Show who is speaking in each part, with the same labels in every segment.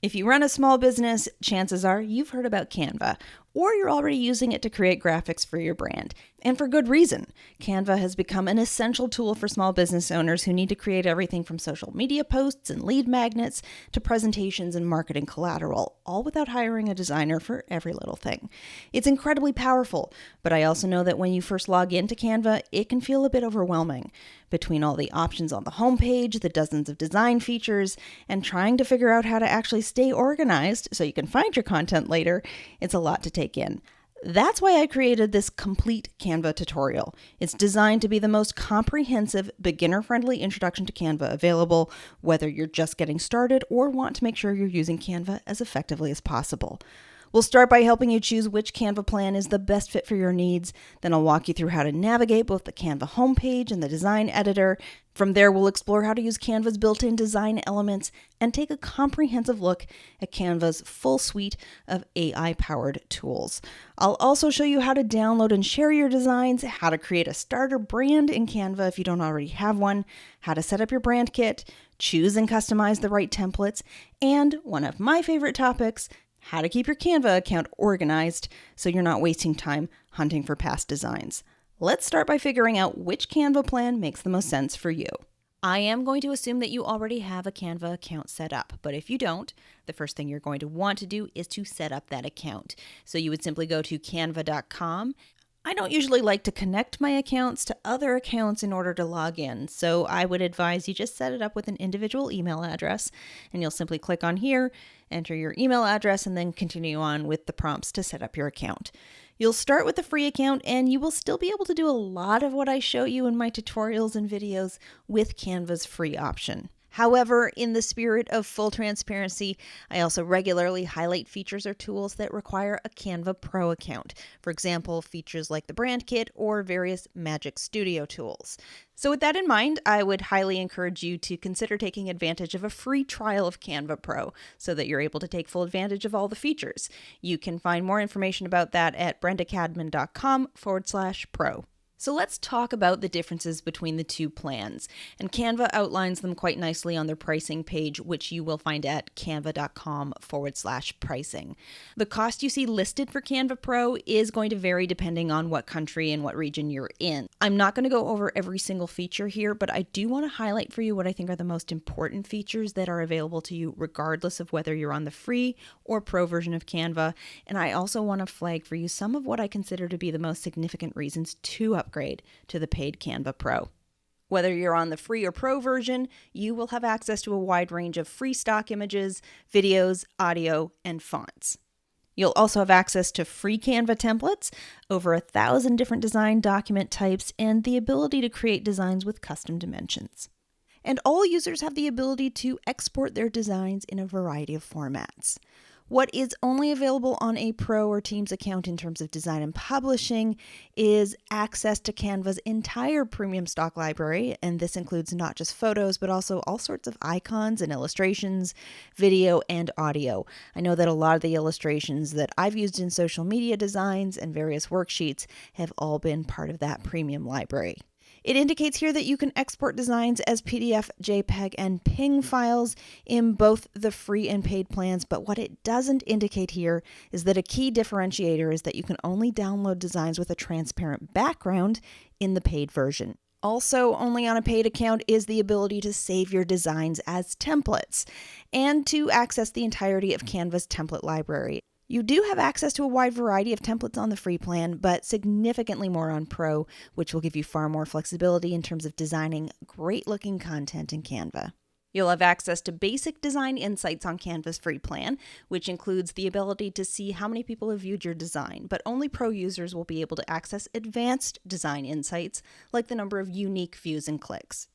Speaker 1: If you run a small business, chances are you've heard about Canva, or you're already using it to create graphics for your brand. And for good reason. Canva has become an essential tool for small business owners who need to create everything from social media posts and lead magnets to presentations and marketing collateral, all without hiring a designer for every little thing. It's incredibly powerful, but I also know that when you first log into Canva, it can feel a bit overwhelming. Between all the options on the homepage, the dozens of design features, and trying to figure out how to actually stay organized so you can find your content later, it's a lot to take in. That's why I created this complete Canva tutorial. It's designed to be the most comprehensive, beginner-friendly introduction to Canva available, whether you're just getting started or want to make sure you're using Canva as effectively as possible. We'll start by helping you choose which Canva plan is the best fit for your needs. Then I'll walk you through how to navigate both the Canva homepage and the design editor. From there, we'll explore how to use Canva's built-in design elements and take a comprehensive look at Canva's full suite of AI-powered tools. I'll also show you how to download and share your designs, how to create a starter brand in Canva if you don't already have one, how to set up your brand kit, choose and customize the right templates, and one of my favorite topics, how to keep your Canva account organized so you're not wasting time hunting for past designs. Let's start by figuring out which Canva plan makes the most sense for you. I am going to assume that you already have a Canva account set up, but if you don't, the first thing you're going to want to do is to set up that account. So you would simply go to canva.com. I don't usually like to connect my accounts to other accounts in order to log in, so I would advise you just set it up with an individual email address, and you'll simply click on here, enter your email address, and then continue on with the prompts to set up your account. You'll start with a free account, and you will still be able to do a lot of what I show you in my tutorials and videos with Canva's free option. However, in the spirit of full transparency, I also regularly highlight features or tools that require a Canva Pro account. For example, features like the Brand Kit or various Magic Studio tools. So with that in mind, I would highly encourage you to consider taking advantage of a free trial of Canva Pro so that you're able to take full advantage of all the features. You can find more information about that at brendacadman.com/pro. So let's talk about the differences between the two plans, and Canva outlines them quite nicely on their pricing page, which you will find at canva.com/pricing. The cost you see listed for Canva Pro is going to vary depending on what country and what region you're in. I'm not going to go over every single feature here, but I do want to highlight for you what I think are the most important features that are available to you regardless of whether you're on the free or pro version of Canva, and I also want to flag for you some of what I consider to be the most significant reasons to upgrade to the paid Canva Pro. Whether you're on the free or pro version, you will have access to a wide range of free stock images, videos, audio, and fonts. You'll also have access to free Canva templates, over 1,000 different design document types, and the ability to create designs with custom dimensions. And all users have the ability to export their designs in a variety of formats. What is only available on a Pro or Teams account in terms of design and publishing is access to Canva's entire premium stock library, and this includes not just photos, but also all sorts of icons and illustrations, video, and audio. I know that a lot of the illustrations that I've used in social media designs and various worksheets have all been part of that premium library. It indicates here that you can export designs as PDF, JPEG, and PNG files in both the free and paid plans, but what it doesn't indicate here is that a key differentiator is that you can only download designs with a transparent background in the paid version. Also, only on a paid account is the ability to save your designs as templates and to access the entirety of Canva's template library. You do have access to a wide variety of templates on the free plan, but significantly more on Pro, which will give you far more flexibility in terms of designing great-looking content in Canva. You'll have access to basic design insights on Canva's free plan, which includes the ability to see how many people have viewed your design, but only Pro users will be able to access advanced design insights, like the number of unique views and clicks.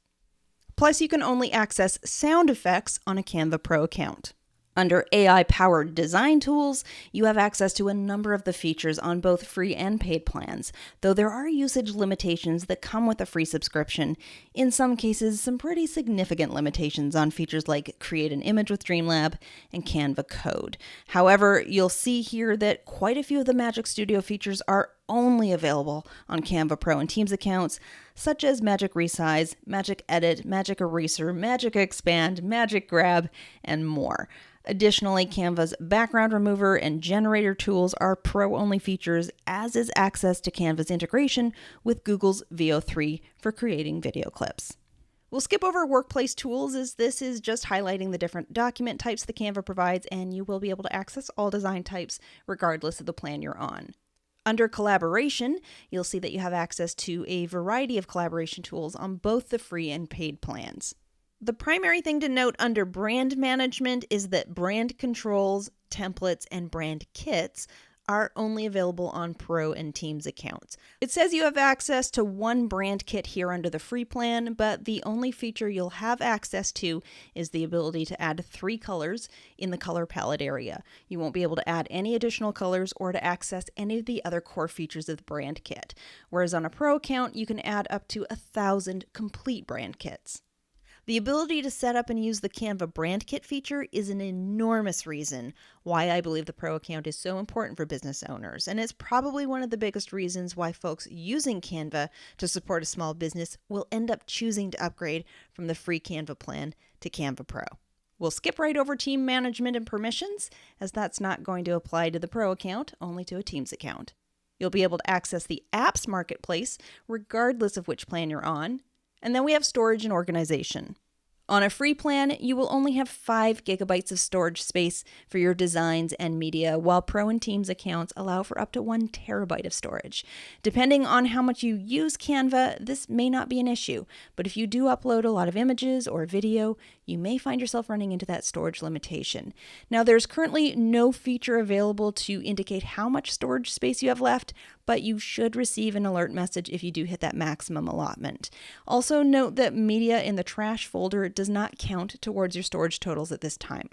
Speaker 1: Plus, you can only access sound effects on a Canva Pro account. Under AI-powered design tools, you have access to a number of the features on both free and paid plans, though there are usage limitations that come with a free subscription. In some cases, some pretty significant limitations on features like Create an Image with Dreamlab and Canva Code. However, you'll see here that quite a few of the Magic Studio features are only available on Canva Pro and Teams accounts, such as Magic Resize, Magic Edit, Magic Eraser, Magic Expand, Magic Grab, and more. Additionally, Canva's background remover and generator tools are pro-only features, as is access to Canva's integration with Google's VO3 for creating video clips. We'll skip over workplace tools, as this is just highlighting the different document types the Canva provides, and you will be able to access all design types regardless of the plan you're on. Under collaboration, you'll see that you have access to a variety of collaboration tools on both the free and paid plans. The primary thing to note under brand management is that brand controls, templates, and brand kits are only available on Pro and Teams accounts. It says you have access to one brand kit here under the free plan, but the only feature you'll have access to is the ability to add 3 colors in the color palette area. You won't be able to add any additional colors or to access any of the other core features of the brand kit. Whereas on a Pro account, you can add up to 1,000 complete brand kits. The ability to set up and use the Canva Brand Kit feature is an enormous reason why I believe the Pro account is so important for business owners, and it's probably one of the biggest reasons why folks using Canva to support a small business will end up choosing to upgrade from the free Canva plan to Canva Pro. We'll skip right over team management and permissions, as that's not going to apply to the Pro account, only to a Teams account. You'll be able to access the apps marketplace regardless of which plan you're on. And then we have storage and organization. On a free plan, you will only have 5 gigabytes of storage space for your designs and media, while Pro and Teams accounts allow for up to 1 terabyte of storage. Depending on how much you use Canva, this may not be an issue, but if you do upload a lot of images or video, you may find yourself running into that storage limitation. Now, there's currently no feature available to indicate how much storage space you have left, but you should receive an alert message if you do hit that maximum allotment. Also note that media in the trash folder does not count towards your storage totals at this time.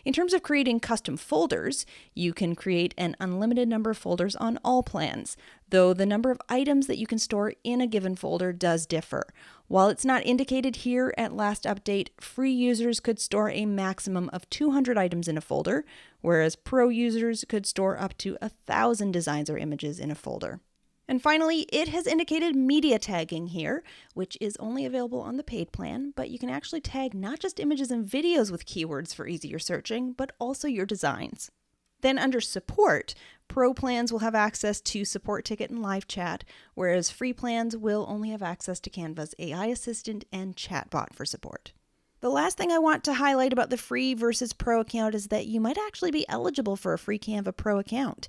Speaker 1: In terms of creating custom folders, you can create an unlimited number of folders on all plans, though the number of items that you can store in a given folder does differ. While it's not indicated here at last update, free users could store a maximum of 200 items in a folder, whereas Pro users could store up to 1,000 designs or images in a folder. And finally, it has indicated media tagging here, which is only available on the paid plan, but you can actually tag not just images and videos with keywords for easier searching, but also your designs. Then under support, Pro plans will have access to support ticket and live chat, whereas free plans will only have access to Canva's AI assistant and chatbot for support. The last thing I want to highlight about the free versus Pro account is that you might actually be eligible for a free Canva Pro account.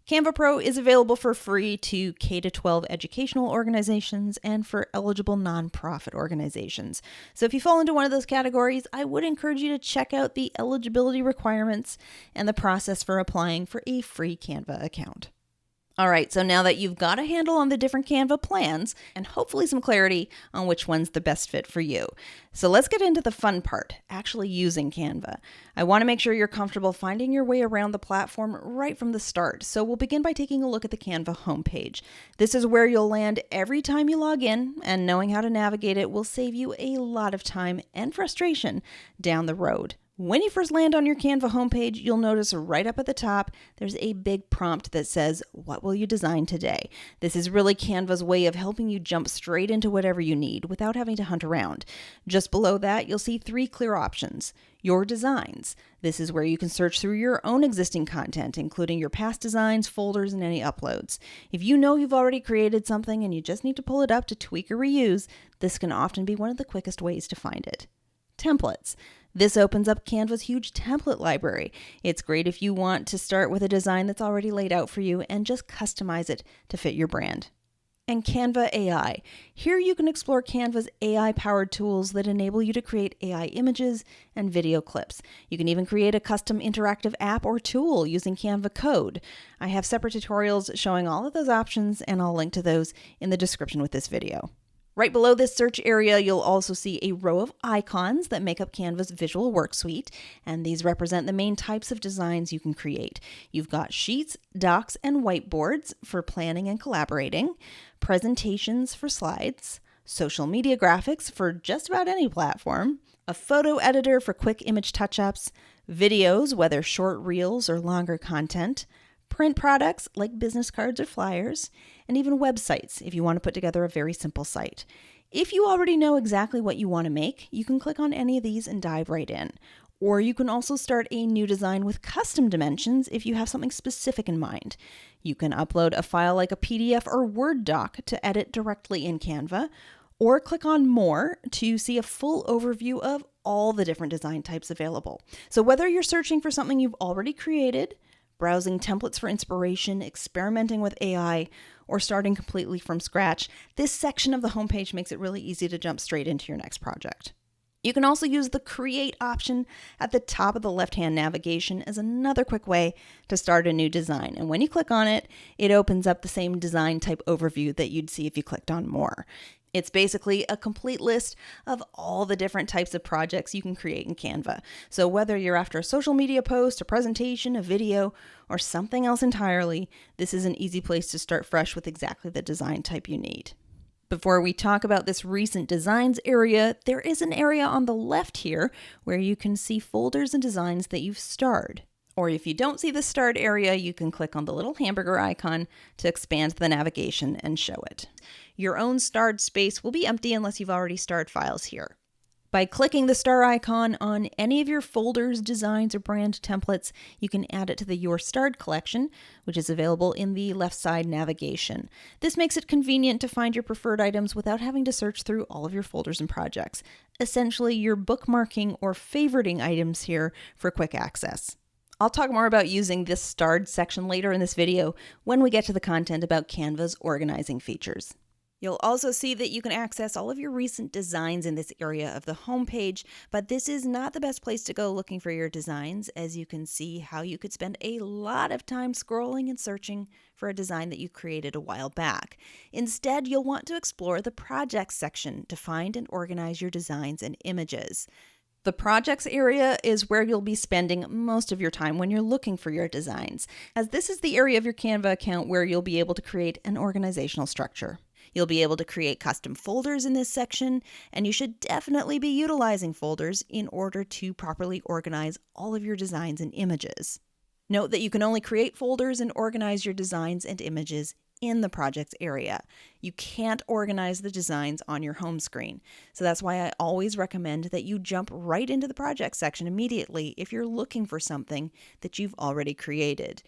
Speaker 1: Canva Pro is available for free to K-12 educational organizations and for eligible nonprofit organizations. So if you fall into one of those categories, I would encourage you to check out the eligibility requirements and the process for applying for a free Canva account. All right, so now that you've got a handle on the different Canva plans and hopefully some clarity on which one's the best fit for you. So let's get into the fun part, actually using Canva. I want to make sure you're comfortable finding your way around the platform right from the start. So we'll begin by taking a look at the Canva homepage. This is where you'll land every time you log in, and knowing how to navigate it will save you a lot of time and frustration down the road. When you first land on your Canva homepage, you'll notice right up at the top, there's a big prompt that says, "What will you design today?" This is really Canva's way of helping you jump straight into whatever you need without having to hunt around. Just below that, you'll see 3 clear options. Your designs. This is where you can search through your own existing content, including your past designs, folders, and any uploads. If you know you've already created something and you just need to pull it up to tweak or reuse, this can often be one of the quickest ways to find it. Templates. This opens up Canva's huge template library. It's great if you want to start with a design that's already laid out for you and just customize it to fit your brand. And Canva AI. Here you can explore Canva's AI-powered tools that enable you to create AI images and video clips. You can even create a custom interactive app or tool using Canva code. I have separate tutorials showing all of those options, and I'll link to those in the description with this video. Right below this search area, you'll also see a row of icons that make up Canva's visual work suite, and these represent the main types of designs you can create. You've got sheets, docs, and whiteboards for planning and collaborating, presentations for slides, social media graphics for just about any platform, a photo editor for quick image touch-ups, videos, whether short reels or longer content, print products like business cards or flyers, and even websites if you want to put together a very simple site. If you already know exactly what you want to make, you can click on any of these and dive right in. Or you can also start a new design with custom dimensions if you have something specific in mind. You can upload a file like a PDF or Word doc to edit directly in Canva, or click on More to see a full overview of all the different design types available. So whether you're searching for something you've already created, browsing templates for inspiration, experimenting with AI, or starting completely from scratch, this section of the homepage makes it really easy to jump straight into your next project. You can also use the Create option at the top of the left-hand navigation as another quick way to start a new design. And when you click on it, it opens up the same design type overview that you'd see if you clicked on More. It's basically a complete list of all the different types of projects you can create in Canva. So whether you're after a social media post, a presentation, a video, or something else entirely, this is an easy place to start fresh with exactly the design type you need. Before we talk about this recent designs area, there is an area on the left here where you can see folders and designs that you've starred. Or if you don't see the starred area, you can click on the little hamburger icon to expand the navigation and show it. Your own starred space will be empty unless you've already starred files here. By clicking the star icon on any of your folders, designs, or brand templates, you can add it to the Your Starred collection, which is available in the left side navigation. This makes it convenient to find your preferred items without having to search through all of your folders and projects. Essentially, you're bookmarking or favoriting items here for quick access. I'll talk more about using this starred section later in this video when we get to the content about Canva's organizing features. You'll also see that you can access all of your recent designs in this area of the homepage, but this is not the best place to go looking for your designs, as you can see how you could spend a lot of time scrolling and searching for a design that you created a while back. Instead, you'll want to explore the Projects section to find and organize your designs and images. The Projects area is where you'll be spending most of your time when you're looking for your designs, as this is the area of your Canva account where you'll be able to create an organizational structure. You'll be able to create custom folders in this section, and you should definitely be utilizing folders in order to properly organize all of your designs and images. Note that you can only create folders and organize your designs and images in the projects area. You can't organize the designs on your home screen. So that's why I always recommend that you jump right into the projects section immediately if you're looking for something that you've already created.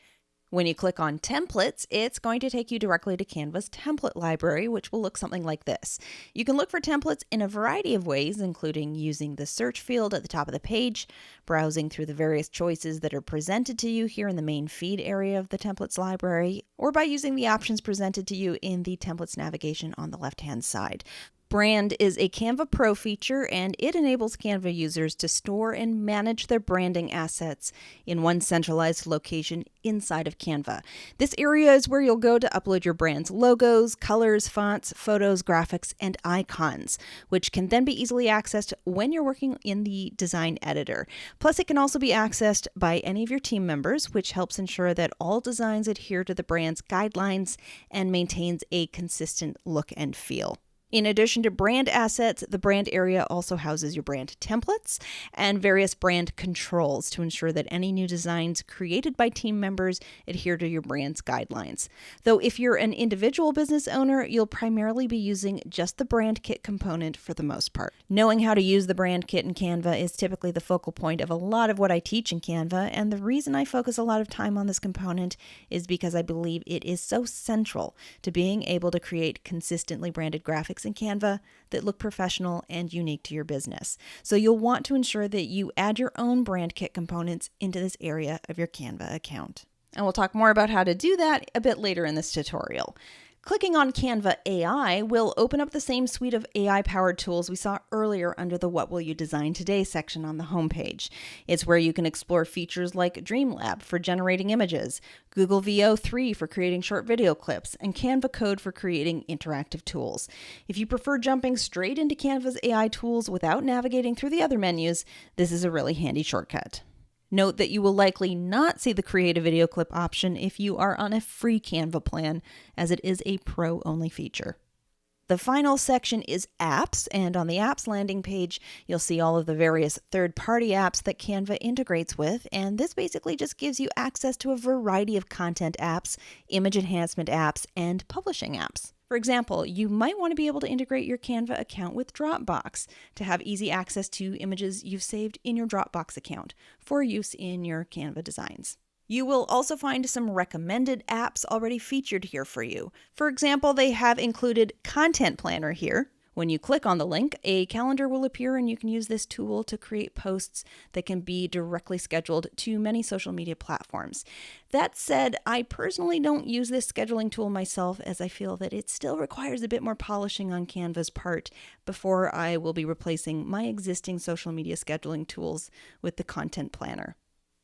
Speaker 1: When you click on templates, it's going to take you directly to Canva's template library, which will look something like this. You can look for templates in a variety of ways, including using the search field at the top of the page, browsing through the various choices that are presented to you here in the main feed area of the templates library, or by using the options presented to you in the templates navigation on the left-hand side. Brand is a Canva Pro feature, and it enables Canva users to store and manage their branding assets in one centralized location inside of Canva. This area is where you'll go to upload your brand's logos, colors, fonts, photos, graphics, and icons, which can then be easily accessed when you're working in the design editor. Plus, it can also be accessed by any of your team members, which helps ensure that all designs adhere to the brand's guidelines and maintains a consistent look and feel. In addition to brand assets, the brand area also houses your brand templates and various brand controls to ensure that any new designs created by team members adhere to your brand's guidelines. Though if you're an individual business owner, you'll primarily be using just the brand kit component for the most part. Knowing how to use the brand kit in Canva is typically the focal point of a lot of what I teach in Canva, and the reason I focus a lot of time on this component is because I believe it is so central to being able to create consistently branded graphics in Canva that look professional and unique to your business. So you'll want to ensure that you add your own brand kit components into this area of your Canva account. And we'll talk more about how to do that a bit later in this tutorial. Clicking on Canva AI will open up the same suite of AI-powered tools we saw earlier under the What Will You Design Today section on the homepage. It's where you can explore features like Dreamlab for generating images, Google VO3 for creating short video clips, and Canva Code for creating interactive tools. If you prefer jumping straight into Canva's AI tools without navigating through the other menus, this is a really handy shortcut. Note that you will likely not see the Create a Video Clip option if you are on a free Canva plan, as it is a pro-only feature. The final section is Apps, and on the Apps landing page, you'll see all of the various third-party apps that Canva integrates with, and this basically just gives you access to a variety of content apps, image enhancement apps, and publishing apps. For example, you might want to be able to integrate your Canva account with Dropbox to have easy access to images you've saved in your Dropbox account for use in your Canva designs. You will also find some recommended apps already featured here for you. For example, they have included Content Planner here. When you click on the link, a calendar will appear and you can use this tool to create posts that can be directly scheduled to many social media platforms. That said, I personally don't use this scheduling tool myself, as I feel that it still requires a bit more polishing on Canva's part before I will be replacing my existing social media scheduling tools with the Content Planner.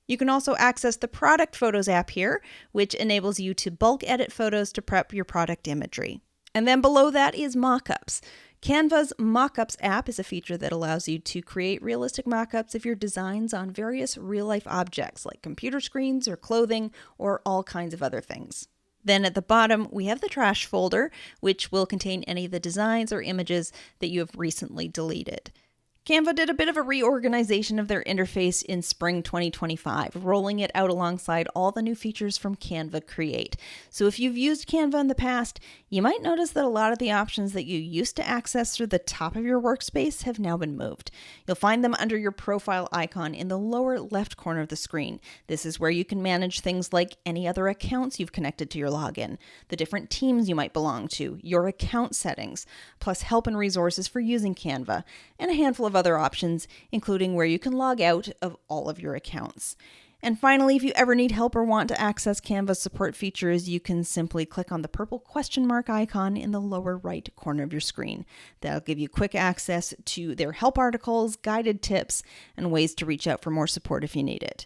Speaker 1: You can also access the Product Photos app here, which enables you to bulk edit photos to prep your product imagery. And then below that is mockups. Canva's Mockups app is a feature that allows you to create realistic mockups of your designs on various real-life objects like computer screens or clothing or all kinds of other things. Then at the bottom, we have the trash folder, which will contain any of the designs or images that you have recently deleted. Canva did a bit of a reorganization of their interface in spring 2025, rolling it out alongside all the new features from Canva Create. So if you've used Canva in the past, you might notice that a lot of the options that you used to access through the top of your workspace have now been moved. You'll find them under your profile icon in the lower left corner of the screen. This is where you can manage things like any other accounts you've connected to your login, the different teams you might belong to, your account settings, plus help and resources for using Canva, and a handful of other options, including where you can log out of all of your accounts. And finally, if you ever need help or want to access Canva's support features, you can simply click on the purple question mark icon in the lower right corner of your screen. That'll give you quick access to their help articles, guided tips, and ways to reach out for more support if you need it.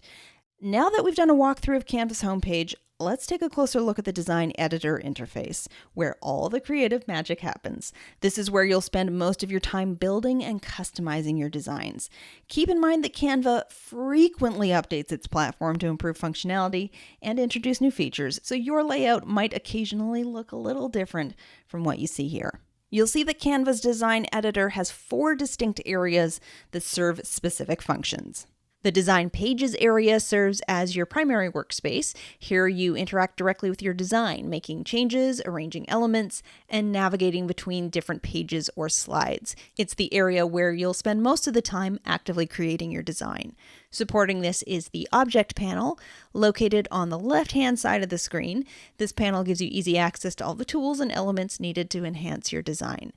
Speaker 1: Now that we've done a walkthrough of Canva's homepage, let's take a closer look at the design editor interface, where all the creative magic happens. This is where you'll spend most of your time building and customizing your designs. Keep in mind that Canva frequently updates its platform to improve functionality and introduce new features, so your layout might occasionally look a little different from what you see here. You'll see that Canva's design editor has 4 distinct areas that serve specific functions. The Design Pages area serves as your primary workspace. Here you interact directly with your design, making changes, arranging elements, and navigating between different pages or slides. It's the area where you'll spend most of the time actively creating your design. Supporting this is the Object panel, located on the left-hand side of the screen. This panel gives you easy access to all the tools and elements needed to enhance your design.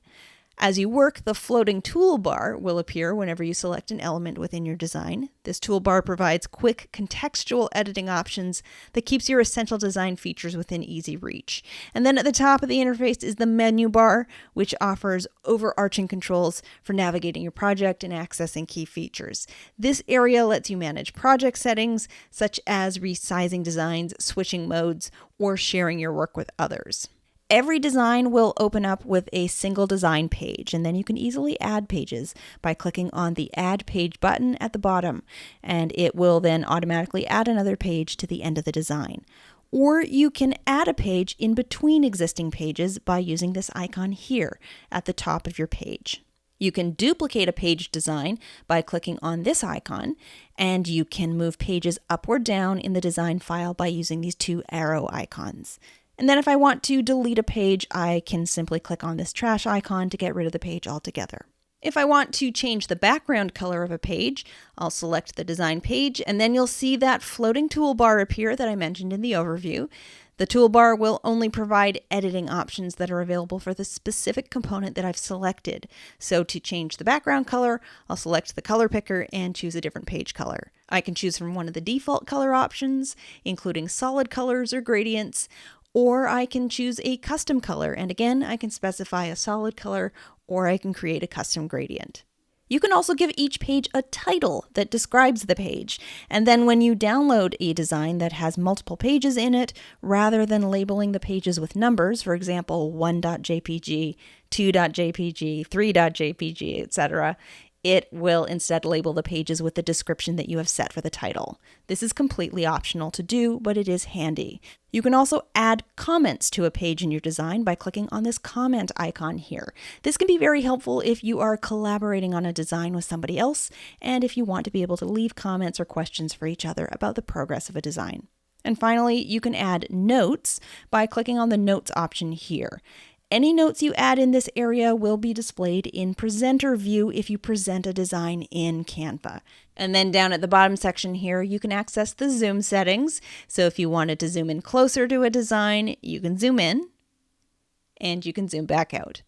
Speaker 1: As you work, the floating toolbar will appear whenever you select an element within your design. This toolbar provides quick contextual editing options that keeps your essential design features within easy reach. And then at the top of the interface is the menu bar, which offers overarching controls for navigating your project and accessing key features. This area lets you manage project settings, such as resizing designs, switching modes, or sharing your work with others. Every design will open up with a single design page, and then you can easily add pages by clicking on the Add Page button at the bottom, and it will then automatically add another page to the end of the design. Or you can add a page in between existing pages by using this icon here at the top of your page. You can duplicate a page design by clicking on this icon, and you can move pages up or down in the design file by using these 2 arrow icons. And then if I want to delete a page, I can simply click on this trash icon to get rid of the page altogether. If I want to change the background color of a page, I'll select the design page, and then you'll see that floating toolbar appear that I mentioned in the overview. The toolbar will only provide editing options that are available for the specific component that I've selected. So to change the background color, I'll select the color picker and choose a different page color. I can choose from one of the default color options, including solid colors or gradients, or I can choose a custom color, and again, I can specify a solid color, or I can create a custom gradient. You can also give each page a title that describes the page, and then when you download a design that has multiple pages in it, rather than labeling the pages with numbers, for example, 1.jpg, 2.jpg, 3.jpg, etc., it will instead label the pages with the description that you have set for the title. This is completely optional to do, but it is handy. You can also add comments to a page in your design by clicking on this comment icon here. This can be very helpful if you are collaborating on a design with somebody else, and if you want to be able to leave comments or questions for each other about the progress of a design. And finally, you can add notes by clicking on the notes option here. Any notes you add in this area will be displayed in presenter view if you present a design in Canva. And then down at the bottom section here, you can access the zoom settings. So if you wanted to zoom in closer to a design, you can zoom in and you can zoom back out.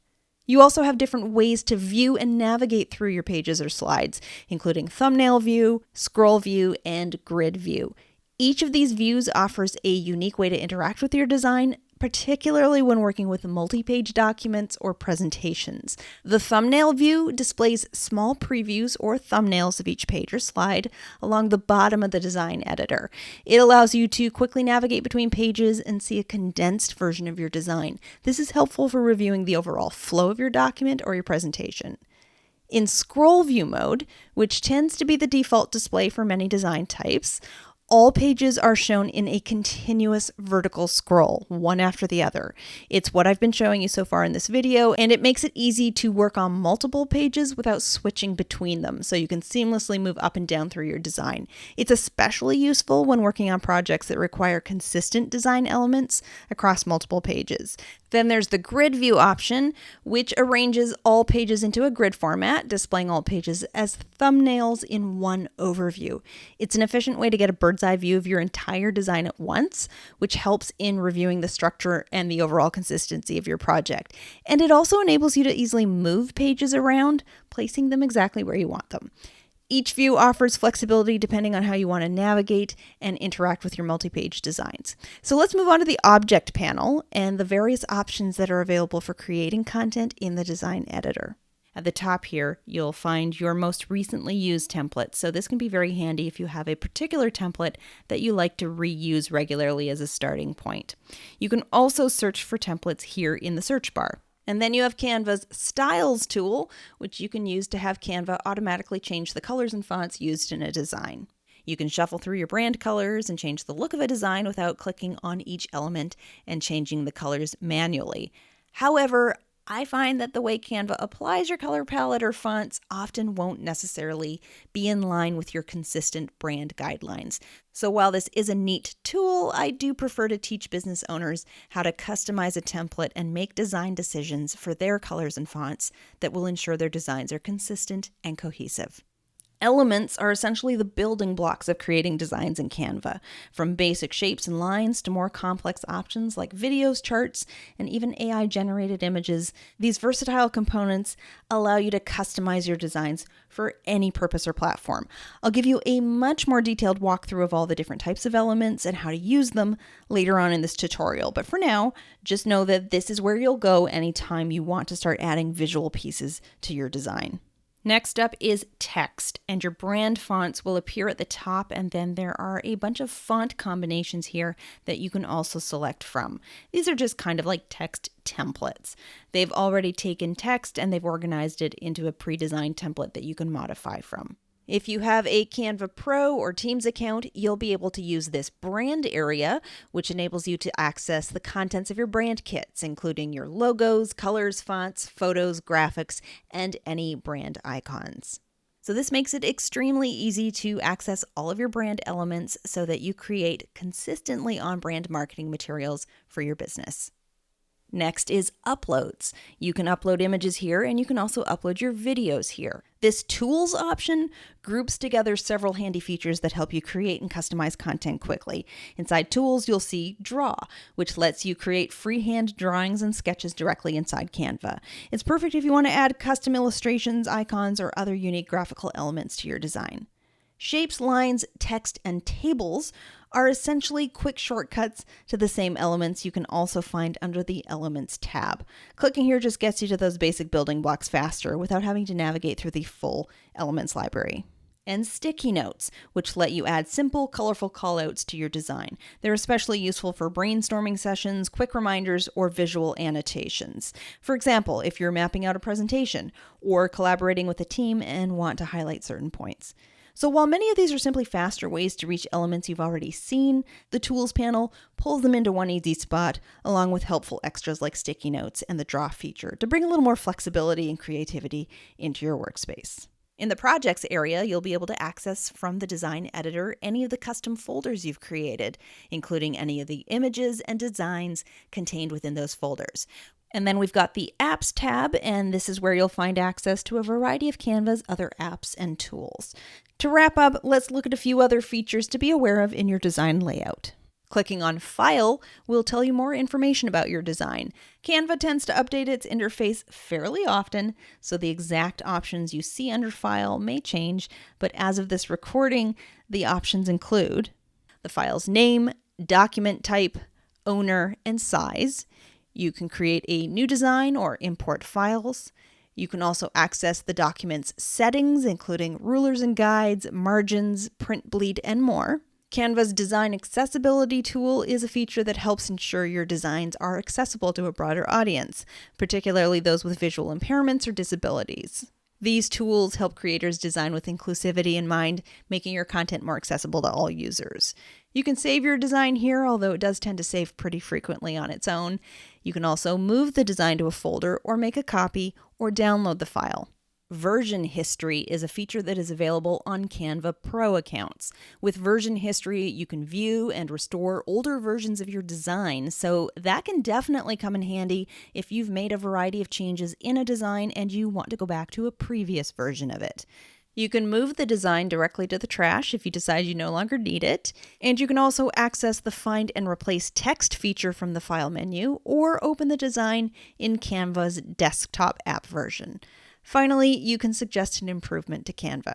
Speaker 1: You also have different ways to view and navigate through your pages or slides, including thumbnail view, scroll view, and grid view. Each of these views offers a unique way to interact with your design, particularly when working with multi-page documents or presentations. The thumbnail view displays small previews or thumbnails of each page or slide along the bottom of the design editor. It allows you to quickly navigate between pages and see a condensed version of your design. This is helpful for reviewing the overall flow of your document or your presentation. In scroll view mode, which tends to be the default display for many design types, all pages are shown in a continuous vertical scroll, one after the other. It's what I've been showing you so far in this video, and it makes it easy to work on multiple pages without switching between them, so you can seamlessly move up and down through your design. It's especially useful when working on projects that require consistent design elements across multiple pages. Then there's the grid view option, which arranges all pages into a grid format, displaying all pages as thumbnails in one overview. It's an efficient way to get a bird's eye view of your entire design at once, which helps in reviewing the structure and the overall consistency of your project. And it also enables you to easily move pages around, placing them exactly where you want them. Each view offers flexibility depending on how you want to navigate and interact with your multi-page designs. So let's move on to the object panel and the various options that are available for creating content in the design editor. At the top here, you'll find your most recently used templates. So this can be very handy if you have a particular template that you like to reuse regularly as a starting point. You can also search for templates here in the search bar. And then you have Canva's Styles tool, which you can use to have Canva automatically change the colors and fonts used in a design. You can shuffle through your brand colors and change the look of a design without clicking on each element and changing the colors manually. However, I find that the way Canva applies your color palette or fonts often won't necessarily be in line with your consistent brand guidelines. So while this is a neat tool, I do prefer to teach business owners how to customize a template and make design decisions for their colors and fonts that will ensure their designs are consistent and cohesive. Elements are essentially the building blocks of creating designs in Canva, from basic shapes and lines to more complex options like videos, charts, and even AI-generated images. These versatile components allow you to customize your designs for any purpose or platform. I'll give you a much more detailed walkthrough of all the different types of elements and how to use them later on in this tutorial. But for now, just know that this is where you'll go anytime you want to start adding visual pieces to your design. Next up is text, and your brand fonts will appear at the top, and then there are a bunch of font combinations here that you can also select from. These are just kind of like text templates. They've already taken text and they've organized it into a pre-designed template that you can modify from. If you have a Canva Pro or Teams account, you'll be able to use this brand area, which enables you to access the contents of your brand kits, including your logos, colors, fonts, photos, graphics, and any brand icons. So this makes it extremely easy to access all of your brand elements so that you create consistently on-brand marketing materials for your business. Next is uploads. You can upload images here, and you can also upload your videos here. This tools option groups together several handy features that help you create and customize content quickly. Inside tools, you'll see Draw, which lets you create freehand drawings and sketches directly inside Canva. It's perfect if you want to add custom illustrations, icons, or other unique graphical elements to your design. Shapes, lines, text, and tables are essentially quick shortcuts to the same elements you can also find under the Elements tab. Clicking here just gets you to those basic building blocks faster without having to navigate through the full Elements library. And sticky notes, which let you add simple, colorful callouts to your design. They're especially useful for brainstorming sessions, quick reminders, or visual annotations. For example, if you're mapping out a presentation or collaborating with a team and want to highlight certain points. So while many of these are simply faster ways to reach elements you've already seen, the Tools panel pulls them into one easy spot, along with helpful extras like sticky notes and the Draw feature to bring a little more flexibility and creativity into your workspace. In the projects area, you'll be able to access from the design editor any of the custom folders you've created, including any of the images and designs contained within those folders. And then we've got the Apps tab, and this is where you'll find access to a variety of Canva's other apps and tools. To wrap up, let's look at a few other features to be aware of in your design layout. Clicking on File will tell you more information about your design. Canva tends to update its interface fairly often, so the exact options you see under File may change, but as of this recording, the options include the file's name, document type, owner, and size. You can create a new design or import files. You can also access the document's settings, including rulers and guides, margins, print bleed, and more. Canva's Design Accessibility tool is a feature that helps ensure your designs are accessible to a broader audience, particularly those with visual impairments or disabilities. These tools help creators design with inclusivity in mind, making your content more accessible to all users. You can save your design here, although it does tend to save pretty frequently on its own. You can also move the design to a folder or make a copy or download the file. Version history is a feature that is available on Canva Pro accounts. With version history, you can view and restore older versions of your design, so that can definitely come in handy if you've made a variety of changes in a design and you want to go back to a previous version of it. You can move the design directly to the trash if you decide you no longer need it, and you can also access the Find and Replace Text feature from the File menu or open the design in Canva's desktop app version. Finally, you can suggest an improvement to Canva.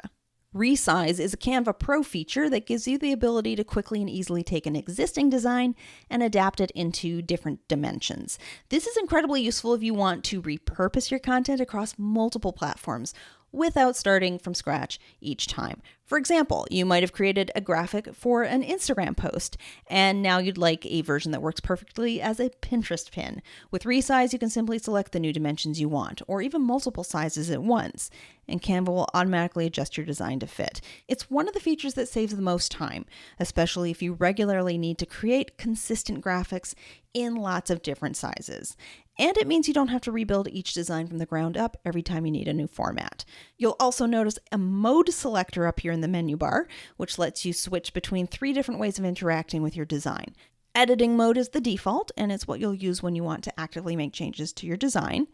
Speaker 1: Resize is a Canva Pro feature that gives you the ability to quickly and easily take an existing design and adapt it into different dimensions. This is incredibly useful if you want to repurpose your content across multiple platforms without starting from scratch each time. For example, you might have created a graphic for an Instagram post, and now you'd like a version that works perfectly as a Pinterest pin. With Resize, you can simply select the new dimensions you want, or even multiple sizes at once, and Canva will automatically adjust your design to fit. It's one of the features that saves the most time, especially if you regularly need to create consistent graphics in lots of different sizes. And it means you don't have to rebuild each design from the ground up every time you need a new format. You'll also notice a mode selector up here in the menu bar, which lets you switch between 3 different ways of interacting with your design. Editing mode is the default, and it's what you'll use when you want to actively make changes to your design.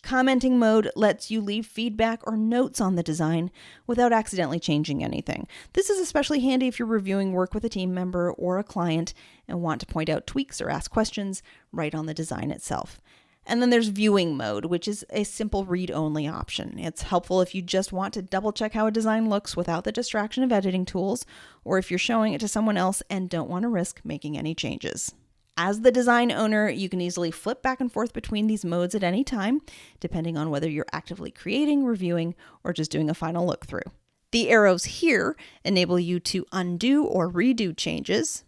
Speaker 1: Commenting mode lets you leave feedback or notes on the design without accidentally changing anything. This is especially handy if you're reviewing work with a team member or a client and want to point out tweaks or ask questions right on the design itself. And then there's viewing mode, which is a simple read-only option. It's helpful if you just want to double-check how a design looks without the distraction of editing tools, or if you're showing it to someone else and don't want to risk making any changes. As the design owner, you can easily flip back and forth between these modes at any time, depending on whether you're actively creating, reviewing, or just doing a final look through. The arrows here enable you to undo or redo changes.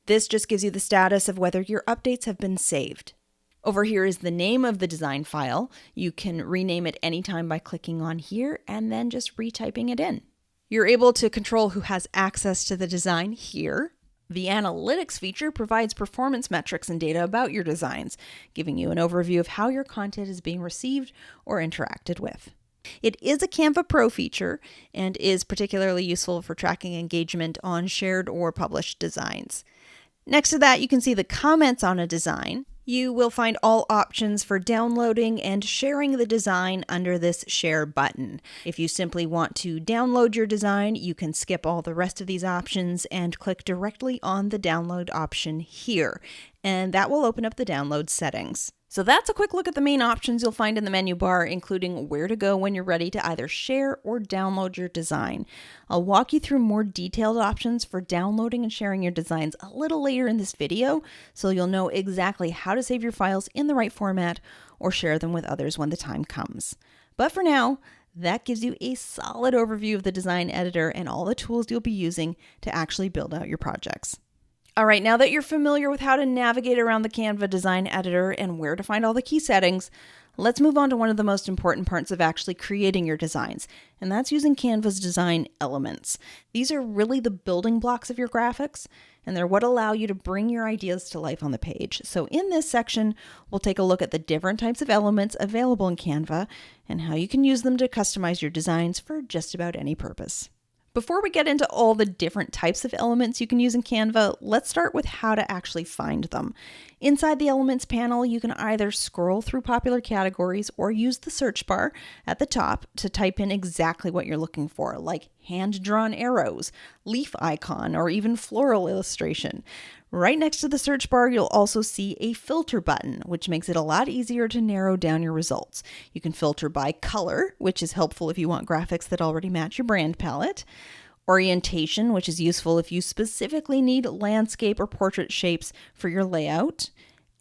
Speaker 1: This just gives you the status of whether your updates have been saved. Over here is the name of the design file. You can rename it anytime by clicking on here and then just retyping it in. You're able to control who has access to the design here. The Analytics feature provides performance metrics and data about your designs, giving you an overview of how your content is being received or interacted with. It is a Canva Pro feature and is particularly useful for tracking engagement on shared or published designs. Next to that, you can see the comments on a design. You will find all options for downloading and sharing the design under this Share button. If you simply want to download your design, you can skip all the rest of these options and click directly on the download option here, and that will open up the download settings. So that's a quick look at the main options you'll find in the menu bar, including where to go when you're ready to either share or download your design. I'll walk you through more detailed options for downloading and sharing your designs a little later in this video, so you'll know exactly how to save your files in the right format or share them with others when the time comes. But for now, that gives you a solid overview of the design editor and all the tools you'll be using to actually build out your projects. All right, now that you're familiar with how to navigate around the Canva design editor and where to find all the key settings, let's move on to one of the most important parts of actually creating your designs, and that's using Canva's design elements. These are really the building blocks of your graphics, and they're what allow you to bring your ideas to life on the page. So in this section, we'll take a look at the different types of elements available in Canva and how you can use them to customize your designs for just about any purpose. Before we get into all the different types of elements you can use in Canva, let's start with how to actually find them. Inside the Elements panel, you can either scroll through popular categories or use the search bar at the top to type in exactly what you're looking for, like hand-drawn arrows, leaf icon, or even floral illustration. Right next to the search bar, you'll also see a filter button, which makes it a lot easier to narrow down your results. You can filter by color, which is helpful if you want graphics that already match your brand palette. Orientation, which is useful if you specifically need landscape or portrait shapes for your layout.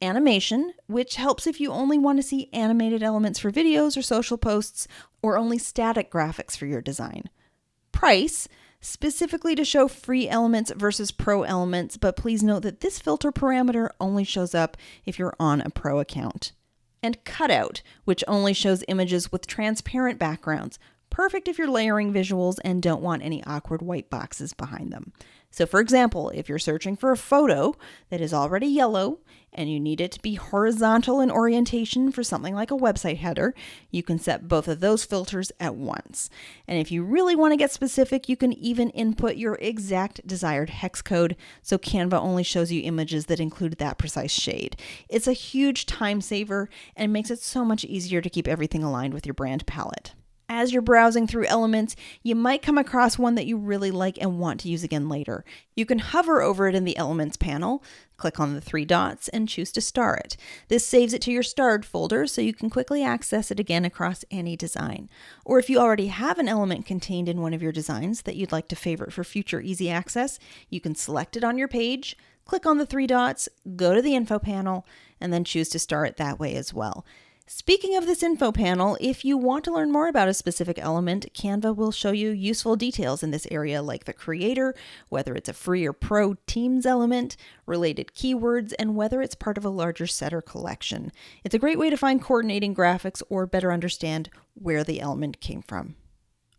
Speaker 1: Animation, which helps if you only want to see animated elements for videos or social posts, or only static graphics for your design. Price, specifically to show free elements versus pro elements, but please note that this filter parameter only shows up if you're on a pro account. And cutout, which only shows images with transparent backgrounds, perfect if you're layering visuals and don't want any awkward white boxes behind them. So for example, if you're searching for a photo that is already yellow and you need it to be horizontal in orientation for something like a website header, you can set both of those filters at once. And if you really want to get specific, you can even input your exact desired hex code, so Canva only shows you images that include that precise shade. It's a huge time saver and makes it so much easier to keep everything aligned with your brand palette. As you're browsing through elements, you might come across one that you really like and want to use again later. You can hover over it in the Elements panel, click on the 3 dots, and choose to star it. This saves it to your starred folder so you can quickly access it again across any design. Or if you already have an element contained in one of your designs that you'd like to favorite for future easy access, you can select it on your page, click on the 3 dots, go to the Info panel, and then choose to star it that way as well. Speaking of this info panel, if you want to learn more about a specific element, Canva will show you useful details in this area like the creator, whether it's a free or pro Teams element, related keywords, and whether it's part of a larger set or collection. It's a great way to find coordinating graphics or better understand where the element came from.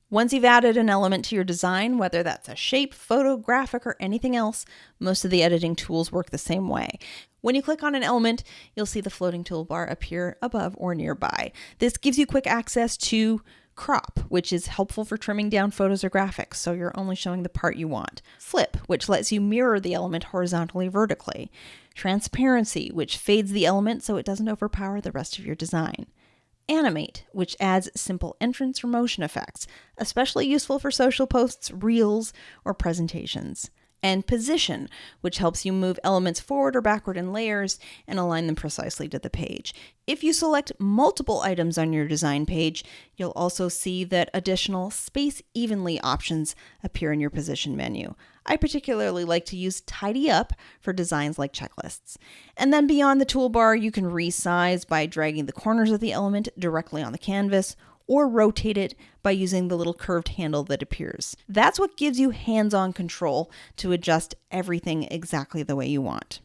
Speaker 1: Once you've added an element to your design, whether that's a shape, photo, graphic, or anything else, most of the editing tools work the same way. When you click on an element, you'll see the floating toolbar appear above or nearby. This gives you quick access to crop, which is helpful for trimming down photos or graphics, so you're only showing the part you want. Flip, which lets you mirror the element horizontally vertically. Transparency, which fades the element so it doesn't overpower the rest of your design. Animate, which adds simple entrance or motion effects, especially useful for social posts, reels, or presentations. And Position, which helps you move elements forward or backward in layers and align them precisely to the page. If you select multiple items on your design page, you'll also see that additional Space Evenly options appear in your Position menu. I particularly like to use Tidy Up for designs like checklists. And then beyond the toolbar, you can resize by dragging the corners of the element directly on the canvas, or rotate it by using the little curved handle that appears. That's what gives you hands-on control to adjust everything exactly the way you want.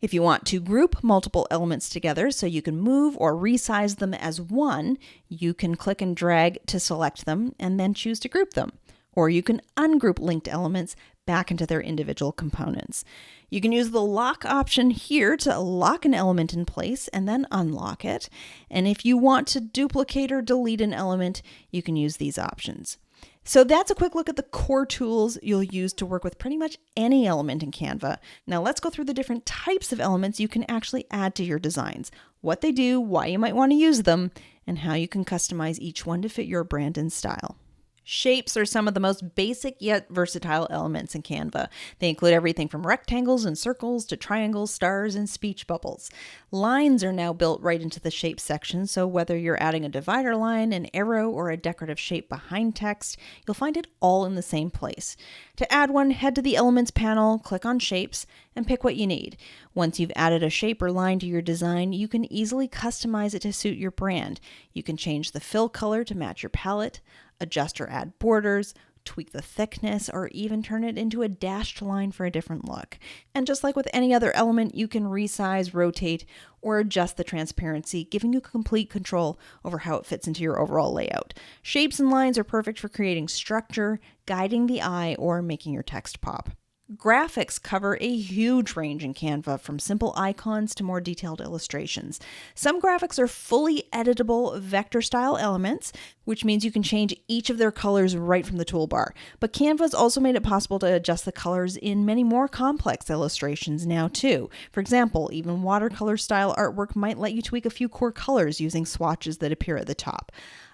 Speaker 1: If you want to group multiple elements together so you can move or resize them as one, you can click and drag to select them and then choose to group them. Or you can ungroup linked elements back into their individual components. You can use the lock option here to lock an element in place and then unlock it. And if you want to duplicate or delete an element, you can use these options. So that's a quick look at the core tools you'll use to work with pretty much any element in Canva. Now let's go through the different types of elements you can actually add to your designs, what they do, why you might want to use them, and how you can customize each one to fit your brand and style. Shapes are some of the most basic yet versatile elements in Canva. They include everything from rectangles and circles to triangles, stars, and speech bubbles. Lines are now built right into the shape section, so whether you're adding a divider line, an arrow, or a decorative shape behind text, you'll find it all in the same place. To add one, head to the Elements panel, click on Shapes, and pick what you need. Once you've added a shape or line to your design, you can easily customize it to suit your brand. You can change the fill color to match your palette, adjust or add borders, tweak the thickness, or even turn it into a dashed line for a different look. And just like with any other element, you can resize, rotate, or adjust the transparency, giving you complete control over how it fits into your overall layout. Shapes and lines are perfect for creating structure, guiding the eye, or making your text pop. Graphics cover a huge range in Canva, from simple icons to more detailed illustrations. Some graphics are fully editable vector-style elements, which means you can change each of their colors right from the toolbar. But Canva's also made it possible to adjust the colors in many more complex illustrations now too. For example, even watercolor-style artwork might let you tweak a few core colors using swatches that appear at the top.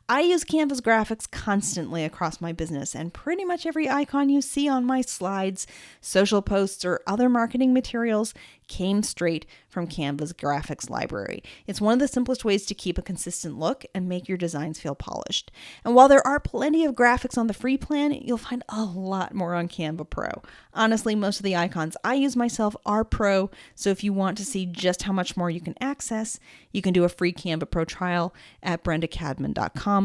Speaker 1: I use Canva's graphics constantly across my business, and pretty much every icon you see on my slides, social posts, or other marketing materials came straight from Canva's graphics library. It's one of the simplest ways to keep a consistent look and make your designs feel polished. And while there are plenty of graphics on the free plan, you'll find a lot more on Canva Pro. Honestly, most of the icons I use myself are Pro, so if you want to see just how much more you can access, you can do a free Canva Pro trial at brendacadman.com/pro.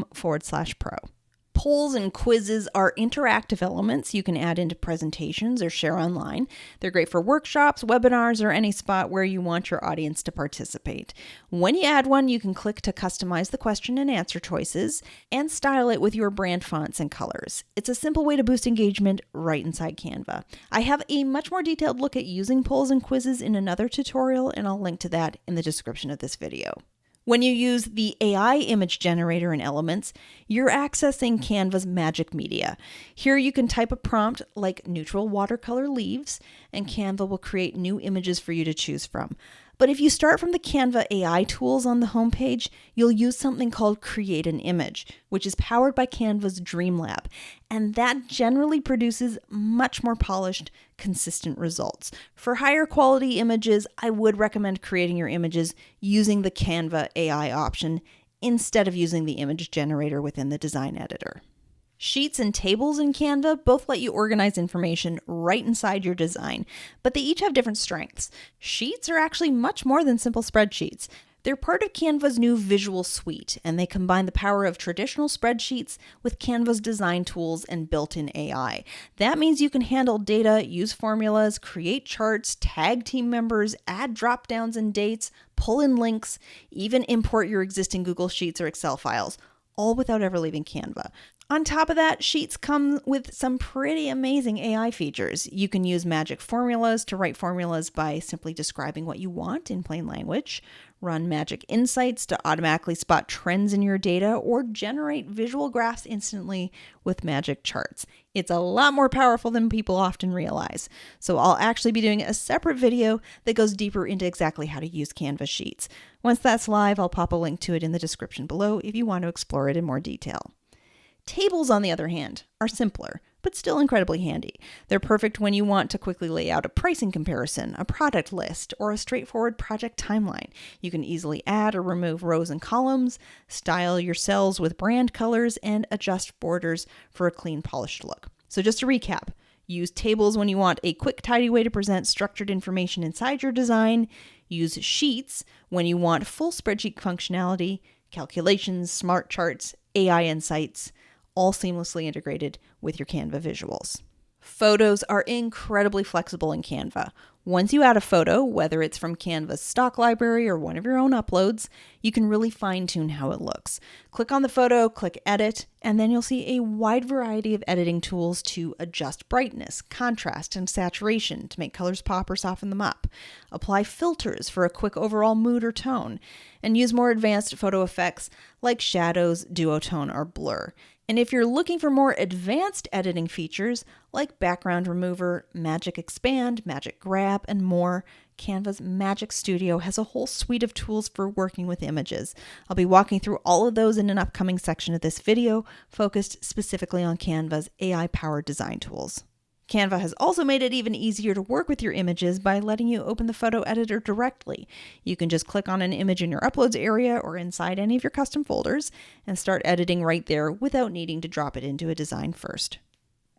Speaker 1: Polls and quizzes are interactive elements you can add into presentations or share online. They're great for workshops, webinars, or any spot where you want your audience to participate. When you add one, you can click to customize the question and answer choices and style it with your brand fonts and colors. It's a simple way to boost engagement right inside Canva. I have a much more detailed look at using polls and quizzes in another tutorial, and I'll link to that in the description of this video. When you use the AI image generator in Elements, you're accessing Canva's magic media. Here you can type a prompt like neutral watercolor leaves, and Canva will create new images for you to choose from. But if you start from the Canva AI tools on the homepage, you'll use something called Create an Image, which is powered by Canva's Dreamlab, and that generally produces much more polished, consistent results. For higher quality images, I would recommend creating your images using the Canva AI option instead of using the image generator within the design editor. Sheets and tables in Canva both let you organize information right inside your design, but they each have different strengths. Sheets are actually much more than simple spreadsheets. They're part of Canva's new visual suite, and they combine the power of traditional spreadsheets with Canva's design tools and built-in AI. That means you can handle data, use formulas, create charts, tag team members, add drop-downs and dates, pull in links, even import your existing Google Sheets or Excel files, all without ever leaving Canva. On top of that, Sheets come with some pretty amazing AI features. You can use magic formulas to write formulas by simply describing what you want in plain language, run magic insights to automatically spot trends in your data, or generate visual graphs instantly with magic charts. It's a lot more powerful than people often realize. So I'll actually be doing a separate video that goes deeper into exactly how to use Canva Sheets. Once that's live, I'll pop a link to it in the description below if you want to explore it in more detail. Tables, on the other hand, are simpler, but still incredibly handy. They're perfect when you want to quickly lay out a pricing comparison, a product list, or a straightforward project timeline. You can easily add or remove rows and columns, style your cells with brand colors, and adjust borders for a clean, polished look. So just to recap, use tables when you want a quick, tidy way to present structured information inside your design. Use sheets when you want full spreadsheet functionality, calculations, smart charts, AI insights, all seamlessly integrated with your Canva visuals. Photos are incredibly flexible in Canva. Once you add a photo, whether it's from Canva's stock library or one of your own uploads, you can really fine-tune how it looks. Click on the photo, click Edit, and then you'll see a wide variety of editing tools to adjust brightness, contrast, and saturation to make colors pop or soften them up. Apply filters for a quick overall mood or tone, and use more advanced photo effects like shadows, duotone, or blur. And if you're looking for more advanced editing features like background remover, magic expand, magic grab, and more, Canva's Magic Studio has a whole suite of tools for working with images. I'll be walking through all of those in an upcoming section of this video, focused specifically on Canva's AI-powered design tools. Canva has also made it even easier to work with your images by letting you open the photo editor directly. You can just click on an image in your uploads area or inside any of your custom folders and start editing right there without needing to drop it into a design first.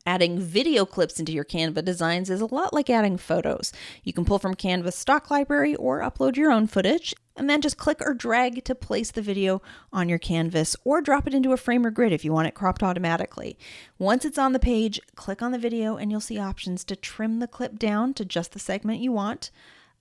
Speaker 1: Adding video clips into your Canva designs is a lot like adding photos. You can pull from Canva's stock library or upload your own footage, and then just click or drag to place the video on your canvas or drop it into a frame or grid if you want it cropped automatically. Once it's on the page, click on the video and you'll see options to trim the clip down to just the segment you want,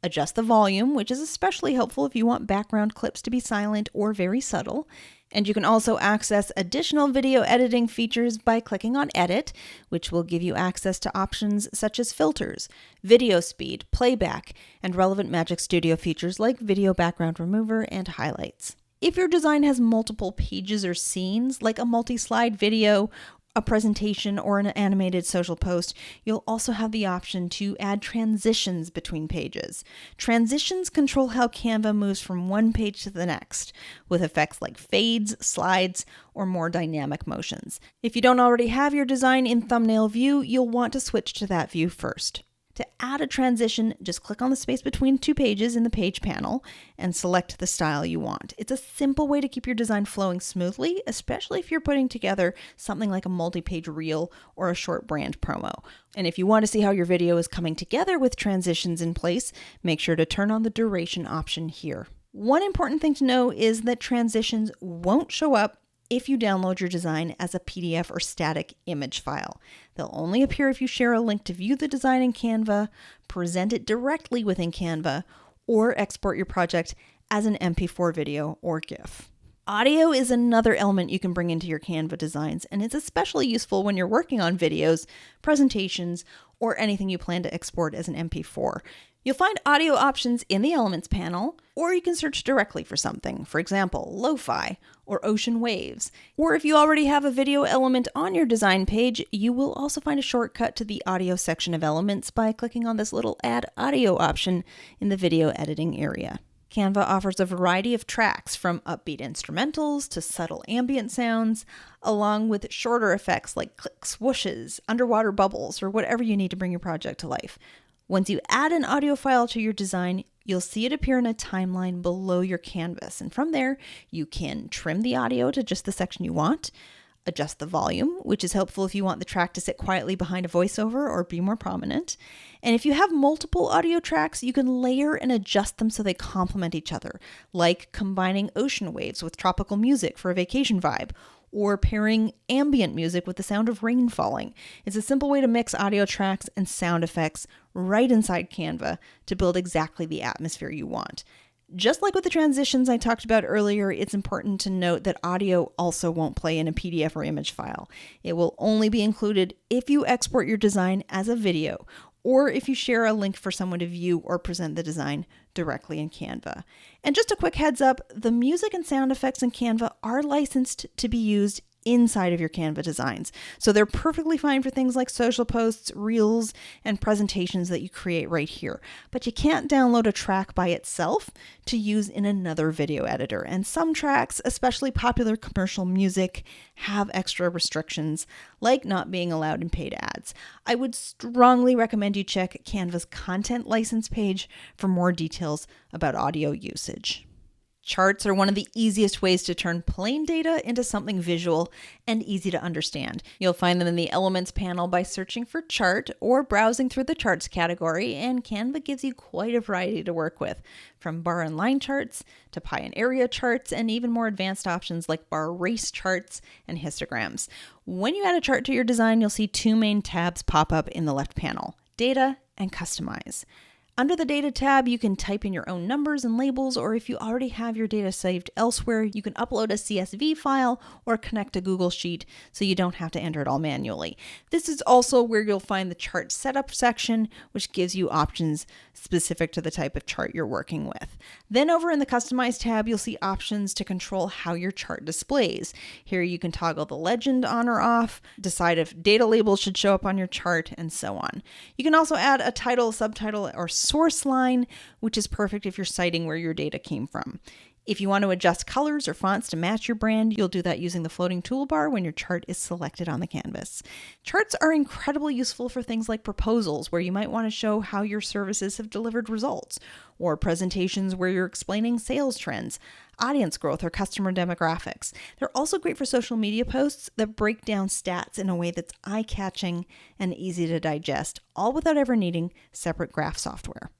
Speaker 1: Adjust the volume, which is especially helpful if you want background clips to be silent or very subtle. And you can also access additional video editing features by clicking on Edit, which will give you access to options such as filters, video speed, playback, and relevant Magic Studio features like video background remover and highlights. If your design has multiple pages or scenes, like a multi-slide video, a presentation, or an animated social post, you'll also have the option to add transitions between pages. Transitions control how Canva moves from one page to the next, with effects like fades, slides, or more dynamic motions. If you don't already have your design in thumbnail view, you'll want to switch to that view first. To add a transition, just click on the space between two pages in the page panel and select the style you want. It's a simple way to keep your design flowing smoothly, especially if you're putting together something like a multi-page reel or a short brand promo. And if you want to see how your video is coming together with transitions in place, make sure to turn on the duration option here. One important thing to know is that transitions won't show up if you download your design as a PDF or static image file. They'll only appear if you share a link to view the design in Canva, present it directly within Canva, or export your project as an MP4 video or GIF. Audio is another element you can bring into your Canva designs, and it's especially useful when you're working on videos, presentations, or anything you plan to export as an MP4. You'll find audio options in the Elements panel, or you can search directly for something, for example, lo-fi or ocean waves. Or if you already have a video element on your design page, you will also find a shortcut to the audio section of Elements by clicking on this little Add Audio option in the video editing area. Canva offers a variety of tracks, from upbeat instrumentals to subtle ambient sounds, along with shorter effects like clicks, whooshes, underwater bubbles, or whatever you need to bring your project to life. Once you add an audio file to your design, you'll see it appear in a timeline below your canvas. And from there, you can trim the audio to just the section you want, adjust the volume, which is helpful if you want the track to sit quietly behind a voiceover or be more prominent. And if you have multiple audio tracks, you can layer and adjust them so they complement each other, like combining ocean waves with tropical music for a vacation vibe, or pairing ambient music with the sound of rain falling. It's a simple way to mix audio tracks and sound effects right inside Canva to build exactly the atmosphere you want. Just like with the transitions I talked about earlier, it's important to note that audio also won't play in a PDF or image file. It will only be included if you export your design as a video, or if you share a link for someone to view or present the design directly in Canva. And just a quick heads up, the music and sound effects in Canva are licensed to be used inside of your Canva designs. So they're perfectly fine for things like social posts, reels, and presentations that you create right here. But you can't download a track by itself to use in another video editor. And some tracks, especially popular commercial music, have extra restrictions, like not being allowed in paid ads. I would strongly recommend you check Canva's content license page for more details about audio usage. Charts are one of the easiest ways to turn plain data into something visual and easy to understand. You'll find them in the Elements panel by searching for chart or browsing through the charts category, and Canva gives you quite a variety to work with, from bar and line charts to pie and area charts, and even more advanced options like bar race charts and histograms. When you add a chart to your design, you'll see two main tabs pop up in the left panel: Data and Customize. Under the Data tab, you can type in your own numbers and labels, or if you already have your data saved elsewhere, you can upload a CSV file or connect a Google Sheet so you don't have to enter it all manually. This is also where you'll find the chart setup section, which gives you options specific to the type of chart you're working with. Then over in the Customize tab, you'll see options to control how your chart displays. Here you can toggle the legend on or off, decide if data labels should show up on your chart, and so on. You can also add a title, subtitle, or source line, which is perfect if you're citing where your data came from. If you want to adjust colors or fonts to match your brand, you'll do that using the floating toolbar when your chart is selected on the canvas. Charts are incredibly useful for things like proposals, where you might want to show how your services have delivered results, or presentations where you're explaining sales trends, audience growth, or customer demographics. They're also great for social media posts that break down stats in a way that's eye-catching and easy to digest, all without ever needing separate graph software.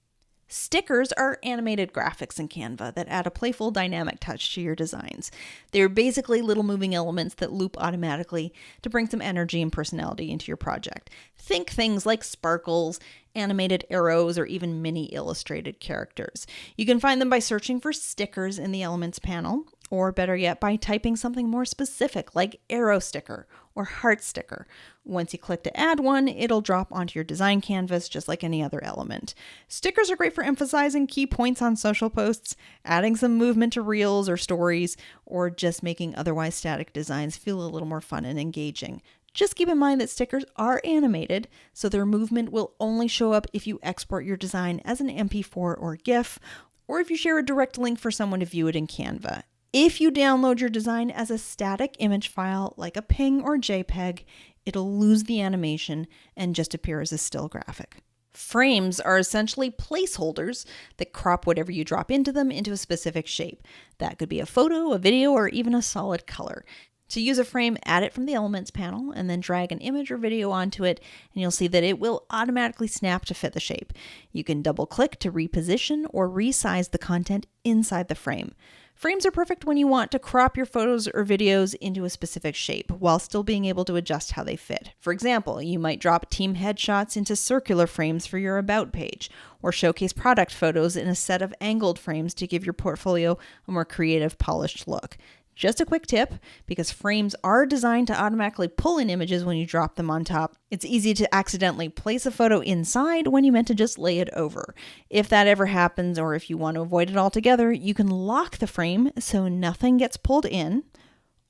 Speaker 1: Stickers are animated graphics in Canva that add a playful, dynamic touch to your designs. They're basically little moving elements that loop automatically to bring some energy and personality into your project. Think things like sparkles, animated arrows, or even mini illustrated characters. You can find them by searching for stickers in the Elements panel, or better yet, by typing something more specific like arrow sticker or heart sticker. Once you click to add one, it'll drop onto your design canvas just like any other element. Stickers are great for emphasizing key points on social posts, adding some movement to reels or stories, or just making otherwise static designs feel a little more fun and engaging. Just keep in mind that stickers are animated, so their movement will only show up if you export your design as an MP4 or GIF, or if you share a direct link for someone to view it in Canva. If you download your design as a static image file like a PNG or JPEG, it'll lose the animation and just appear as a still graphic. Frames are essentially placeholders that crop whatever you drop into them into a specific shape. That could be a photo, a video, or even a solid color. To use a frame, add it from the Elements panel and then drag an image or video onto it, and you'll see that it will automatically snap to fit the shape. You can double click to reposition or resize the content inside the frame. Frames are perfect when you want to crop your photos or videos into a specific shape while still being able to adjust how they fit. For example, you might drop team headshots into circular frames for your About page, or showcase product photos in a set of angled frames to give your portfolio a more creative, polished look. Just a quick tip, because frames are designed to automatically pull in images when you drop them on top, it's easy to accidentally place a photo inside when you meant to just lay it over. If that ever happens, or if you want to avoid it altogether, you can lock the frame so nothing gets pulled in,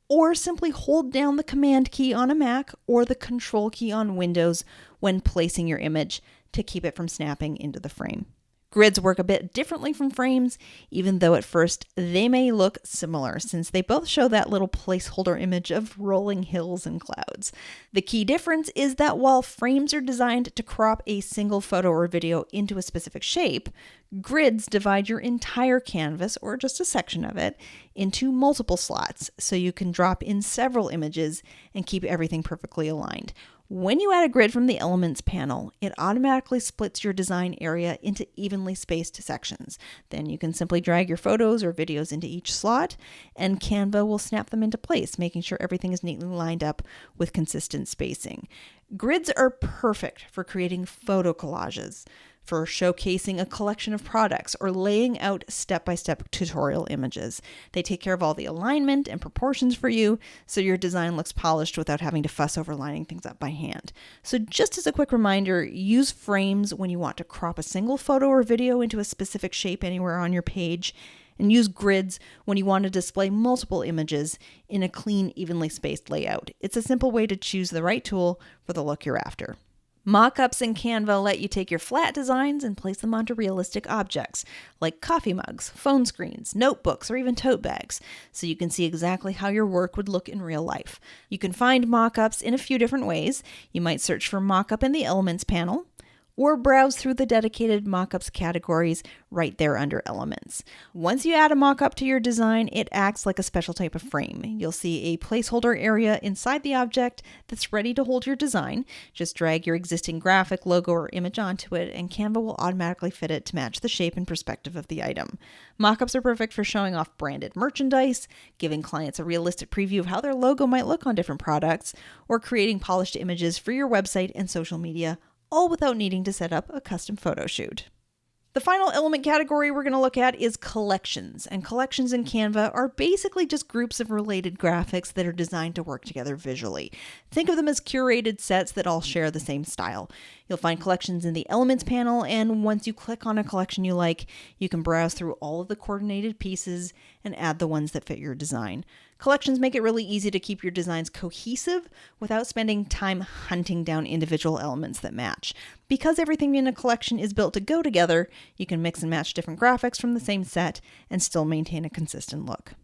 Speaker 1: or simply hold down the Command key on a Mac or the Control key on Windows when placing your image to keep it from snapping into the frame. Grids work a bit differently from frames, even though at first they may look similar, since they both show that little placeholder image of rolling hills and clouds. The key difference is that while frames are designed to crop a single photo or video into a specific shape, grids divide your entire canvas, or just a section of it, into multiple slots, so you can drop in several images and keep everything perfectly aligned. When you add a grid from the Elements panel, it automatically splits your design area into evenly spaced sections. Then you can simply drag your photos or videos into each slot, and Canva will snap them into place, making sure everything is neatly lined up with consistent spacing. Grids are perfect for creating photo collages, for showcasing a collection of products, or laying out step-by-step tutorial images. They take care of all the alignment and proportions for you, so your design looks polished without having to fuss over lining things up by hand. So just as a quick reminder, use frames when you want to crop a single photo or video into a specific shape anywhere on your page, and use grids when you want to display multiple images in a clean, evenly spaced layout. It's a simple way to choose the right tool for the look you're after. Mock-ups in Canva let you take your flat designs and place them onto realistic objects, like coffee mugs, phone screens, notebooks, or even tote bags, so you can see exactly how your work would look in real life. You can find mock-ups in a few different ways. You might search for mock-up in the Elements panel, or browse through the dedicated mockups categories right there under Elements. Once you add a mockup to your design, it acts like a special type of frame. You'll see a placeholder area inside the object that's ready to hold your design. Just drag your existing graphic, logo, or image onto it, and Canva will automatically fit it to match the shape and perspective of the item. Mockups are perfect for showing off branded merchandise, giving clients a realistic preview of how their logo might look on different products, or creating polished images for your website and social media, all without needing to set up a custom photo shoot. The final element category we're going to look at is collections, and collections in Canva are basically just groups of related graphics that are designed to work together visually. Think of them as curated sets that all share the same style. You'll find collections in the Elements panel, and once you click on a collection you like, you can browse through all of the coordinated pieces and add the ones that fit your design. Collections make it really easy to keep your designs cohesive without spending time hunting down individual elements that match. Because everything in a collection is built to go together, you can mix and match different graphics from the same set and still maintain a consistent look.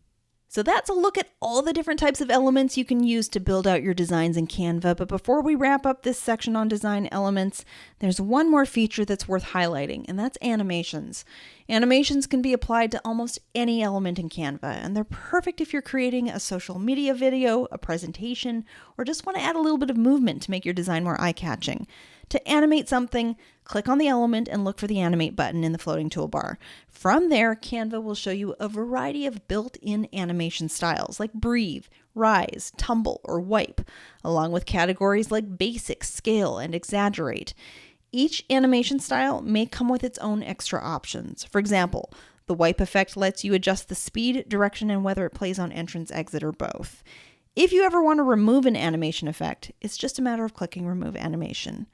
Speaker 1: So that's a look at all the different types of elements you can use to build out your designs in Canva. But before we wrap up this section on design elements, there's one more feature that's worth highlighting, and that's animations. Animations can be applied to almost any element in Canva, and they're perfect if you're creating a social media video, a presentation, or just want to add a little bit of movement to make your design more eye-catching. To animate something, click on the element and look for the animate button in the floating toolbar. From there, Canva will show you a variety of built-in animation styles like breathe, rise, tumble, or wipe, along with categories like basic, scale, and exaggerate. Each animation style may come with its own extra options. For example, the wipe effect lets you adjust the speed, direction, and whether it plays on entrance, exit, or both. If you ever want to remove an animation effect, it's just a matter of clicking Remove Animation.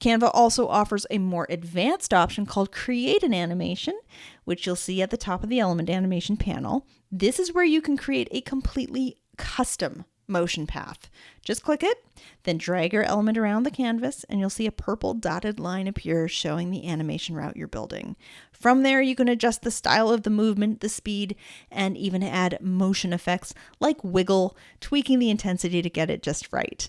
Speaker 1: Canva also offers a more advanced option called Create an Animation, which you'll see at the top of the element animation panel. This is where you can create a completely custom motion path. Just click it, then drag your element around the canvas, and you'll see a purple dotted line appear showing the animation route you're building. From there, you can adjust the style of the movement, the speed, and even add motion effects like wiggle, tweaking the intensity to get it just right.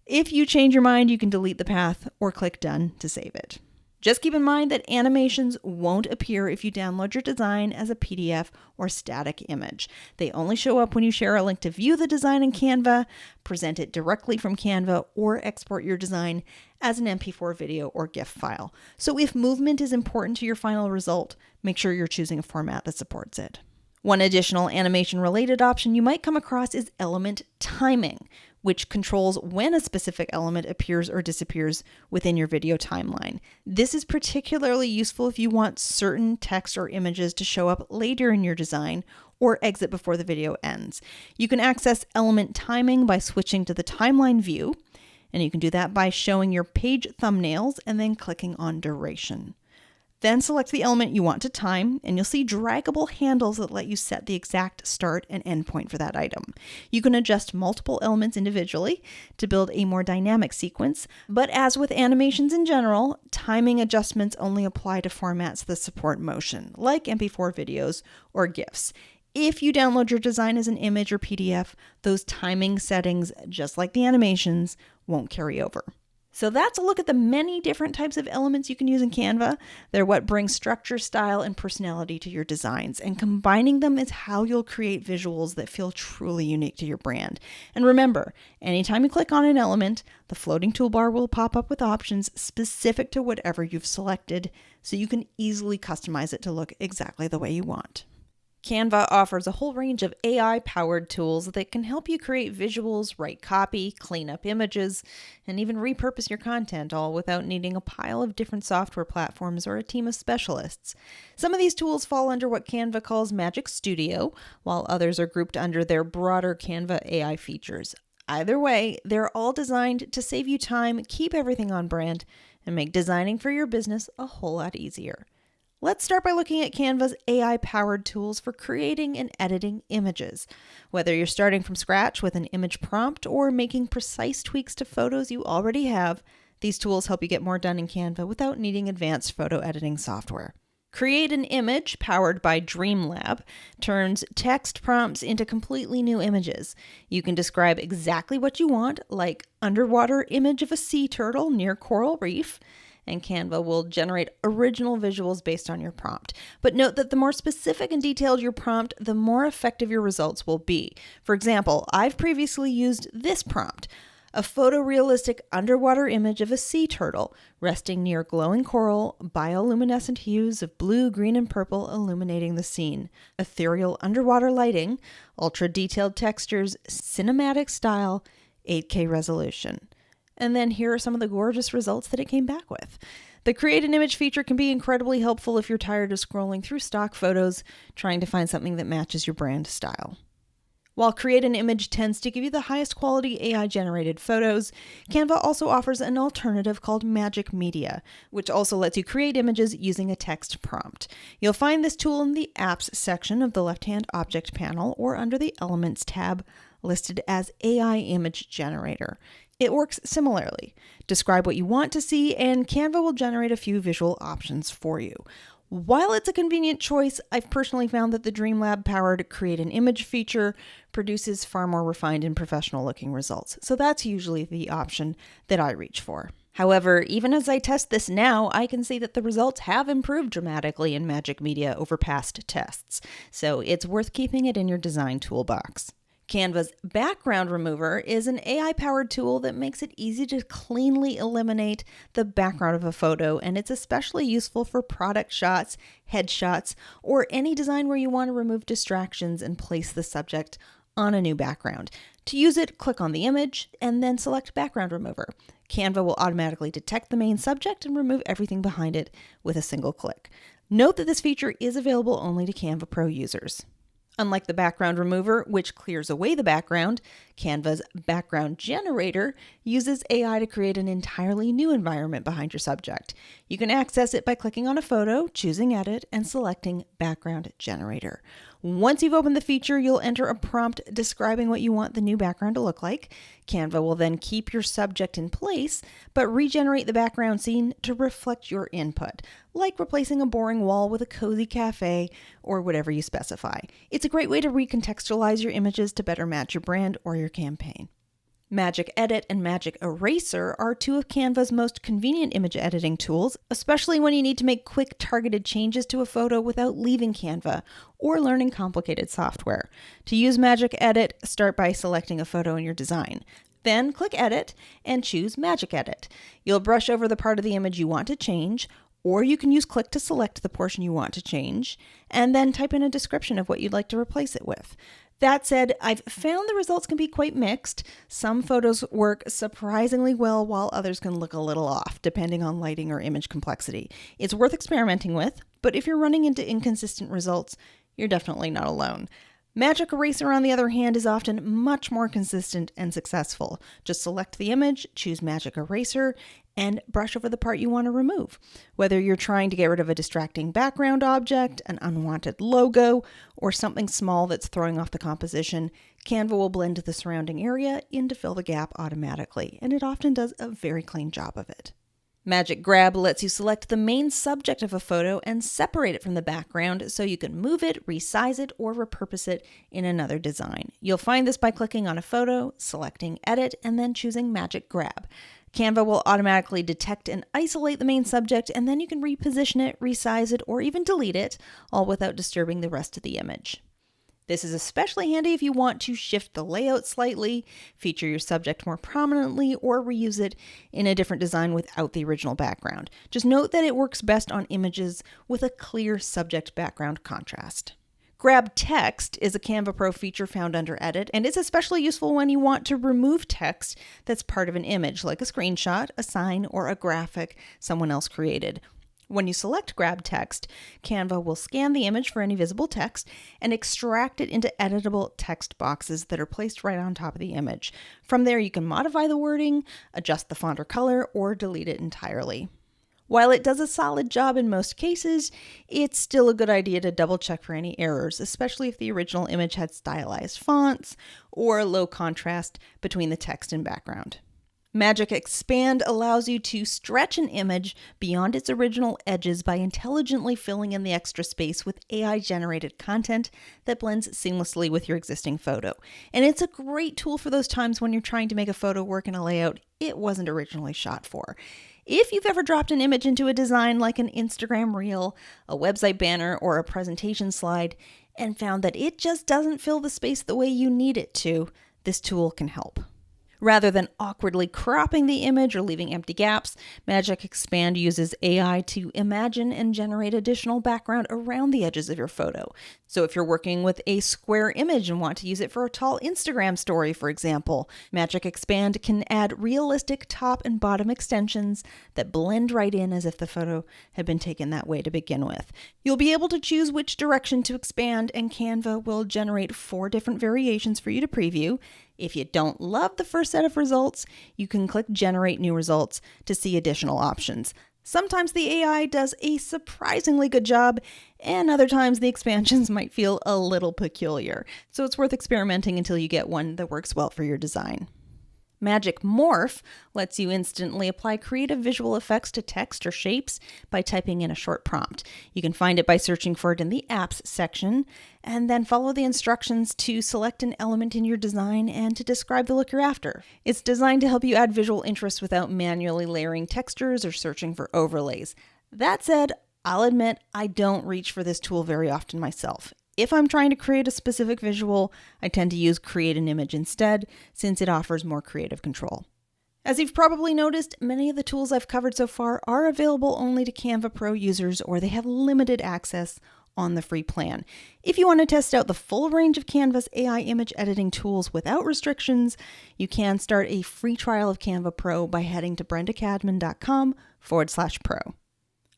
Speaker 1: If you change your mind, you can delete the path or click Done to save it. Just keep in mind that animations won't appear if you download your design as a PDF or static image. They only show up when you share a link to view the design in Canva, present it directly from Canva, or export your design as an MP4 video or GIF file. So if movement is important to your final result, make sure you're choosing a format that supports it. One additional animation-related option you might come across is element timing, which controls when a specific element appears or disappears within your video timeline. This is particularly useful if you want certain text or images to show up later in your design or exit before the video ends. You can access element timing by switching to the timeline view, and you can do that by showing your page thumbnails and then clicking on duration. Then select the element you want to time, and you'll see draggable handles that let you set the exact start and end point for that item. You can adjust multiple elements individually to build a more dynamic sequence, but as with animations in general, timing adjustments only apply to formats that support motion, like MP4 videos or GIFs. If you download your design as an image or PDF, those timing settings, just like the animations, won't carry over. So that's a look at the many different types of elements you can use in Canva. They're what bring structure, style, and personality to your designs, and combining them is how you'll create visuals that feel truly unique to your brand. And remember, anytime you click on an element, the floating toolbar will pop up with options specific to whatever you've selected, so you can easily customize it to look exactly the way you want. Canva offers a whole range of AI-powered tools that can help you create visuals, write copy, clean up images, and even repurpose your content, all without needing a pile of different software platforms or a team of specialists. Some of these tools fall under what Canva calls Magic Studio, while others are grouped under their broader Canva AI features. Either way, they're all designed to save you time, keep everything on brand, and make designing for your business a whole lot easier. Let's start by looking at Canva's AI-powered tools for creating and editing images. Whether you're starting from scratch with an image prompt or making precise tweaks to photos you already have, these tools help you get more done in Canva without needing advanced photo editing software. Create an Image, powered by Dreamlab, turns text prompts into completely new images. You can describe exactly what you want, like underwater image of a sea turtle near coral reef, and Canva will generate original visuals based on your prompt. But note that the more specific and detailed your prompt, the more effective your results will be. For example, I've previously used this prompt: a photorealistic underwater image of a sea turtle resting near glowing coral, bioluminescent hues of blue, green, and purple illuminating the scene, ethereal underwater lighting, ultra-detailed textures, cinematic style, 8K resolution. And then here are some of the gorgeous results that it came back with. The Create an Image feature can be incredibly helpful if you're tired of scrolling through stock photos, trying to find something that matches your brand style. While Create an Image tends to give you the highest quality AI-generated photos, Canva also offers an alternative called Magic Media, which also lets you create images using a text prompt. You'll find this tool in the Apps section of the left-hand Object panel or under the Elements tab, listed as AI Image Generator. It works similarly. Describe what you want to see, and Canva will generate a few visual options for you. While it's a convenient choice, I've personally found that the Dreamlab-powered Create an Image feature produces far more refined and professional-looking results, so that's usually the option that I reach for. However, even as I test this now, I can see that the results have improved dramatically in Magic Media over past tests, so it's worth keeping it in your design toolbox. Canva's Background Remover is an AI-powered tool that makes it easy to cleanly eliminate the background of a photo, and it's especially useful for product shots, headshots, or any design where you want to remove distractions and place the subject on a new background. To use it, click on the image and then select Background Remover. Canva will automatically detect the main subject and remove everything behind it with a single click. Note that this feature is available only to Canva Pro users. Unlike the background remover, which clears away the background, Canva's background generator uses AI to create an entirely new environment behind your subject. You can access it by clicking on a photo, choosing Edit, and selecting Background Generator. Once you've opened the feature, you'll enter a prompt describing what you want the new background to look like. Canva will then keep your subject in place, but regenerate the background scene to reflect your input, like replacing a boring wall with a cozy cafe or whatever you specify. It's a great way to recontextualize your images to better match your brand or your campaign. Magic Edit and Magic Eraser are two of Canva's most convenient image editing tools, especially when you need to make quick targeted changes to a photo without leaving Canva or learning complicated software. To use Magic Edit, start by selecting a photo in your design. Then click Edit and choose Magic Edit. You'll brush over the part of the image you want to change, or you can use Click to select the portion you want to change, and then type in a description of what you'd like to replace it with. That said, I've found the results can be quite mixed. Some photos work surprisingly well, while others can look a little off, depending on lighting or image complexity. It's worth experimenting with, but if you're running into inconsistent results, you're definitely not alone. Magic Eraser, on the other hand, is often much more consistent and successful. Just select the image, choose Magic Eraser, and brush over the part you want to remove. Whether you're trying to get rid of a distracting background object, an unwanted logo, or something small that's throwing off the composition, Canva will blend the surrounding area in to fill the gap automatically, and it often does a very clean job of it. Magic Grab lets you select the main subject of a photo and separate it from the background so you can move it, resize it, or repurpose it in another design. You'll find this by clicking on a photo, selecting Edit, and then choosing Magic Grab. Canva will automatically detect and isolate the main subject, and then you can reposition it, resize it, or even delete it, all without disturbing the rest of the image. This is especially handy if you want to shift the layout slightly, feature your subject more prominently, or reuse it in a different design without the original background. Just note that it works best on images with a clear subject background contrast. Grab Text is a Canva Pro feature found under Edit, and it's especially useful when you want to remove text that's part of an image, like a screenshot, a sign, or a graphic someone else created. When you select Grab Text, Canva will scan the image for any visible text and extract it into editable text boxes that are placed right on top of the image. From there, you can modify the wording, adjust the font or color, or delete it entirely. While it does a solid job in most cases, it's still a good idea to double check for any errors, especially if the original image had stylized fonts or low contrast between the text and background. Magic Expand allows you to stretch an image beyond its original edges by intelligently filling in the extra space with AI-generated content that blends seamlessly with your existing photo. And it's a great tool for those times when you're trying to make a photo work in a layout it wasn't originally shot for. If you've ever dropped an image into a design like an Instagram reel, a website banner, or a presentation slide, and found that it just doesn't fill the space the way you need it to, this tool can help. Rather than awkwardly cropping the image or leaving empty gaps, Magic Expand uses AI to imagine and generate additional background around the edges of your photo. So if you're working with a square image and want to use it for a tall Instagram story, for example, Magic Expand can add realistic top and bottom extensions that blend right in as if the photo had been taken that way to begin with. You'll be able to choose which direction to expand, and Canva will generate 4 different variations for you to preview. If you don't love the first set of results, you can click Generate New Results to see additional options. Sometimes the AI does a surprisingly good job, and other times the expansions might feel a little peculiar. So it's worth experimenting until you get one that works well for your design. Magic Morph lets you instantly apply creative visual effects to text or shapes by typing in a short prompt. You can find it by searching for it in the Apps section, and then follow the instructions to select an element in your design and to describe the look you're after. It's designed to help you add visual interest without manually layering textures or searching for overlays. That said, I'll admit I don't reach for this tool very often myself. If I'm trying to create a specific visual, I tend to use Create an Image instead, since it offers more creative control. As you've probably noticed, many of the tools I've covered so far are available only to Canva Pro users, or they have limited access on the free plan. If you want to test out the full range of Canva's AI image editing tools without restrictions, you can start a free trial of Canva Pro by heading to brendacadman.com/pro.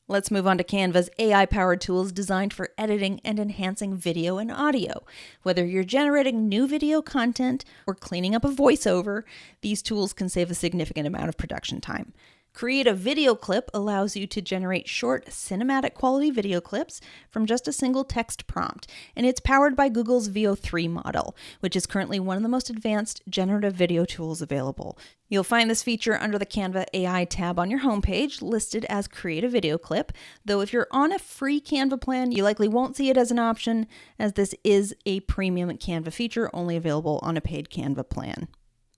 Speaker 1: Let's move on to Canva's AI-powered tools designed for editing and enhancing video and audio. Whether you're generating new video content or cleaning up a voiceover, these tools can save a significant amount of production time. Create a Video Clip allows you to generate short, cinematic quality video clips from just a single text prompt, and it's powered by Google's Veo 3 model, which is currently one of the most advanced generative video tools available. You'll find this feature under the Canva AI tab on your homepage, listed as Create a Video Clip, though if you're on a free Canva plan, you likely won't see it as an option, as this is a premium Canva feature only available on a paid Canva plan.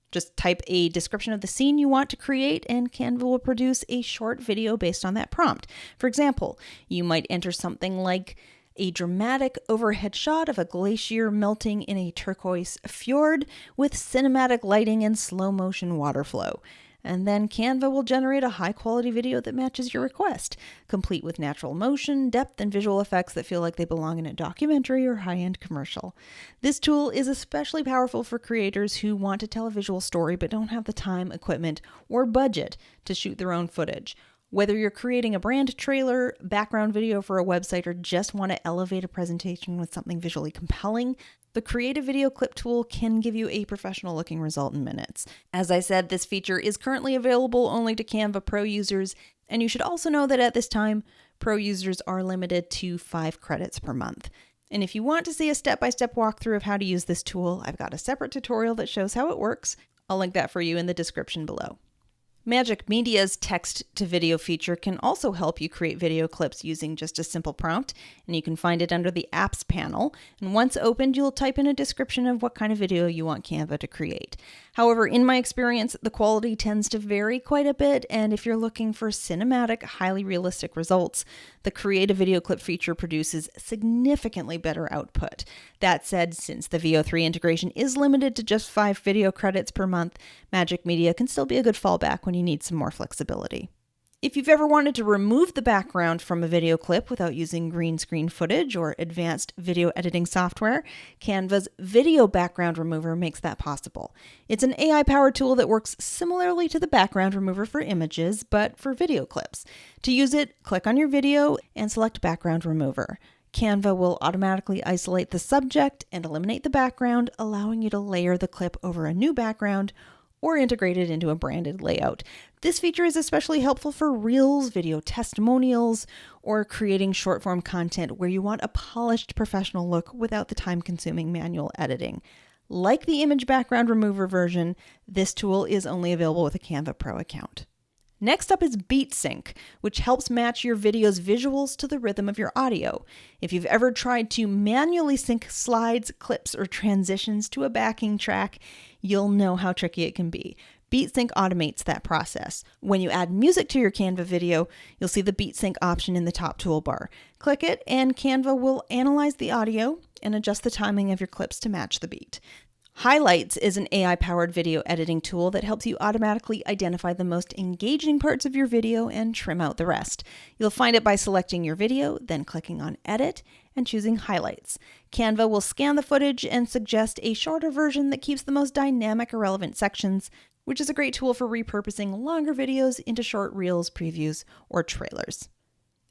Speaker 1: Just type a description of the scene you want to create, and Canva will produce a short video based on that prompt. For example, you might enter something like a dramatic overhead shot of a glacier melting in a turquoise fjord with cinematic lighting and slow motion water flow. And then Canva will generate a high-quality video that matches your request, complete with natural motion, depth, and visual effects that feel like they belong in a documentary or high-end commercial. This tool is especially powerful for creators who want to tell a visual story but don't have the time, equipment, or budget to shoot their own footage. Whether you're creating a brand trailer, background video for a website, or just want to elevate a presentation with something visually compelling, the Create a Video Clip tool can give you a professional-looking result in minutes. As I said, this feature is currently available only to Canva Pro users, and you should also know that at this time, Pro users are limited to 5 credits per month. And if you want to see a step-by-step walkthrough of how to use this tool, I've got a separate tutorial that shows how it works. I'll link that for you in the description below. Magic Media's text-to-video feature can also help you create video clips using just a simple prompt, and you can find it under the Apps panel. And once opened, you'll type in a description of what kind of video you want Canva to create. However, in my experience, the quality tends to vary quite a bit, and if you're looking for cinematic, highly realistic results, the Create a Video Clip feature produces significantly better output. That said, since the Veo 3 integration is limited to just 5 video credits per month, Magic Media can still be a good fallback when you need some more flexibility. If you've ever wanted to remove the background from a video clip without using green screen footage or advanced video editing software, Canva's Video Background Remover makes that possible. It's an AI-powered tool that works similarly to the background remover for images, but for video clips. To use it, click on your video and select Background Remover. Canva will automatically isolate the subject and eliminate the background, allowing you to layer the clip over a new background or integrate it into a branded layout. This feature is especially helpful for reels, video testimonials, or creating short-form content where you want a polished professional look without the time-consuming manual editing. Like the Image Background Remover version, this tool is only available with a Canva Pro account. Next up is Beat Sync, which helps match your video's visuals to the rhythm of your audio. If you've ever tried to manually sync slides, clips, or transitions to a backing track, you'll know how tricky it can be. Beat Sync automates that process. When you add music to your Canva video, you'll see the Beat Sync option in the top toolbar. Click it, and Canva will analyze the audio and adjust the timing of your clips to match the beat. Highlights is an AI-powered video editing tool that helps you automatically identify the most engaging parts of your video and trim out the rest. You'll find it by selecting your video, then clicking on Edit and choosing Highlights. Canva will scan the footage and suggest a shorter version that keeps the most dynamic or relevant sections, which is a great tool for repurposing longer videos into short reels, previews, or trailers.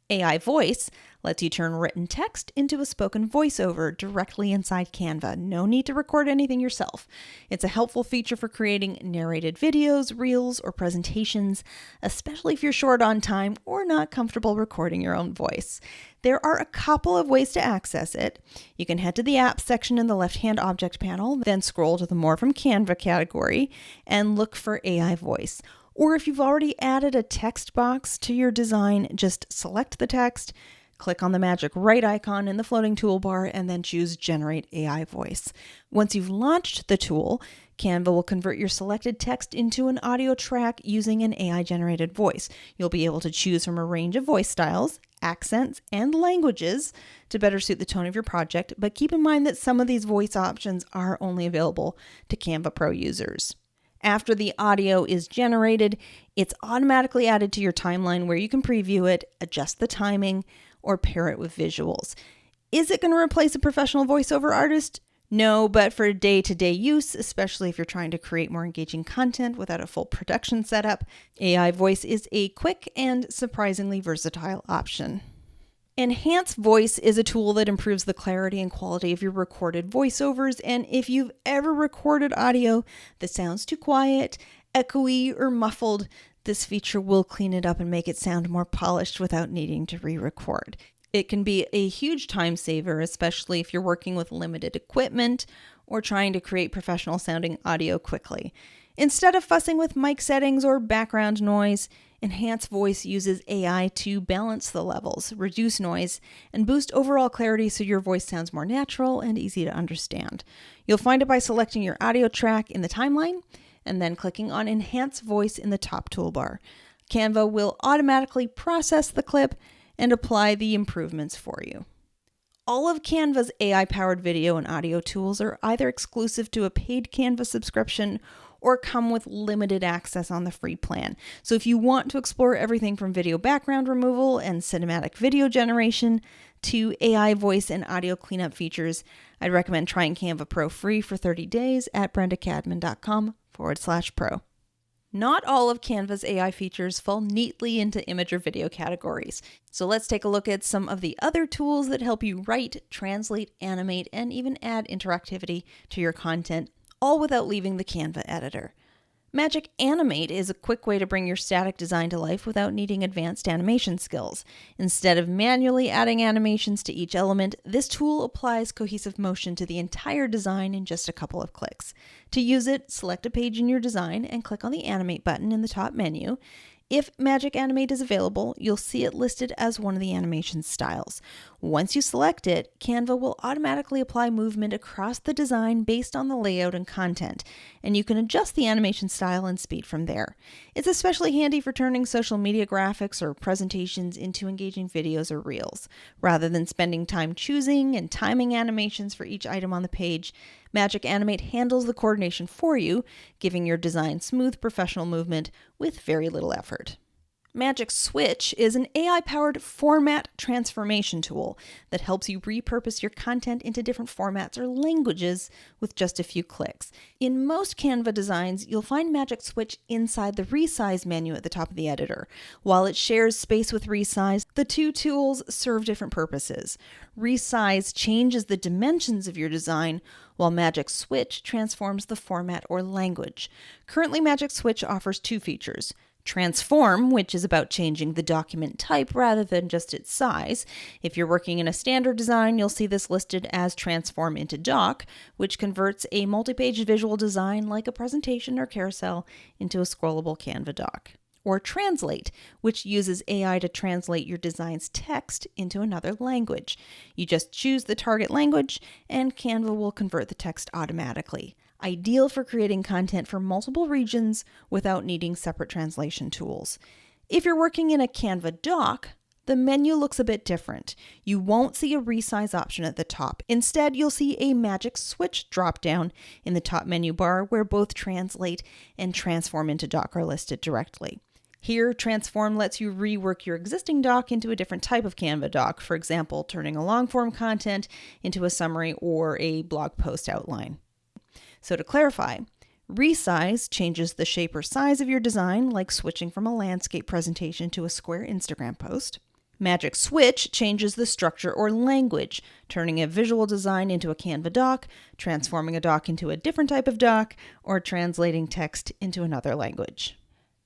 Speaker 1: AI Voice lets you turn written text into a spoken voiceover directly inside Canva. No need to record anything yourself. It's a helpful feature for creating narrated videos, reels, or presentations, especially if you're short on time or not comfortable recording your own voice. There are a couple of ways to access it. You can head to the Apps section in the left-hand object panel, then scroll to the More from Canva category and look for AI Voice. Or if you've already added a text box to your design, just select the text, Click on the magic right icon in the floating toolbar and then choose Generate AI Voice. Once you've launched the tool, Canva will convert your selected text into an audio track using an AI-generated voice. You'll be able to choose from a range of voice styles, accents, and languages to better suit the tone of your project, but keep in mind that some of these voice options are only available to Canva Pro users. After the audio is generated, it's automatically added to your timeline where you can preview it, adjust the timing, or pair it with visuals. Is it going to replace a professional voiceover artist? No, but for day-to-day use, especially if you're trying to create more engaging content without a full production setup, AI Voice is a quick and surprisingly versatile option. Enhance Voice is a tool that improves the clarity and quality of your recorded voiceovers, and if you've ever recorded audio that sounds too quiet, echoey, or muffled, this feature will clean it up and make it sound more polished without needing to re-record. It can be a huge time saver, especially if you're working with limited equipment or trying to create professional sounding audio quickly. Instead of fussing with mic settings or background noise, Enhance Voice uses AI to balance the levels, reduce noise, and boost overall clarity so your voice sounds more natural and easy to understand. You'll find it by selecting your audio track in the timeline and then clicking on Enhance Voice in the top toolbar. Canva will automatically process the clip and apply the improvements for you. All of Canva's AI-powered video and audio tools are either exclusive to a paid Canva subscription or come with limited access on the free plan. So if you want to explore everything from video background removal and cinematic video generation to AI voice and audio cleanup features, I'd recommend trying Canva Pro free for 30 days at brendacadman.com/pro. Not all of Canva's AI features fall neatly into image or video categories. So let's take a look at some of the other tools that help you write, translate, animate, and even add interactivity to your content, all without leaving the Canva editor. Magic Animate is a quick way to bring your static design to life without needing advanced animation skills. Instead of manually adding animations to each element, this tool applies cohesive motion to the entire design in just a couple of clicks. To use it, select a page in your design and click on the Animate button in the top menu. If Magic Animate is available, you'll see it listed as one of the animation styles. Once you select it, Canva will automatically apply movement across the design based on the layout and content, and you can adjust the animation style and speed from there. It's especially handy for turning social media graphics or presentations into engaging videos or reels. Rather than spending time choosing and timing animations for each item on the page, Magic Animate handles the coordination for you, giving your design smooth professional movement with very little effort. Magic Switch is an AI-powered format transformation tool that helps you repurpose your content into different formats or languages with just a few clicks. In most Canva designs, you'll find Magic Switch inside the Resize menu at the top of the editor. While it shares space with Resize, the two tools serve different purposes. Resize changes the dimensions of your design, while Magic Switch transforms the format or language. Currently, Magic Switch offers two features: Transform, which is about changing the document type rather than just its size. If you're working in a standard design, you'll see this listed as Transform into Doc, which converts a multi-page visual design like a presentation or carousel into a scrollable Canva doc. Or Translate, which uses AI to translate your design's text into another language. You just choose the target language, and Canva will convert the text automatically. Ideal for creating content for multiple regions without needing separate translation tools. If you're working in a Canva doc, the menu looks a bit different. You won't see a resize option at the top. Instead, you'll see a Magic Switch dropdown in the top menu bar where both Translate and Transform into Doc are listed directly. Here, Transform lets you rework your existing doc into a different type of Canva doc, for example, turning a long-form content into a summary or a blog post outline. So to clarify, Resize changes the shape or size of your design, like switching from a landscape presentation to a square Instagram post. Magic Switch changes the structure or language, turning a visual design into a Canva doc, transforming a doc into a different type of doc, or translating text into another language.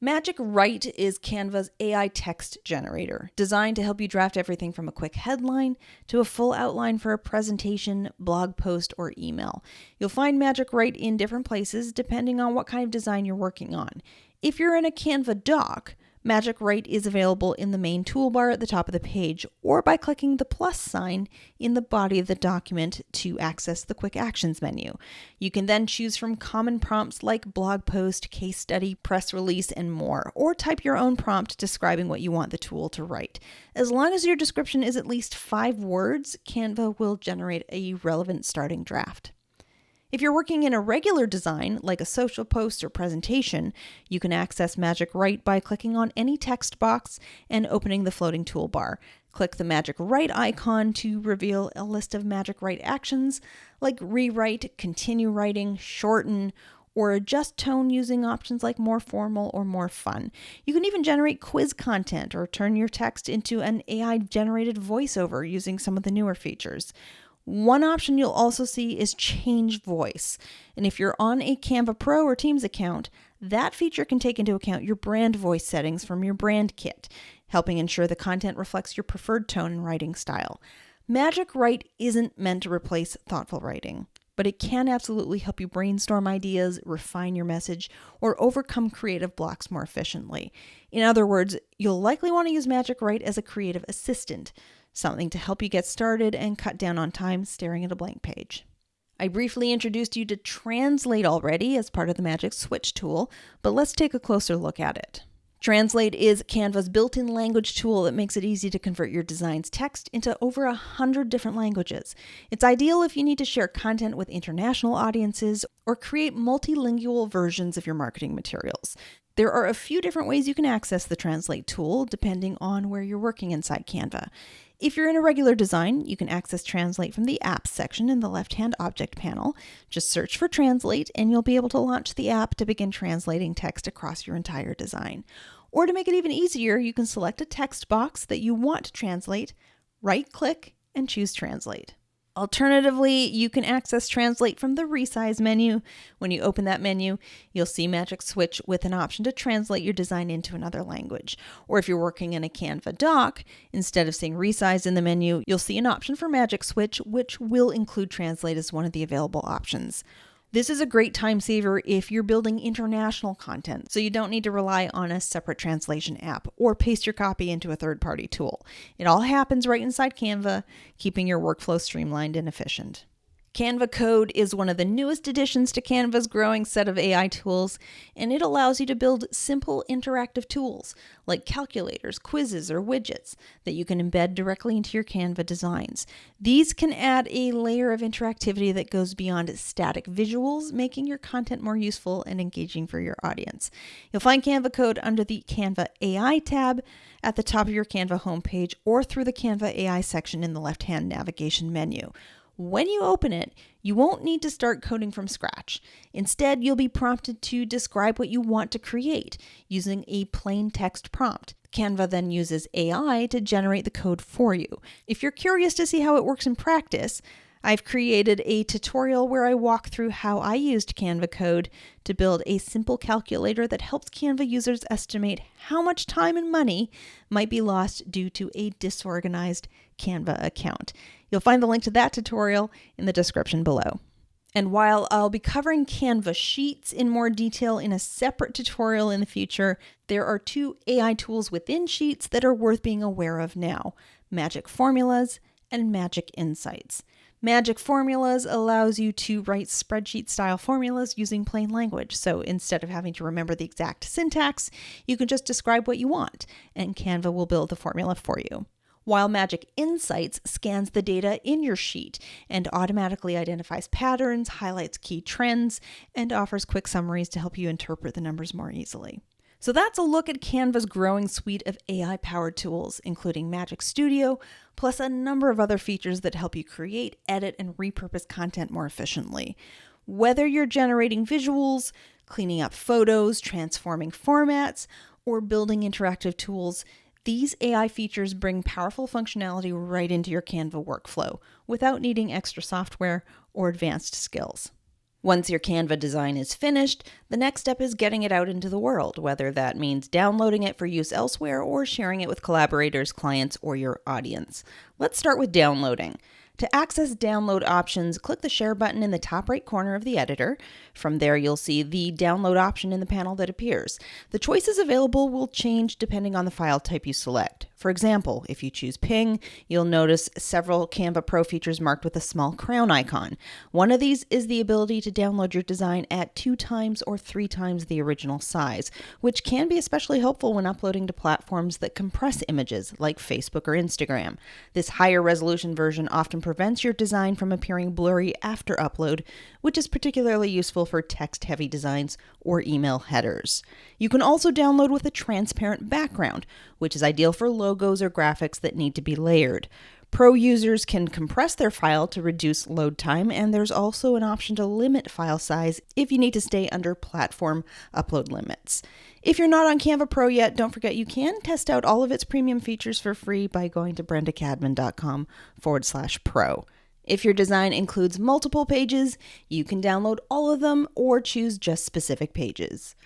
Speaker 1: Magic Write is Canva's AI text generator, designed to help you draft everything from a quick headline to a full outline for a presentation, blog post, or email. You'll find Magic Write in different places depending on what kind of design you're working on. If you're in a Canva doc, Magic Write is available in the main toolbar at the top of the page or by clicking the plus sign in the body of the document to access the Quick Actions menu. You can then choose from common prompts like blog post, case study, press release, and more, or type your own prompt describing what you want the tool to write. As long as your description is at least 5 words, Canva will generate a relevant starting draft. If you're working in a regular design, like a social post or presentation, you can access Magic Write by clicking on any text box and opening the floating toolbar. Click the Magic Write icon to reveal a list of Magic Write actions like rewrite, continue writing, shorten, or adjust tone using options like more formal or more fun. You can even generate quiz content or turn your text into an AI-generated voiceover using some of the newer features. One option you'll also see is change voice. And if you're on a Canva Pro or Teams account, that feature can take into account your brand voice settings from your brand kit, helping ensure the content reflects your preferred tone and writing style. Magic Write isn't meant to replace thoughtful writing, but it can absolutely help you brainstorm ideas, refine your message, or overcome creative blocks more efficiently. In other words, you'll likely want to use Magic Write as a creative assistant, something to help you get started and cut down on time staring at a blank page. I briefly introduced you to Translate already as part of the Magic Switch tool, but let's take a closer look at it. Translate is Canva's built-in language tool that makes it easy to convert your design's text into over 100 different languages. It's ideal if you need to share content with international audiences or create multilingual versions of your marketing materials. There are a few different ways you can access the Translate tool depending on where you're working inside Canva. If you're in a regular design, you can access Translate from the Apps section in the left-hand object panel. Just search for Translate and you'll be able to launch the app to begin translating text across your entire design. Or to make it even easier, you can select a text box that you want to translate, right-click, and choose Translate. Alternatively, you can access Translate from the Resize menu. When you open that menu, you'll see Magic Switch with an option to translate your design into another language. Or if you're working in a Canva doc, instead of seeing Resize in the menu, you'll see an option for Magic Switch, which will include Translate as one of the available options. This is a great time saver if you're building international content, so you don't need to rely on a separate translation app or paste your copy into a third-party tool. It all happens right inside Canva, keeping your workflow streamlined and efficient. Canva Code is one of the newest additions to Canva's growing set of AI tools, and it allows you to build simple interactive tools like calculators, quizzes, or widgets that you can embed directly into your Canva designs. These can add a layer of interactivity that goes beyond static visuals, making your content more useful and engaging for your audience. You'll find Canva Code under the Canva AI tab at the top of your Canva homepage or through the Canva AI section in the left-hand navigation menu. When you open it, you won't need to start coding from scratch. Instead, you'll be prompted to describe what you want to create using a plain text prompt. Canva then uses AI to generate the code for you. If you're curious to see how it works in practice, I've created a tutorial where I walk through how I used Canva Code to build a simple calculator that helps Canva users estimate how much time and money might be lost due to a disorganized Canva account. You'll find the link to that tutorial in the description below. And while I'll be covering Canva Sheets in more detail in a separate tutorial in the future, there are 2 AI tools within Sheets that are worth being aware of now: Magic Formulas and Magic Insights. Magic Formulas allows you to write spreadsheet-style formulas using plain language. So instead of having to remember the exact syntax, you can just describe what you want, and Canva will build the formula for you. While Magic Insights scans the data in your sheet and automatically identifies patterns, highlights key trends, and offers quick summaries to help you interpret the numbers more easily. So that's a look at Canva's growing suite of AI-powered tools, including Magic Studio, plus a number of other features that help you create, edit, and repurpose content more efficiently. Whether you're generating visuals, cleaning up photos, transforming formats, or building interactive tools, these AI features bring powerful functionality right into your Canva workflow without needing extra software or advanced skills. Once your Canva design is finished, the next step is getting it out into the world, whether that means downloading it for use elsewhere or sharing it with collaborators, clients, or your audience. Let's start with downloading. To access download options, click the Share button in the top right corner of the editor. From there, you'll see the download option in the panel that appears. The choices available will change depending on the file type you select. For example, if you choose Ping, you'll notice several Canva Pro features marked with a small crown icon. One of these is the ability to download your design at 2 times or 3 times the original size, which can be especially helpful when uploading to platforms that compress images like Facebook or Instagram. This higher resolution version often prevents your design from appearing blurry after upload, which is particularly useful for text-heavy designs or email headers. You can also download with a transparent background, which is ideal for logos or graphics that need to be layered. Pro users can compress their file to reduce load time, and there's also an option to limit file size if you need to stay under platform upload limits. If you're not on Canva Pro yet, don't forget you can test out all of its premium features for free by going to brendacadman.com/pro. If your design includes multiple pages, you can download all of them or choose just specific pages.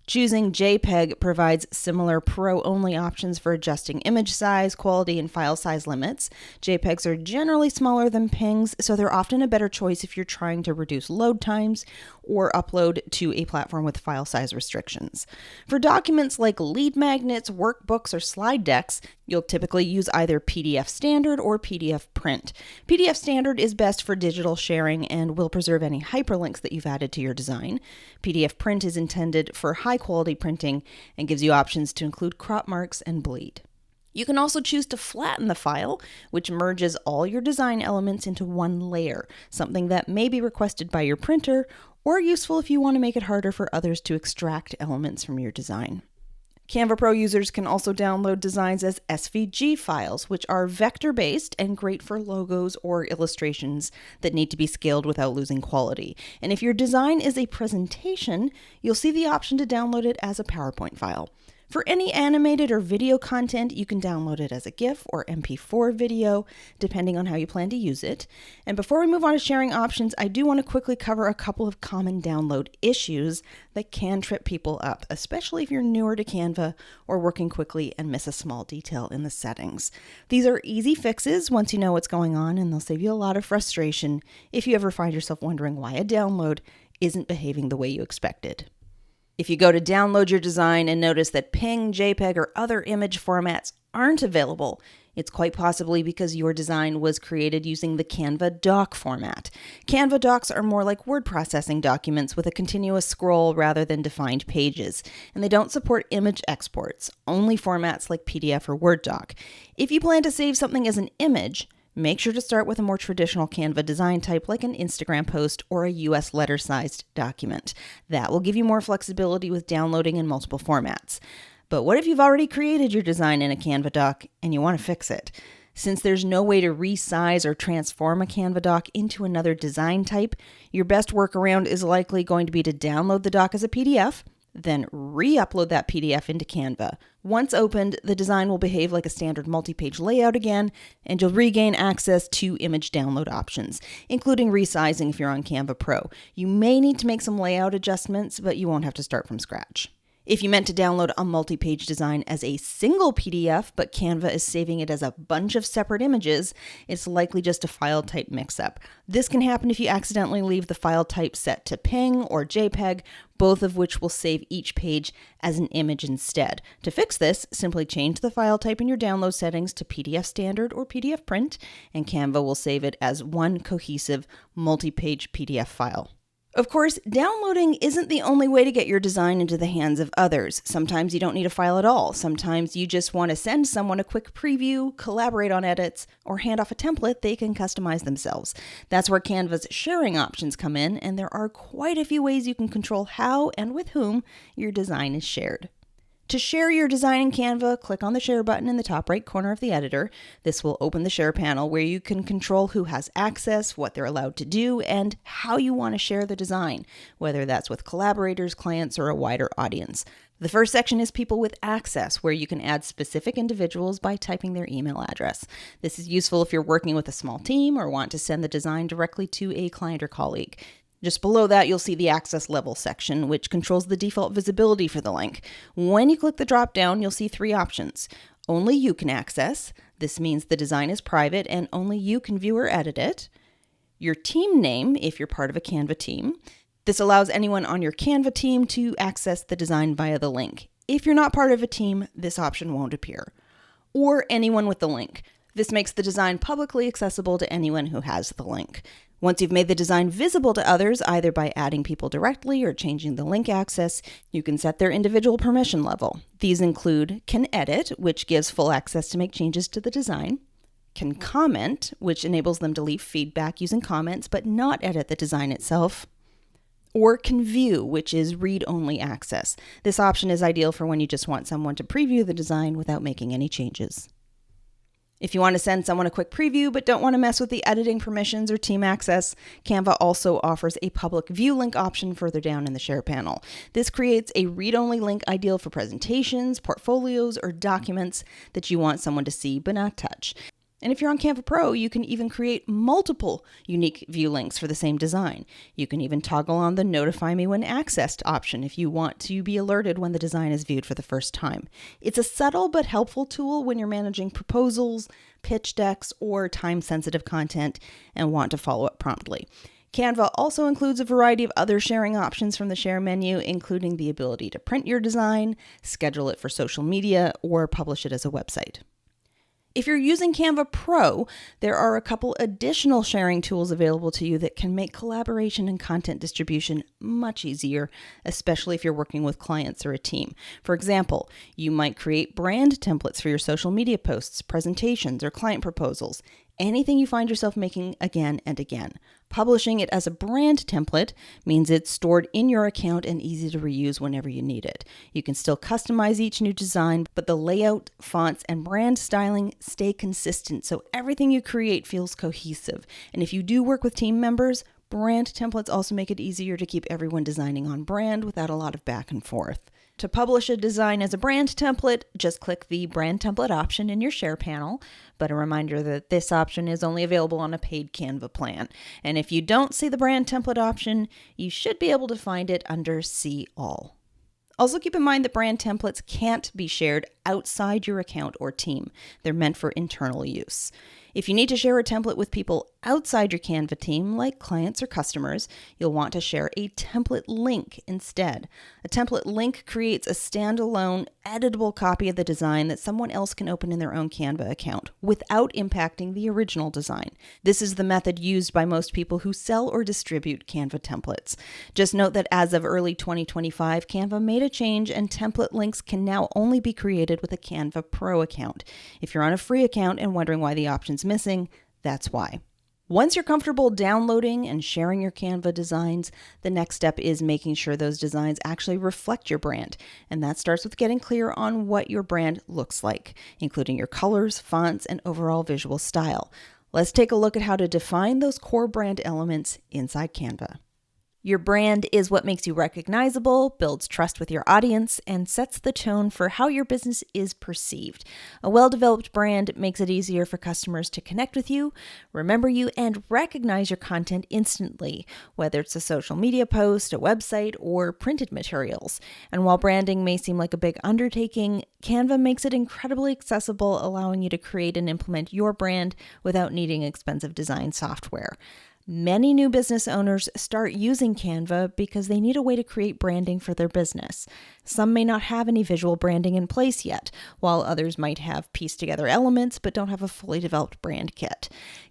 Speaker 1: Choosing JPEG provides similar Pro-only options for adjusting image size, quality, and file size limits. JPEGs are generally smaller than PNGs, so they're often a better choice if you're trying to reduce load times or upload to a platform with file size restrictions. For documents like lead magnets, workbooks, or slide decks, you'll typically use either PDF Standard or PDF Print. PDF Standard is best for digital sharing and will preserve any hyperlinks that you've added to your design. PDF Print is intended for high-quality printing and gives you options to include crop marks and bleed. You can also choose to flatten the file, which merges all your design elements into one layer, something that may be requested by your printer or useful if you want to make it harder for others to extract elements from your design. Canva Pro users can also download designs as SVG files, which are vector-based and great for logos or illustrations that need to be scaled without losing quality. And if your design is a presentation, you'll see the option to download it as a PowerPoint file. For any animated or video content, you can download it as a GIF or MP4 video, depending on how you plan to use it. And before we move on to sharing options, I do want to quickly cover a couple of common download issues that can trip people up, especially if you're newer to Canva or working quickly and miss a small detail in the settings. These are easy fixes once you know what's going on, and they'll save you a lot of frustration if you ever find yourself wondering why a download isn't behaving the way you expected. If you go to download your design and notice that PNG, JPEG, or other image formats aren't available, it's quite possibly because your design was created using the Canva doc format. Canva docs are more like word processing documents with a continuous scroll rather than defined pages, and they don't support image exports, only formats like PDF or Word doc. If you plan to save something as an image, make sure to start with a more traditional Canva design type like an Instagram post or a US letter-sized document. That will give you more flexibility with downloading in multiple formats. But what if you've already created your design in a Canva doc and you want to fix it? Since there's no way to resize or transform a Canva doc into another design type, your best workaround is likely going to be to download the doc as a PDF, then re-upload that PDF into Canva. Once opened, the design will behave like a standard multi-page layout again, and you'll regain access to image download options, including resizing if you're on Canva Pro. You may need to make some layout adjustments, but you won't have to start from scratch. If you meant to download a multi-page design as a single PDF, but Canva is saving it as a bunch of separate images, it's likely just a file type mix-up. This can happen if you accidentally leave the file type set to PNG or JPEG, both of which will save each page as an image instead. To fix this, simply change the file type in your download settings to PDF Standard or PDF Print, and Canva will save it as one cohesive multi-page PDF file. Of course, downloading isn't the only way to get your design into the hands of others. Sometimes you don't need a file at all. Sometimes you just want to send someone a quick preview, collaborate on edits, or hand off a template they can customize themselves. That's where Canva's sharing options come in, and there are quite a few ways you can control how and with whom your design is shared. To share your design in Canva, click on the Share button in the top right corner of the editor. This will open the Share panel where you can control who has access, what they're allowed to do, and how you want to share the design, whether that's with collaborators, clients, or a wider audience. The first section is People with Access, where you can add specific individuals by typing their email address. This is useful if you're working with a small team or want to send the design directly to a client or colleague. Just below that, you'll see the Access Level section, which controls the default visibility for the link. When you click the drop-down, you'll see 3 options: only you can access. This means the design is private and only you can view or edit it. Your team name, if you're part of a Canva team. This allows anyone on your Canva team to access the design via the link. If you're not part of a team, this option won't appear. Or anyone with the link. This makes the design publicly accessible to anyone who has the link. Once you've made the design visible to others, either by adding people directly or changing the link access, you can set their individual permission level. These include can edit, which gives full access to make changes to the design, can comment, which enables them to leave feedback using comments but not edit the design itself, or can view, which is read-only access. This option is ideal for when you just want someone to preview the design without making any changes. If you want to send someone a quick preview but don't want to mess with the editing permissions or team access, Canva also offers a public view link option further down in the share panel. This creates a read-only link ideal for presentations, portfolios, or documents that you want someone to see but not touch. And if you're on Canva Pro, you can even create multiple unique view links for the same design. You can even toggle on the Notify Me When Accessed option if you want to be alerted when the design is viewed for the first time. It's a subtle but helpful tool when you're managing proposals, pitch decks, or time-sensitive content and want to follow up promptly. Canva also includes a variety of other sharing options from the share menu, including the ability to print your design, schedule it for social media, or publish it as a website. If you're using Canva Pro, there are a couple additional sharing tools available to you that can make collaboration and content distribution much easier, especially if you're working with clients or a team. For example, you might create brand templates for your social media posts, presentations, or client proposals. Anything you find yourself making again and again. Publishing it as a brand template means it's stored in your account and easy to reuse whenever you need it. You can still customize each new design, but the layout, fonts, and brand styling stay consistent so everything you create feels cohesive. And if you do work with team members, brand templates also make it easier to keep everyone designing on brand without a lot of back and forth. To publish a design as a brand template, just click the brand template option in your share panel, but a reminder that this option is only available on a paid Canva plan. And if you don't see the brand template option, you should be able to find it under See All. Also keep in mind that brand templates can't be shared outside your account or team. They're meant for internal use. If you need to share a template with people outside your Canva team, like clients or customers, you'll want to share a template link instead. A template link creates a standalone, editable copy of the design that someone else can open in their own Canva account without impacting the original design. This is the method used by most people who sell or distribute Canva templates. Just note that as of early 2025, Canva made a change and template links can now only be created with a Canva Pro account. If you're on a free account and wondering why the option's missing, that's why. Once you're comfortable downloading and sharing your Canva designs, the next step is making sure those designs actually reflect your brand. And that starts with getting clear on what your brand looks like, including your colors, fonts, and overall visual style. Let's take a look at how to define those core brand elements inside Canva. Your brand is what makes you recognizable, builds trust with your audience, and sets the tone for how your business is perceived. A well-developed brand makes it easier for customers to connect with you, remember you, and recognize your content instantly, whether it's a social media post, a website, or printed materials. And while branding may seem like a big undertaking, Canva makes it incredibly accessible, allowing you to create and implement your brand without needing expensive design software. Many new business owners start using Canva because they need a way to create branding for their business. Some may not have any visual branding in place yet, while others might have pieced together elements but don't have a fully developed brand kit.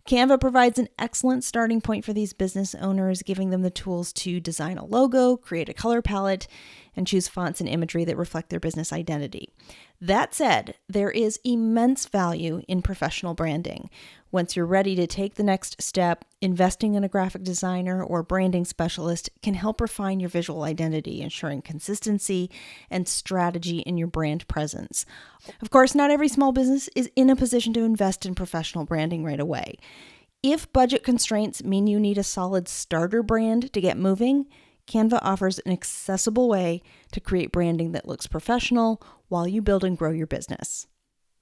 Speaker 1: Canva provides an excellent starting point for these business owners, giving them the tools to design a logo, create a color palette, and choose fonts and imagery that reflect their business identity. That said, there is immense value in professional branding. Once you're ready to take the next step, investing in a graphic designer or branding specialist can help refine your visual identity, ensuring consistency and strategy in your brand presence. Of course, not every small business is in a position to invest in professional branding right away. If budget constraints mean you need a solid starter brand to get moving, Canva offers an accessible way to create branding that looks professional while you build and grow your business.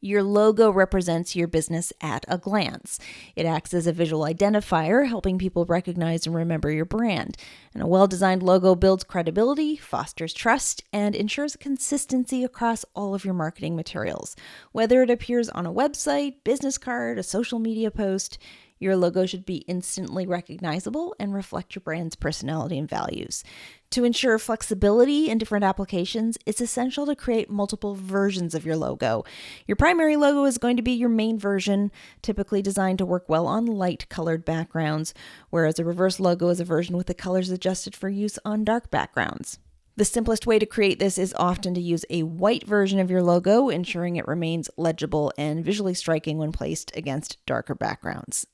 Speaker 1: Your logo represents your business at a glance. It acts as a visual identifier, helping people recognize and remember your brand. And a well-designed logo builds credibility, fosters trust, and ensures consistency across all of your marketing materials. Whether it appears on a website, business card, a social media post, your logo should be instantly recognizable and reflect your brand's personality and values. To ensure flexibility in different applications, it's essential to create multiple versions of your logo. Your primary logo is going to be your main version, typically designed to work well on light-colored backgrounds, whereas a reverse logo is a version with the colors adjusted for use on dark backgrounds. The simplest way to create this is often to use a white version of your logo, ensuring it remains legible and visually striking when placed against darker backgrounds.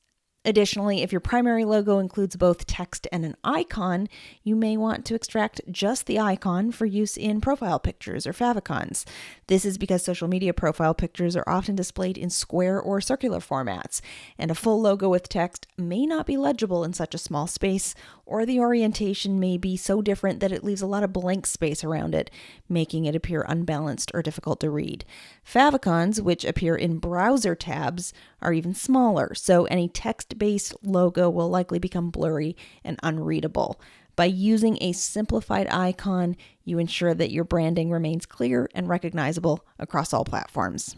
Speaker 1: Additionally, if your primary logo includes both text and an icon, you may want to extract just the icon for use in profile pictures or favicons. This is because social media profile pictures are often displayed in square or circular formats, and a full logo with text may not be legible in such a small space, or the orientation may be so different that it leaves a lot of blank space around it, making it appear unbalanced or difficult to read. Favicons, which appear in browser tabs, are even smaller, so any text-based logo will likely become blurry and unreadable. By using a simplified icon, you ensure that your branding remains clear and recognizable across all platforms.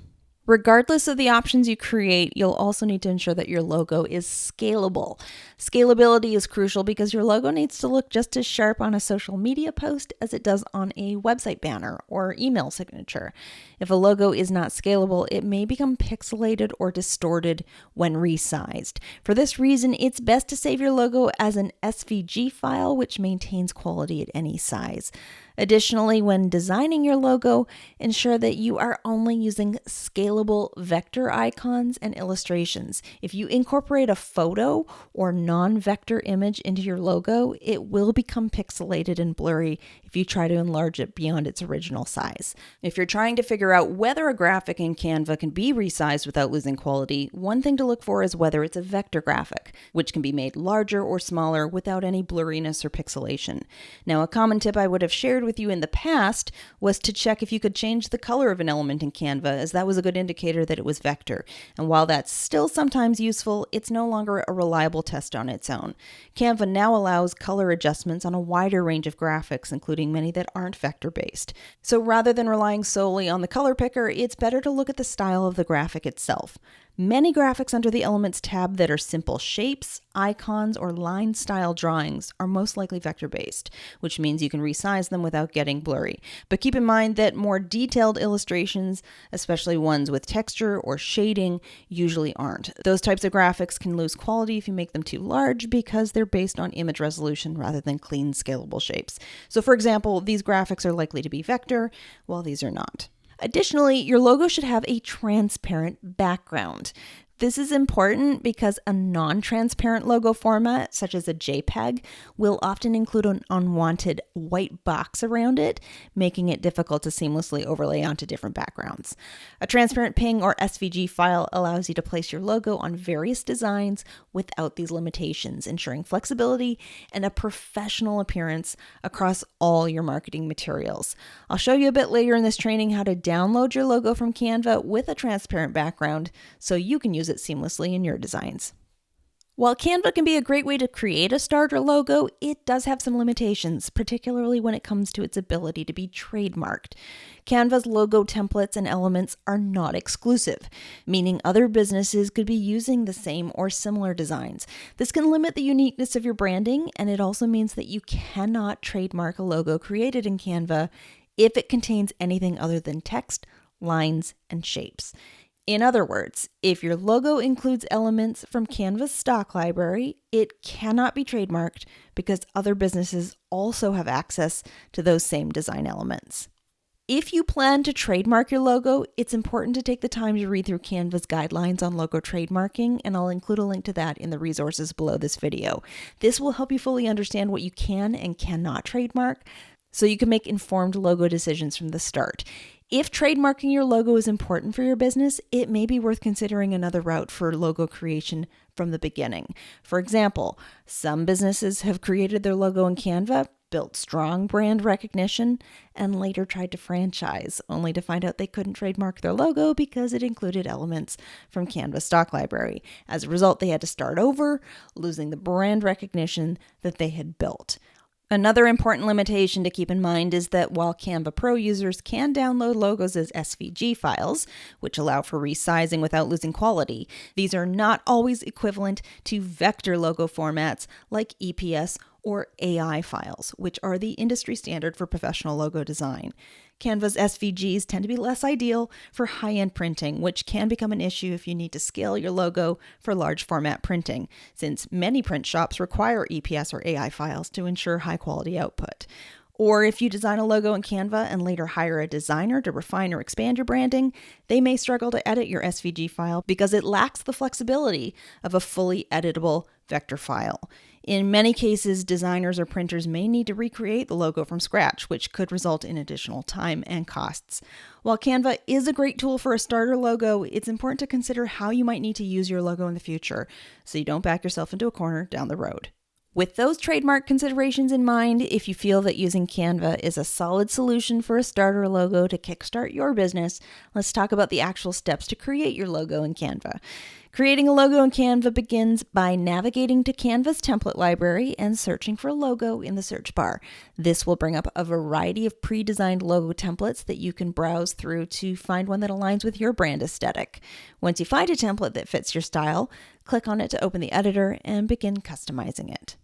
Speaker 1: Regardless of the options you create, you'll also need to ensure that your logo is scalable. Scalability is crucial because your logo needs to look just as sharp on a social media post as it does on a website banner or email signature. If a logo is not scalable, it may become pixelated or distorted when resized. For this reason, it's best to save your logo as an SVG file, which maintains quality at any size. Additionally, when designing your logo, ensure that you are only using scalable vector icons and illustrations. If you incorporate a photo or non-vector image into your logo, it will become pixelated and blurry if you try to enlarge it beyond its original size. If you're trying to figure out whether a graphic in Canva can be resized without losing quality, one thing to look for is whether it's a vector graphic, which can be made larger or smaller without any blurriness or pixelation. Now, a common tip I would have shared with you in the past was to check if you could change the color of an element in Canva, as that was a good indicator that it was vector. And while that's still sometimes useful, it's no longer a reliable test on its own. Canva now allows color adjustments on a wider range of graphics, including many that aren't vector-based. So rather than relying solely on the color picker, it's better to look at the style of the graphic itself. Many graphics under the Elements tab that are simple shapes, icons, or line-style drawings are most likely vector-based, which means you can resize them without getting blurry. But keep in mind that more detailed illustrations, especially ones with texture or shading, usually aren't. Those types of graphics can lose quality if you make them too large because they're based on image resolution rather than clean, scalable shapes. So for example, these graphics are likely to be vector, while these are not. Additionally, your logo should have a transparent background. This is important because a non-transparent logo format, such as a JPEG, will often include an unwanted white box around it, making it difficult to seamlessly overlay onto different backgrounds. A transparent PNG or SVG file allows you to place your logo on various designs without these limitations, ensuring flexibility and a professional appearance across all your marketing materials. I'll show you a bit later in this training how to download your logo from Canva with a transparent background so you can use it seamlessly in your designs. While Canva can be a great way to create a starter logo, it does have some limitations, particularly when it comes to its ability to be trademarked. Canva's logo templates and elements are not exclusive, meaning other businesses could be using the same or similar designs. This can limit the uniqueness of your branding, and it also means that you cannot trademark a logo created in Canva if it contains anything other than text, lines, and shapes. In other words, if your logo includes elements from Canva's stock library, it cannot be trademarked because other businesses also have access to those same design elements. If you plan to trademark your logo, it's important to take the time to read through Canva's guidelines on logo trademarking, and I'll include a link to that in the resources below this video. This will help you fully understand what you can and cannot trademark, so you can make informed logo decisions from the start. If trademarking your logo is important for your business, it may be worth considering another route for logo creation from the beginning. For example, some businesses have created their logo in Canva, built strong brand recognition, and later tried to franchise, only to find out they couldn't trademark their logo because it included elements from Canva's stock library. As a result, they had to start over, losing the brand recognition that they had built. Another important limitation to keep in mind is that while Canva Pro users can download logos as SVG files, which allow for resizing without losing quality, these are not always equivalent to vector logo formats like EPS or AI files, which are the industry standard for professional logo design. Canva's SVGs tend to be less ideal for high-end printing, which can become an issue if you need to scale your logo for large format printing, since many print shops require EPS or AI files to ensure high-quality output. Or if you design a logo in Canva and later hire a designer to refine or expand your branding, they may struggle to edit your SVG file because it lacks the flexibility of a fully editable vector file. In many cases, designers or printers may need to recreate the logo from scratch, which could result in additional time and costs. While Canva is a great tool for a starter logo, it's important to consider how you might need to use your logo in the future so you don't back yourself into a corner down the road. With those trademark considerations in mind, if you feel that using Canva is a solid solution for a starter logo to kickstart your business, let's talk about the actual steps to create your logo in Canva. Creating a logo in Canva begins by navigating to Canva's template library and searching for logo in the search bar. This will bring up a variety of pre-designed logo templates that you can browse through to find one that aligns with your brand aesthetic. Once you find a template that fits your style, click on it to open the editor and begin customizing it.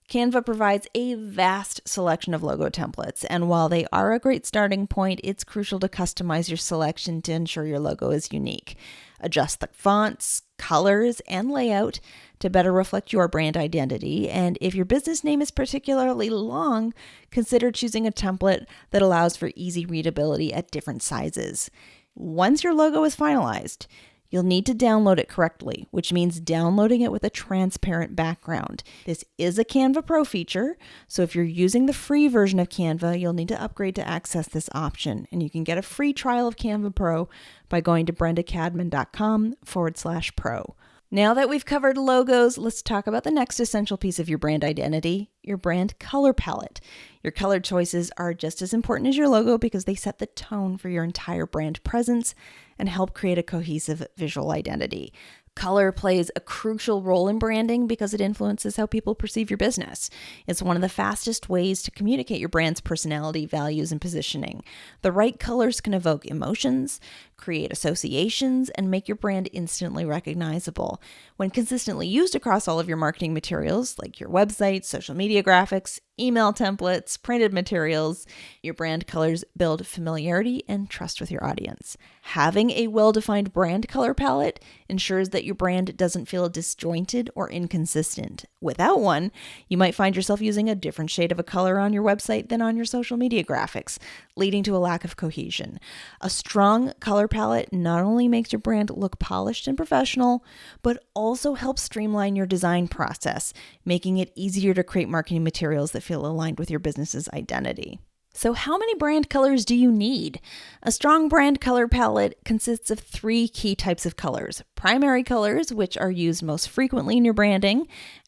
Speaker 1: Canva provides a vast selection of logo templates, and while they are a great starting point, it's crucial to customize your selection to ensure your logo is unique. Adjust the fonts, colors, and layout to better reflect your brand identity, and if your business name is particularly long, consider choosing a template that allows for easy readability at different sizes. Once your logo is finalized, you'll need to download it correctly, which means downloading it with a transparent background. This is a Canva Pro feature, so if you're using the free version of Canva, you'll need to upgrade to access this option. And you can get a free trial of Canva Pro by going to brendacadman.com/pro. Now that we've covered logos, let's talk about the next essential piece of your brand identity, your brand color palette. Your color choices are just as important as your logo because they set the tone for your entire brand presence and help create a cohesive visual identity. Color plays a crucial role in branding because it influences how people perceive your business. It's one of the fastest ways to communicate your brand's personality, values, and positioning. The right colors can evoke emotions, create associations, and make your brand instantly recognizable. When consistently used across all of your marketing materials, like your website, social media graphics, email templates, printed materials, your brand colors build familiarity and trust with your audience. Having a well-defined brand color palette ensures that your brand doesn't feel disjointed or inconsistent. Without one, you might find yourself using a different shade of a color on your website than on your social media graphics, leading to a lack of cohesion. A strong color palette not only makes your brand look polished and professional, but also helps streamline your design process, making it easier to create marketing materials that feel aligned with your business's identity. So how many brand colors do you need? A strong brand color palette consists of 3 key types of colors: primary colors, which are used most frequently in your branding,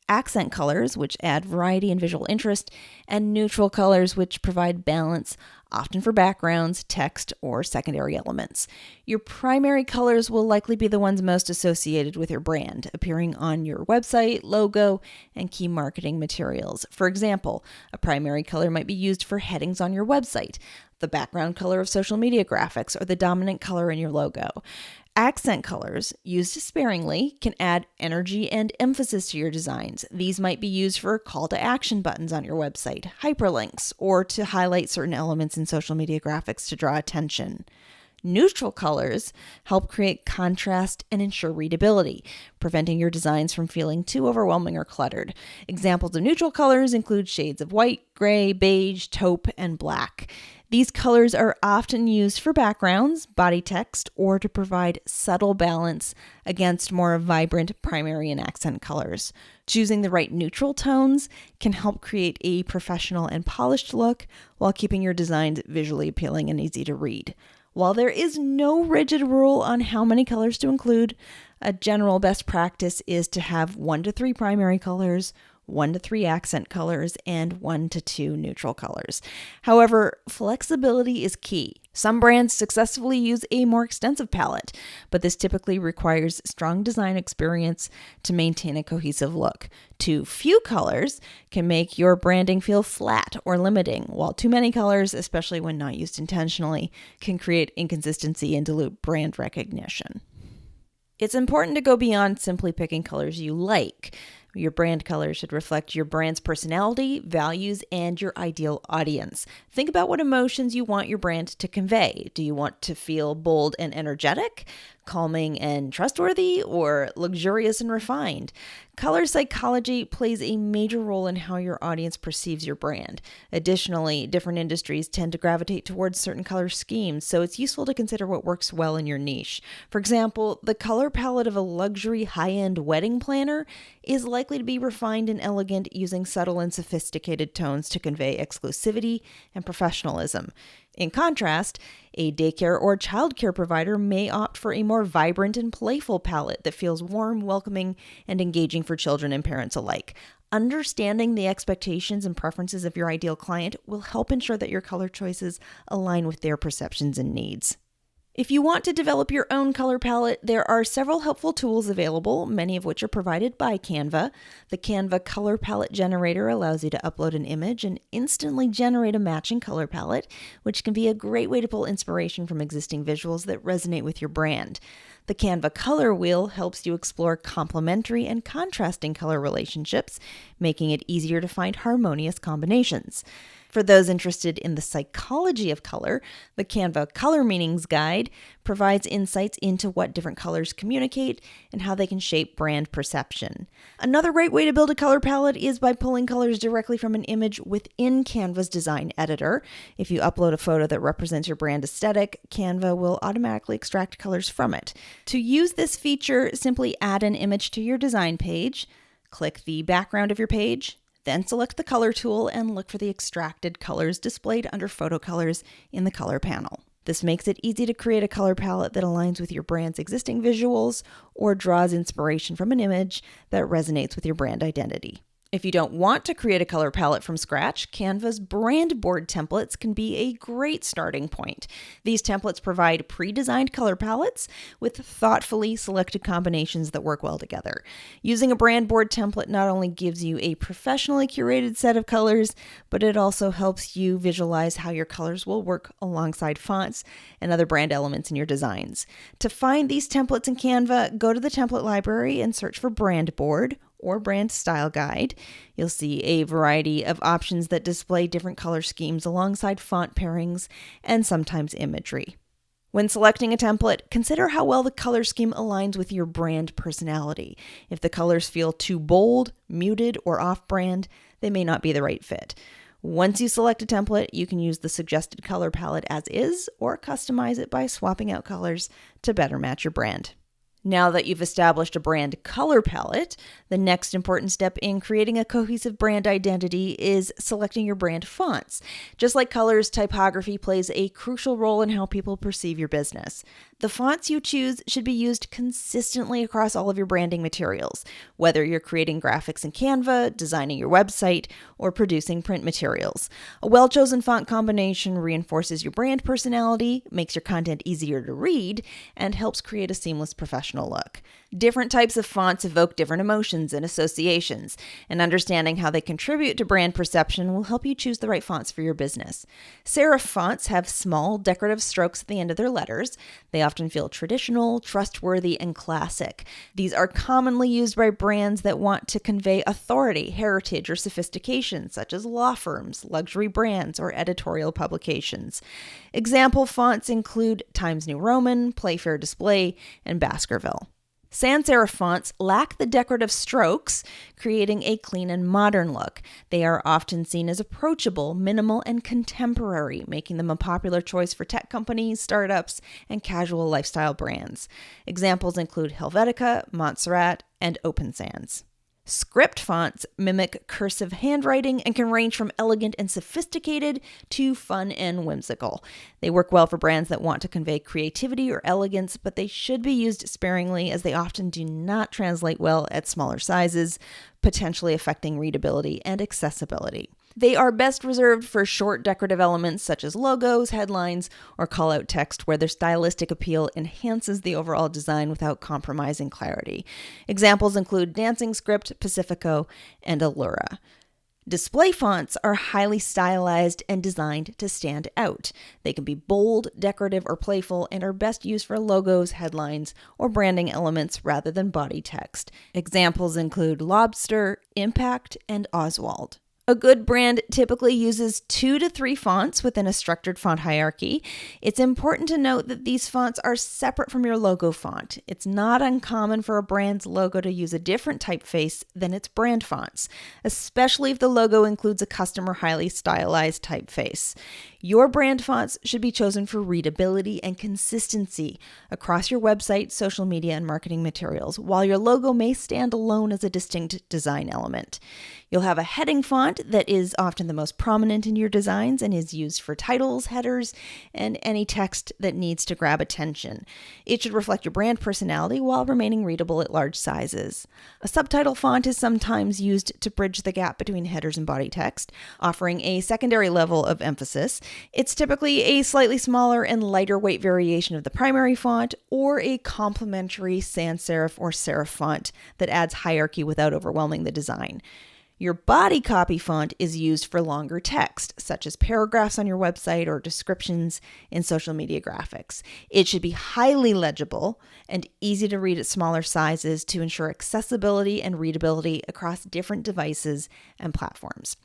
Speaker 1: accent colors, which add variety and visual interest, and neutral colors, which provide balance, often for backgrounds, text, or secondary elements. Your primary colors will likely be the ones most associated with your brand, appearing on your website, logo, and key marketing materials. For example, a primary color might be used for headings on your website, the background color of social media graphics, or the dominant color in your logo. Accent colors, used sparingly, can add energy and emphasis to your designs. These might be used for call to action buttons on your website, hyperlinks, or to highlight certain elements in social media graphics to draw attention. Neutral colors help create contrast and ensure readability, preventing your designs from feeling too overwhelming or cluttered. Examples of neutral colors include shades of white, gray, beige, taupe, and black. These colors are often used for backgrounds, body text, or to provide subtle balance against more vibrant primary and accent colors. Choosing the right neutral tones can help create a professional and polished look while keeping your designs visually appealing and easy to read. While there is no rigid rule on how many colors to include, a general best practice is to have 1 to 3 primary colors, 1 to 3 accent colors, and 1 to 2 neutral colors. However, flexibility is key. Some brands successfully use a more extensive palette, but this typically requires strong design experience to maintain a cohesive look. Too few colors can make your branding feel flat or limiting, while too many colors, especially when not used intentionally, can create inconsistency and dilute brand recognition. It's important to go beyond simply picking colors you like. Your brand color should reflect your brand's personality, values, and your ideal audience. Think about what emotions you want your brand to convey. Do you want to feel bold and energetic, calming and trustworthy, or luxurious and refined? Color psychology plays a major role in how your audience perceives your brand. Additionally, different industries tend to gravitate towards certain color schemes, so it's useful to consider what works well in your niche. For example, the color palette of a luxury high-end wedding planner is likely to be refined and elegant, using subtle and sophisticated tones to convey exclusivity and professionalism. In contrast, a daycare or childcare provider may opt for a more vibrant and playful palette that feels warm, welcoming, and engaging for children and parents alike. Understanding the expectations and preferences of your ideal client will help ensure that your color choices align with their perceptions and needs. If you want to develop your own color palette, there are several helpful tools available, many of which are provided by Canva. The Canva Color Palette Generator allows you to upload an image and instantly generate a matching color palette, which can be a great way to pull inspiration from existing visuals that resonate with your brand. The Canva Color Wheel helps you explore complementary and contrasting color relationships, making it easier to find harmonious combinations. For those interested in the psychology of color, the Canva Color Meanings Guide provides insights into what different colors communicate and how they can shape brand perception. Another great way to build a color palette is by pulling colors directly from an image within Canva's design editor. If you upload a photo that represents your brand aesthetic, Canva will automatically extract colors from it. To use this feature, simply add an image to your design page, click the background of your page, then select the color tool and look for the extracted colors displayed under photo colors in the color panel. This makes it easy to create a color palette that aligns with your brand's existing visuals or draws inspiration from an image that resonates with your brand identity. If you don't want to create a color palette from scratch, Canva's brand board templates can be a great starting point. These templates provide pre-designed color palettes with thoughtfully selected combinations that work well together. Using a brand board template not only gives you a professionally curated set of colors, but it also helps you visualize how your colors will work alongside fonts and other brand elements in your designs. To find these templates in Canva, go to the template library and search for brand board or brand style guide. You'll see a variety of options that display different color schemes alongside font pairings and sometimes imagery. When selecting a template, consider how well the color scheme aligns with your brand personality. If the colors feel too bold, muted, or off-brand, they may not be the right fit. Once you select a template, you can use the suggested color palette as is or customize it by swapping out colors to better match your brand. Now that you've established a brand color palette, the next important step in creating a cohesive brand identity is selecting your brand fonts. Just like colors, typography plays a crucial role in how people perceive your business. The fonts you choose should be used consistently across all of your branding materials, whether you're creating graphics in Canva, designing your website, or producing print materials. A well-chosen font combination reinforces your brand personality, makes your content easier to read, and helps create a seamless professional look. Different types of fonts evoke different emotions and associations, and understanding how they contribute to brand perception will help you choose the right fonts for your business. Serif fonts have small, decorative strokes at the end of their letters. They often feel traditional, trustworthy, and classic. These are commonly used by brands that want to convey authority, heritage, or sophistication, such as law firms, luxury brands, or editorial publications. Example fonts include Times New Roman, Playfair Display, and Baskerville. Sans serif fonts lack the decorative strokes, creating a clean and modern look. They are often seen as approachable, minimal, and contemporary, making them a popular choice for tech companies, startups, and casual lifestyle brands. Examples include Helvetica, Montserrat, and Open Sans. Script fonts mimic cursive handwriting and can range from elegant and sophisticated to fun and whimsical. They work well for brands that want to convey creativity or elegance, but they should be used sparingly as they often do not translate well at smaller sizes, potentially affecting readability and accessibility. They are best reserved for short decorative elements such as logos, headlines, or call-out text where their stylistic appeal enhances the overall design without compromising clarity. Examples include Dancing Script, Pacifico, and Allura. Display fonts are highly stylized and designed to stand out. They can be bold, decorative, or playful and are best used for logos, headlines, or branding elements rather than body text. Examples include Lobster, Impact, and Oswald. A good brand typically uses 2 to 3 fonts within a structured font hierarchy. It's important to note that these fonts are separate from your logo font. It's not uncommon for a brand's logo to use a different typeface than its brand fonts, especially if the logo includes a custom or highly stylized typeface. Your brand fonts should be chosen for readability and consistency across your website, social media, and marketing materials, while your logo may stand alone as a distinct design element. You'll have a heading font that is often the most prominent in your designs and is used for titles, headers, and any text that needs to grab attention. It should reflect your brand personality while remaining readable at large sizes. A subtitle font is sometimes used to bridge the gap between headers and body text, offering a secondary level of emphasis. It's typically a slightly smaller and lighter weight variation of the primary font or a complementary sans serif or serif font that adds hierarchy without overwhelming the design. Your body copy font is used for longer text, such as paragraphs on your website or descriptions in social media graphics. It should be highly legible and easy to read at smaller sizes to ensure accessibility and readability across different devices and platforms.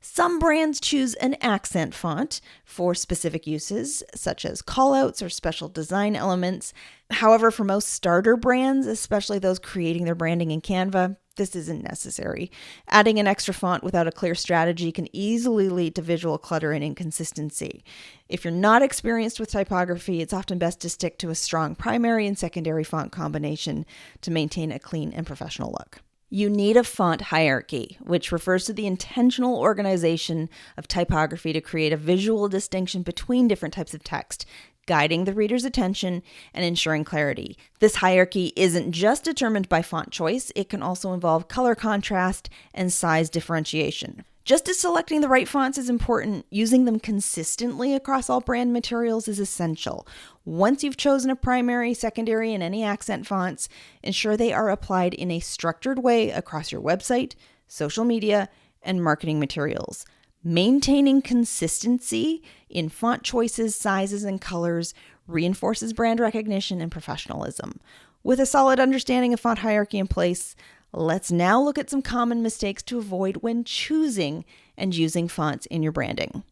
Speaker 1: Some brands choose an accent font for specific uses, such as callouts or special design elements. However, for most starter brands, especially those creating their branding in Canva, this isn't necessary. Adding an extra font without a clear strategy can easily lead to visual clutter and inconsistency. If you're not experienced with typography, it's often best to stick to a strong primary and secondary font combination to maintain a clean and professional look. You need a font hierarchy, which refers to the intentional organization of typography to create a visual distinction between different types of text, guiding the reader's attention and ensuring clarity. This hierarchy isn't just determined by font choice, it can also involve color contrast and size differentiation. Just as selecting the right fonts is important, using them consistently across all brand materials is essential. Once you've chosen a primary, secondary, and any accent fonts, ensure they are applied in a structured way across your website, social media, and marketing materials. Maintaining consistency in font choices, sizes, and colors reinforces brand recognition and professionalism. With a solid understanding of font hierarchy in place, let's now look at some common mistakes to avoid when choosing and using fonts in your branding.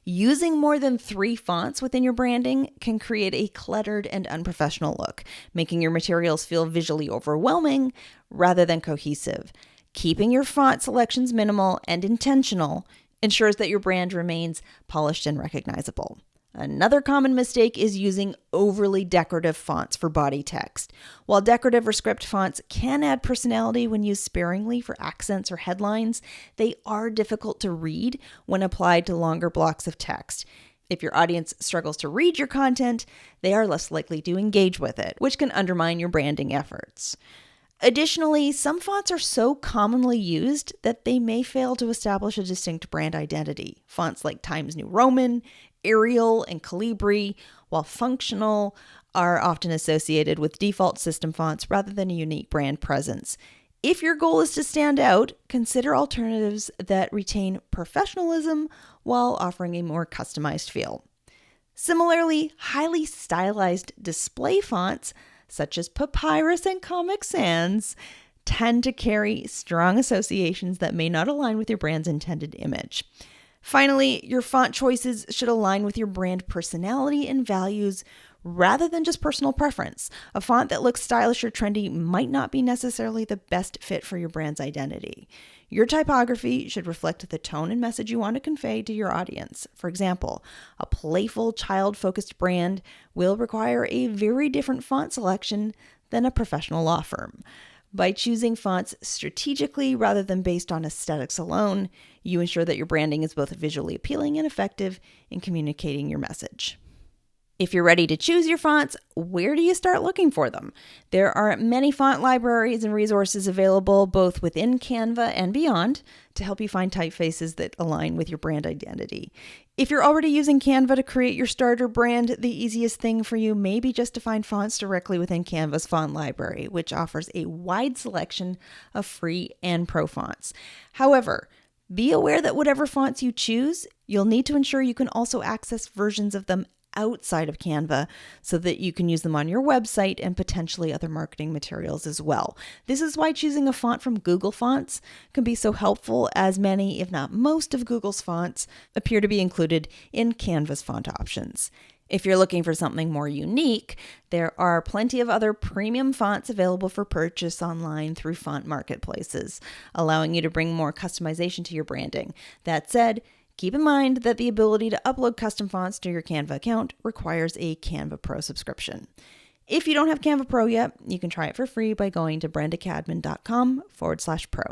Speaker 1: Using more than 3 fonts within your branding can create a cluttered and unprofessional look, making your materials feel visually overwhelming rather than cohesive. Keeping your font selections minimal and intentional ensures that your brand remains polished and recognizable. Another common mistake is using overly decorative fonts for body text. While decorative or script fonts can add personality when used sparingly for accents or headlines, they are difficult to read when applied to longer blocks of text. If your audience struggles to read your content, they are less likely to engage with it, which can undermine your branding efforts. Additionally, some fonts are so commonly used that they may fail to establish a distinct brand identity. Fonts like Times New Roman, Arial, and Calibri, while functional, are often associated with default system fonts rather than a unique brand presence. If your goal is to stand out, consider alternatives that retain professionalism while offering a more customized feel. Similarly, highly stylized display fonts such as Papyrus and Comic Sans, tend to carry strong associations that may not align with your brand's intended image. Finally, your font choices should align with your brand personality and values rather than just personal preference. A font that looks stylish or trendy might not be necessarily the best fit for your brand's identity. Your typography should reflect the tone and message you want to convey to your audience. For example, a playful, child-focused brand will require a very different font selection than a professional law firm. By choosing fonts strategically rather than based on aesthetics alone, you ensure that your branding is both visually appealing and effective in communicating your message. If you're ready to choose your fonts, where do you start looking for them? There are many font libraries and resources available both within Canva and beyond to help you find typefaces that align with your brand identity. If you're already using Canva to create your starter brand, the easiest thing for you may be just to find fonts directly within Canva's font library, which offers a wide selection of free and pro fonts. However, be aware that whatever fonts you choose, you'll need to ensure you can also access versions of them outside of Canva so that you can use them on your website and potentially other marketing materials as well. This is why choosing a font from Google Fonts can be so helpful, as many, if not most, of Google's fonts appear to be included in Canva's font options. If you're looking for something more unique, there are plenty of other premium fonts available for purchase online through font marketplaces, allowing you to bring more customization to your branding. That said, keep in mind that the ability to upload custom fonts to your Canva account requires a Canva Pro subscription. If you don't have Canva Pro yet, you can try it for free by going to brandaCadman.com/pro.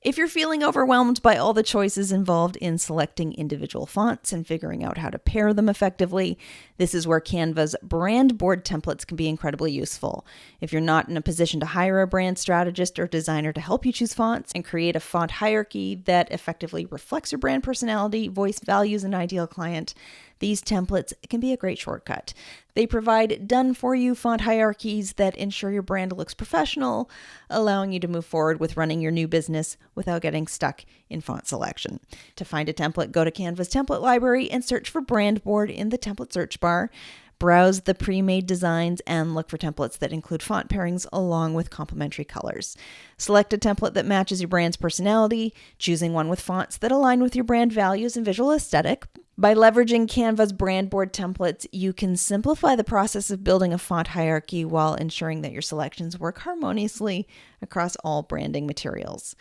Speaker 1: If you're feeling overwhelmed by all the choices involved in selecting individual fonts and figuring out how to pair them effectively, this is where Canva's brand board templates can be incredibly useful. If you're not in a position to hire a brand strategist or designer to help you choose fonts and create a font hierarchy that effectively reflects your brand personality, voice, values, and ideal client, these templates can be a great shortcut. They provide done-for-you font hierarchies that ensure your brand looks professional, allowing you to move forward with running your new business without getting stuck in font selection. To find a template, go to Canva's template library and search for brand board in the template search bar. Browse the pre-made designs and look for templates that include font pairings along with complementary colors. Select a template that matches your brand's personality, choosing one with fonts that align with your brand values and visual aesthetic. By leveraging Canva's brand board templates, you can simplify the process of building a font hierarchy while ensuring that your selections work harmoniously across all branding materials.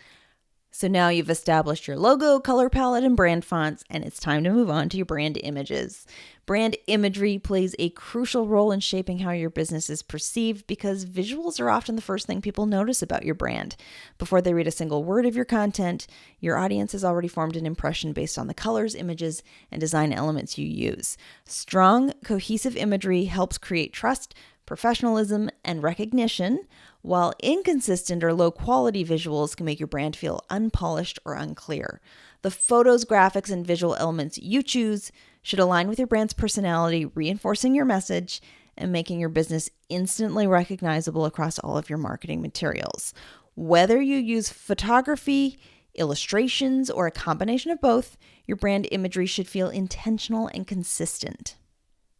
Speaker 1: So now you've established your logo, color palette, and brand fonts, and it's time to move on to your brand images. Brand imagery plays a crucial role in shaping how your business is perceived because visuals are often the first thing people notice about your brand. Before they read a single word of your content, your audience has already formed an impression based on the colors, images, and design elements you use. Strong, cohesive imagery helps create trust, professionalism, and recognition, while inconsistent or low-quality visuals can make your brand feel unpolished or unclear. The photos, graphics, and visual elements you choose should align with your brand's personality, reinforcing your message and making your business instantly recognizable across all of your marketing materials. Whether you use photography, illustrations, or a combination of both, your brand imagery should feel intentional and consistent.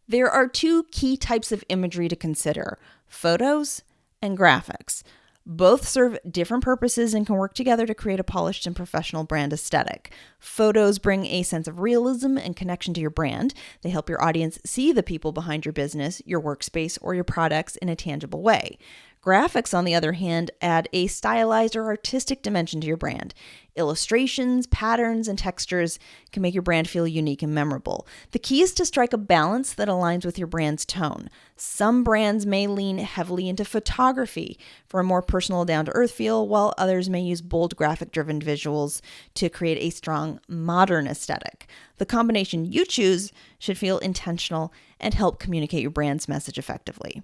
Speaker 1: There are two key types of imagery to consider: photos and graphics. Both serve different purposes and can work together to create a polished and professional brand aesthetic. Photos bring a sense of realism and connection to your brand. They help your audience see the people behind your business, your workspace, or your products in a tangible way. Graphics, on the other hand, add a stylized or artistic dimension to your brand. Illustrations, patterns, and textures can make your brand feel unique and memorable. The key is to strike a balance that aligns with your brand's tone. Some brands may lean heavily into photography for a more personal, down-to-earth feel, while others may use bold, graphic-driven visuals to create a strong, modern aesthetic. The combination you choose should feel intentional and help communicate your brand's message effectively.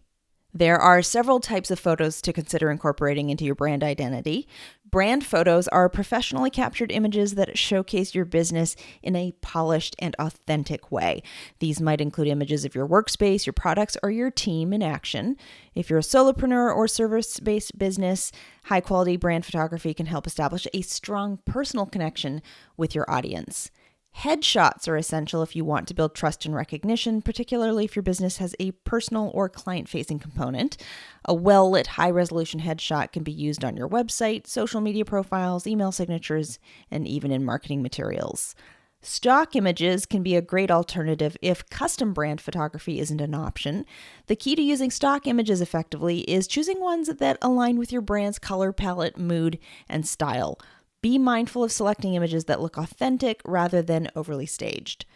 Speaker 1: There are several types of photos to consider incorporating into your brand identity. Brand photos are professionally captured images that showcase your business in a polished and authentic way. These might include images of your workspace, your products, or your team in action. If you're a solopreneur or service-based business, high-quality brand photography can help establish a strong personal connection with your audience. Headshots are essential if you want to build trust and recognition, particularly if your business has a personal or client-facing component. A well-lit, high-resolution headshot can be used on your website, social media profiles, email signatures, and even in marketing materials. Stock images can be a great alternative if custom brand photography isn't an option. The key to using stock images effectively is choosing ones that align with your brand's color palette, mood, and style. Be mindful of selecting images that look authentic rather than overly staged.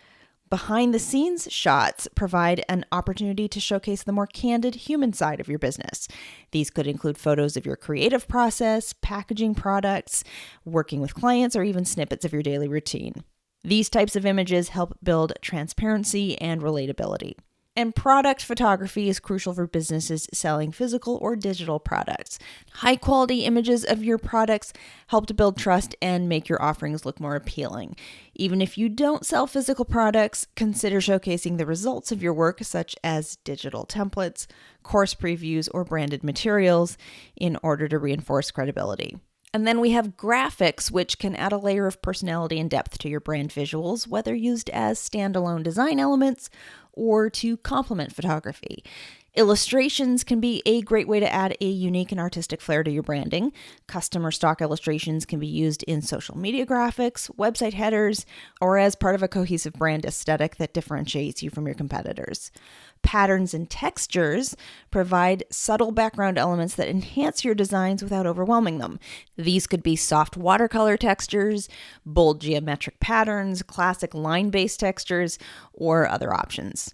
Speaker 1: Behind the scenes shots provide an opportunity to showcase the more candid human side of your business. These could include photos of your creative process, packaging products, working with clients, or even snippets of your daily routine. These types of images help build transparency and relatability. And product photography is crucial for businesses selling physical or digital products. High quality images of your products help to build trust and make your offerings look more appealing. Even if you don't sell physical products, consider showcasing the results of your work, such as digital templates, course previews, or branded materials, in order to reinforce credibility. And then we have graphics, which can add a layer of personality and depth to your brand visuals, whether used as standalone design elements or to complement photography. Illustrations can be a great way to add a unique and artistic flair to your branding. Custom or stock illustrations can be used in social media graphics, website headers, or as part of a cohesive brand aesthetic that differentiates you from your competitors. Patterns and textures provide subtle background elements that enhance your designs without overwhelming them. These could be soft watercolor textures, bold geometric patterns, classic line-based textures, or other options.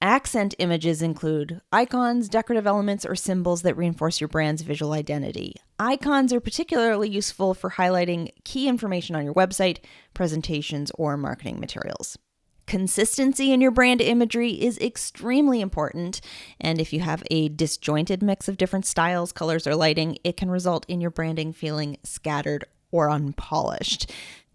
Speaker 1: Accent images include icons, decorative elements, or symbols that reinforce your brand's visual identity. Icons are particularly useful for highlighting key information on your website, presentations, or marketing materials. Consistency in your brand imagery is extremely important, and if you have a disjointed mix of different styles, colors, or lighting, it can result in your branding feeling scattered or unpolished.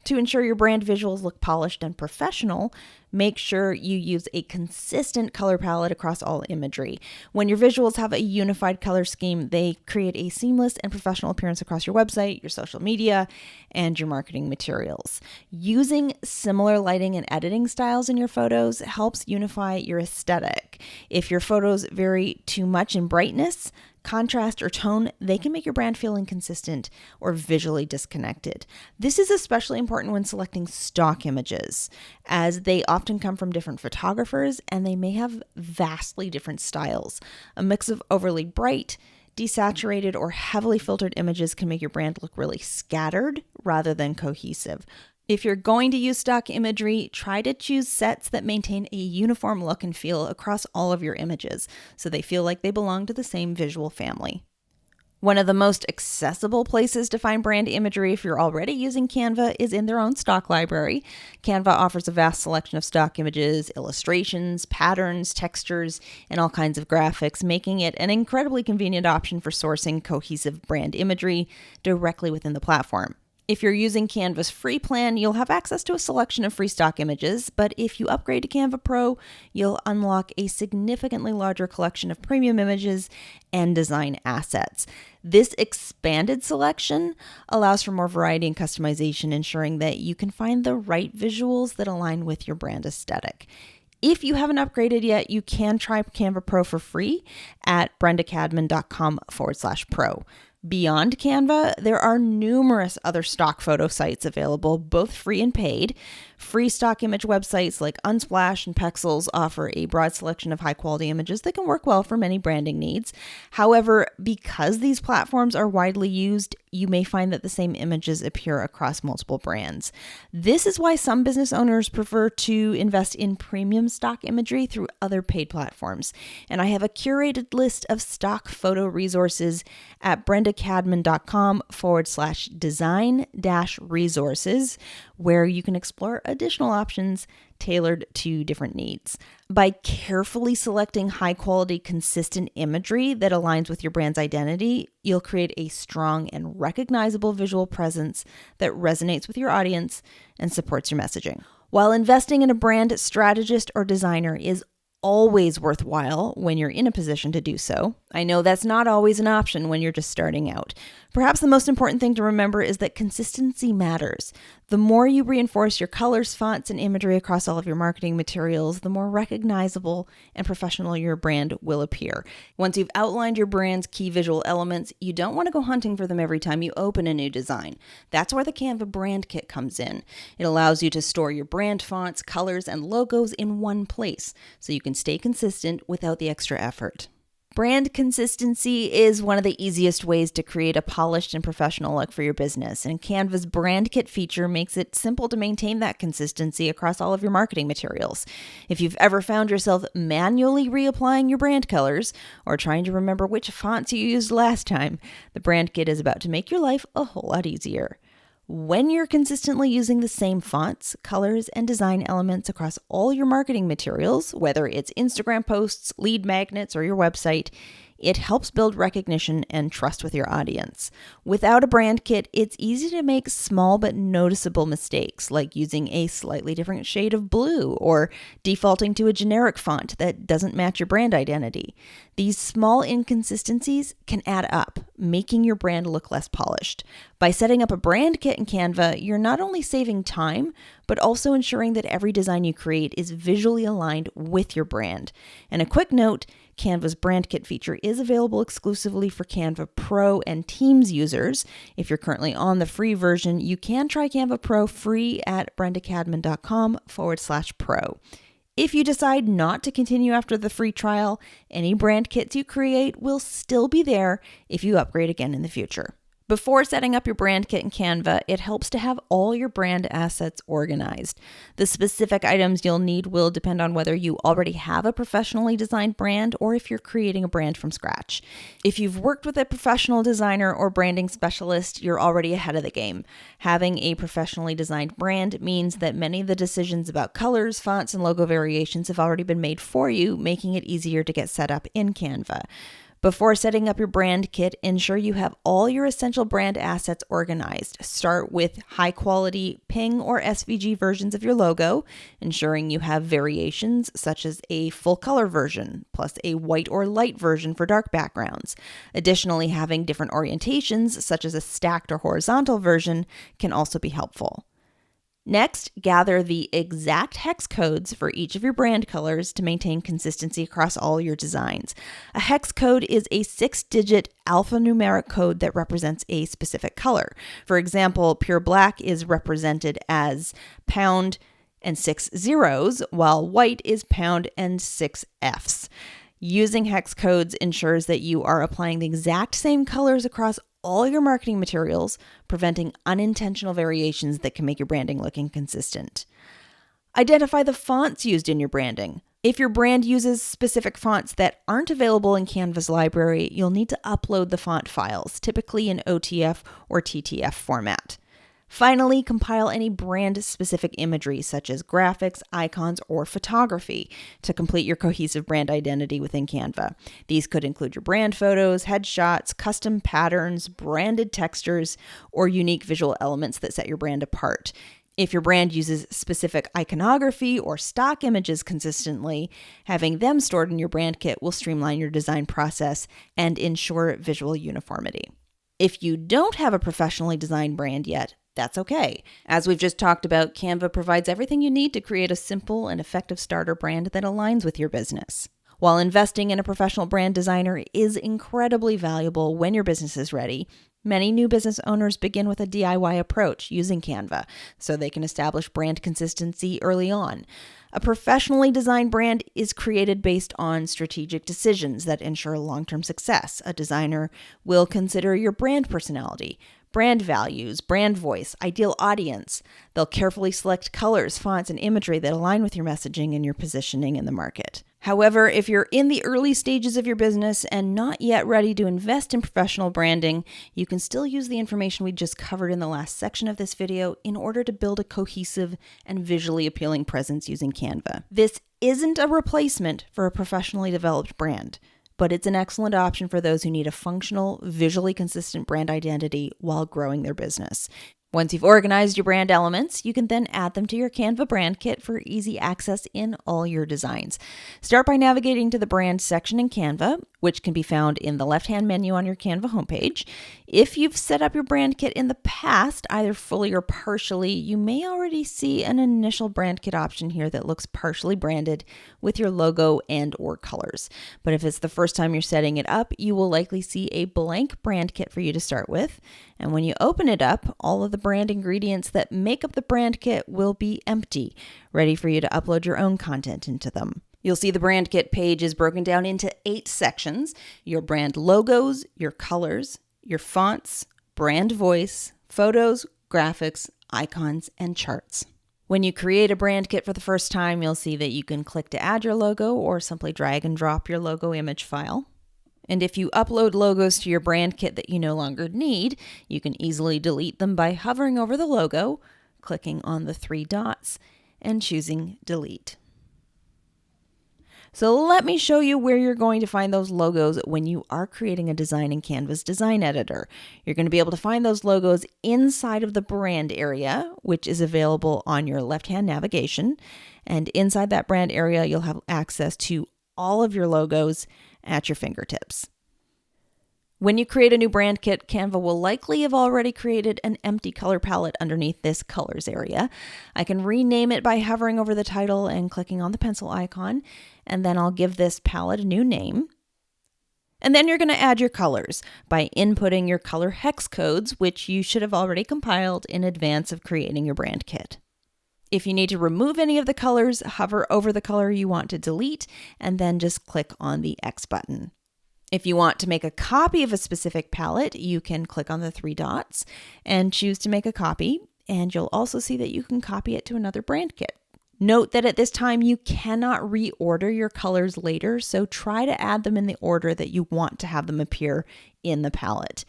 Speaker 1: To ensure your brand visuals look polished and professional, make sure you use a consistent color palette across all imagery. When your visuals have a unified color scheme, they create a seamless and professional appearance across your website, your social media, and your marketing materials. Using similar lighting and editing styles in your photos helps unify your aesthetic. If your photos vary too much in brightness, contrast, or tone, they can make your brand feel inconsistent or visually disconnected. This is especially important when selecting stock images, as they often come from different photographers and they may have vastly different styles. A mix of overly bright, desaturated, or heavily filtered images can make your brand look really scattered rather than cohesive. If you're going to use stock imagery, try to choose sets that maintain a uniform look and feel across all of your images, so they feel like they belong to the same visual family. One of the most accessible places to find brand imagery if you're already using Canva is in their own stock library. Canva offers a vast selection of stock images, illustrations, patterns, textures, and all kinds of graphics, making it an incredibly convenient option for sourcing cohesive brand imagery directly within the platform. If you're using Canva's free plan, you'll have access to a selection of free stock images, but if you upgrade to Canva Pro, you'll unlock a significantly larger collection of premium images and design assets. This expanded selection allows for more variety and customization, ensuring that you can find the right visuals that align with your brand aesthetic. If you haven't upgraded yet, you can try Canva Pro for free at brendacadman.com/pro. Beyond Canva, there are numerous other stock photo sites available, both free and paid. Free stock image websites like Unsplash and Pexels offer a broad selection of high-quality images that can work well for many branding needs. However, because these platforms are widely used, you may find that the same images appear across multiple brands. This is why some business owners prefer to invest in premium stock imagery through other paid platforms. And I have a curated list of stock photo resources at brendacadman.com/design-resources, where you can explore additional options tailored to different needs. By carefully selecting high quality, consistent imagery that aligns with your brand's identity, you'll create a strong and recognizable visual presence that resonates with your audience and supports your messaging. While investing in a brand strategist or designer is always worthwhile when you're in a position to do so, I know that's not always an option when you're just starting out. Perhaps the most important thing to remember is that consistency matters. The more you reinforce your colors, fonts, and imagery across all of your marketing materials, the more recognizable and professional your brand will appear. Once you've outlined your brand's key visual elements, you don't want to go hunting for them every time you open a new design. That's where the Canva Brand Kit comes in. It allows you to store your brand fonts, colors, and logos in one place, so you can stay consistent without the extra effort. Brand consistency is one of the easiest ways to create a polished and professional look for your business, and Canva's Brand Kit feature makes it simple to maintain that consistency across all of your marketing materials. If you've ever found yourself manually reapplying your brand colors or trying to remember which fonts you used last time, the Brand Kit is about to make your life a whole lot easier. When you're consistently using the same fonts, colors, and design elements across all your marketing materials, whether it's Instagram posts, lead magnets, or your website, it helps build recognition and trust with your audience. Without a brand kit, it's easy to make small but noticeable mistakes, like using a slightly different shade of blue or defaulting to a generic font that doesn't match your brand identity. These small inconsistencies can add up, making your brand look less polished. By setting up a brand kit in Canva, you're not only saving time, but also ensuring that every design you create is visually aligned with your brand. And a quick note, Canva's Brand Kit feature is available exclusively for Canva Pro and Teams users. If you're currently on the free version, you can try Canva Pro free at brendacadman.com/pro. If you decide not to continue after the free trial, any brand kits you create will still be there if you upgrade again in the future. Before setting up your brand kit in Canva, it helps to have all your brand assets organized. The specific items you'll need will depend on whether you already have a professionally designed brand or if you're creating a brand from scratch. If you've worked with a professional designer or branding specialist, you're already ahead of the game. Having a professionally designed brand means that many of the decisions about colors, fonts, and logo variations have already been made for you, making it easier to get set up in Canva. Before setting up your brand kit, ensure you have all your essential brand assets organized. Start with high-quality PNG or SVG versions of your logo, ensuring you have variations such as a full-color version, plus a white or light version for dark backgrounds. Additionally, having different orientations, such as a stacked or horizontal version, can also be helpful. Next, gather the exact hex codes for each of your brand colors to maintain consistency across all your designs. A hex code is a 6-digit alphanumeric code that represents a specific color. For example, pure black is represented as pound and 6 zeros, while white is pound and 6 Fs. Using hex codes ensures that you are applying the exact same colors across all your marketing materials, preventing unintentional variations that can make your branding look inconsistent. Identify the fonts used in your branding. If your brand uses specific fonts that aren't available in Canva's library, you'll need to upload the font files, typically in OTF or TTF format. Finally, compile any brand-specific imagery such as graphics, icons, or photography to complete your cohesive brand identity within Canva. These could include your brand photos, headshots, custom patterns, branded textures, or unique visual elements that set your brand apart. If your brand uses specific iconography or stock images consistently, having them stored in your brand kit will streamline your design process and ensure visual uniformity. If you don't have a professionally designed brand yet, that's okay. As we've just talked about, Canva provides everything you need to create a simple and effective starter brand that aligns with your business. While investing in a professional brand designer is incredibly valuable when your business is ready, many new business owners begin with a DIY approach using Canva so they can establish brand consistency early on. A professionally designed brand is created based on strategic decisions that ensure long-term success. A designer will consider your brand personality, brand values, brand voice, ideal audience. They'll carefully select colors, fonts, and imagery that align with your messaging and your positioning in the market. However, if you're in the early stages of your business and not yet ready to invest in professional branding, you can still use the information we just covered in the last section of this video in order to build a cohesive and visually appealing presence using Canva. This isn't a replacement for a professionally developed brand, but it's an excellent option for those who need a functional, visually consistent brand identity while growing their business. Once you've organized your brand elements, you can then add them to your Canva Brand Kit for easy access in all your designs. Start by navigating to the Brand section in Canva, which can be found in the left-hand menu on your Canva homepage. If you've set up your brand kit in the past, either fully or partially, you may already see an initial brand kit option here that looks partially branded with your logo and or colors. But if it's the first time you're setting it up, you will likely see a blank brand kit for you to start with. And when you open it up, all of the brand ingredients that make up the brand kit will be empty, ready for you to upload your own content into them. You'll see the brand kit page is broken down into 8 sections: your brand logos, your colors, your fonts, brand voice, photos, graphics, icons, and charts. When you create a brand kit for the first time, you'll see that you can click to add your logo or simply drag and drop your logo image file. And if you upload logos to your brand kit that you no longer need, you can easily delete them by hovering over the logo, clicking on the 3 dots, and choosing Delete. So let me show you where you're going to find those logos when you are creating a design in Canva's design editor. You're going to be able to find those logos inside of the brand area, which is available on your left-hand navigation. And inside that brand area, you'll have access to all of your logos at your fingertips. When you create a new brand kit, Canva will likely have already created an empty color palette underneath this colors area. I can rename it by hovering over the title and clicking on the pencil icon, and then I'll give this palette a new name. And then you're going to add your colors by inputting your color hex codes, which you should have already compiled in advance of creating your brand kit. If you need to remove any of the colors, hover over the color you want to delete, and then just click on the X button. If you want to make a copy of a specific palette, you can click on the 3 dots and choose to make a copy, and you'll also see that you can copy it to another brand kit. Note that at this time you cannot reorder your colors later, so try to add them in the order that you want to have them appear in the palette.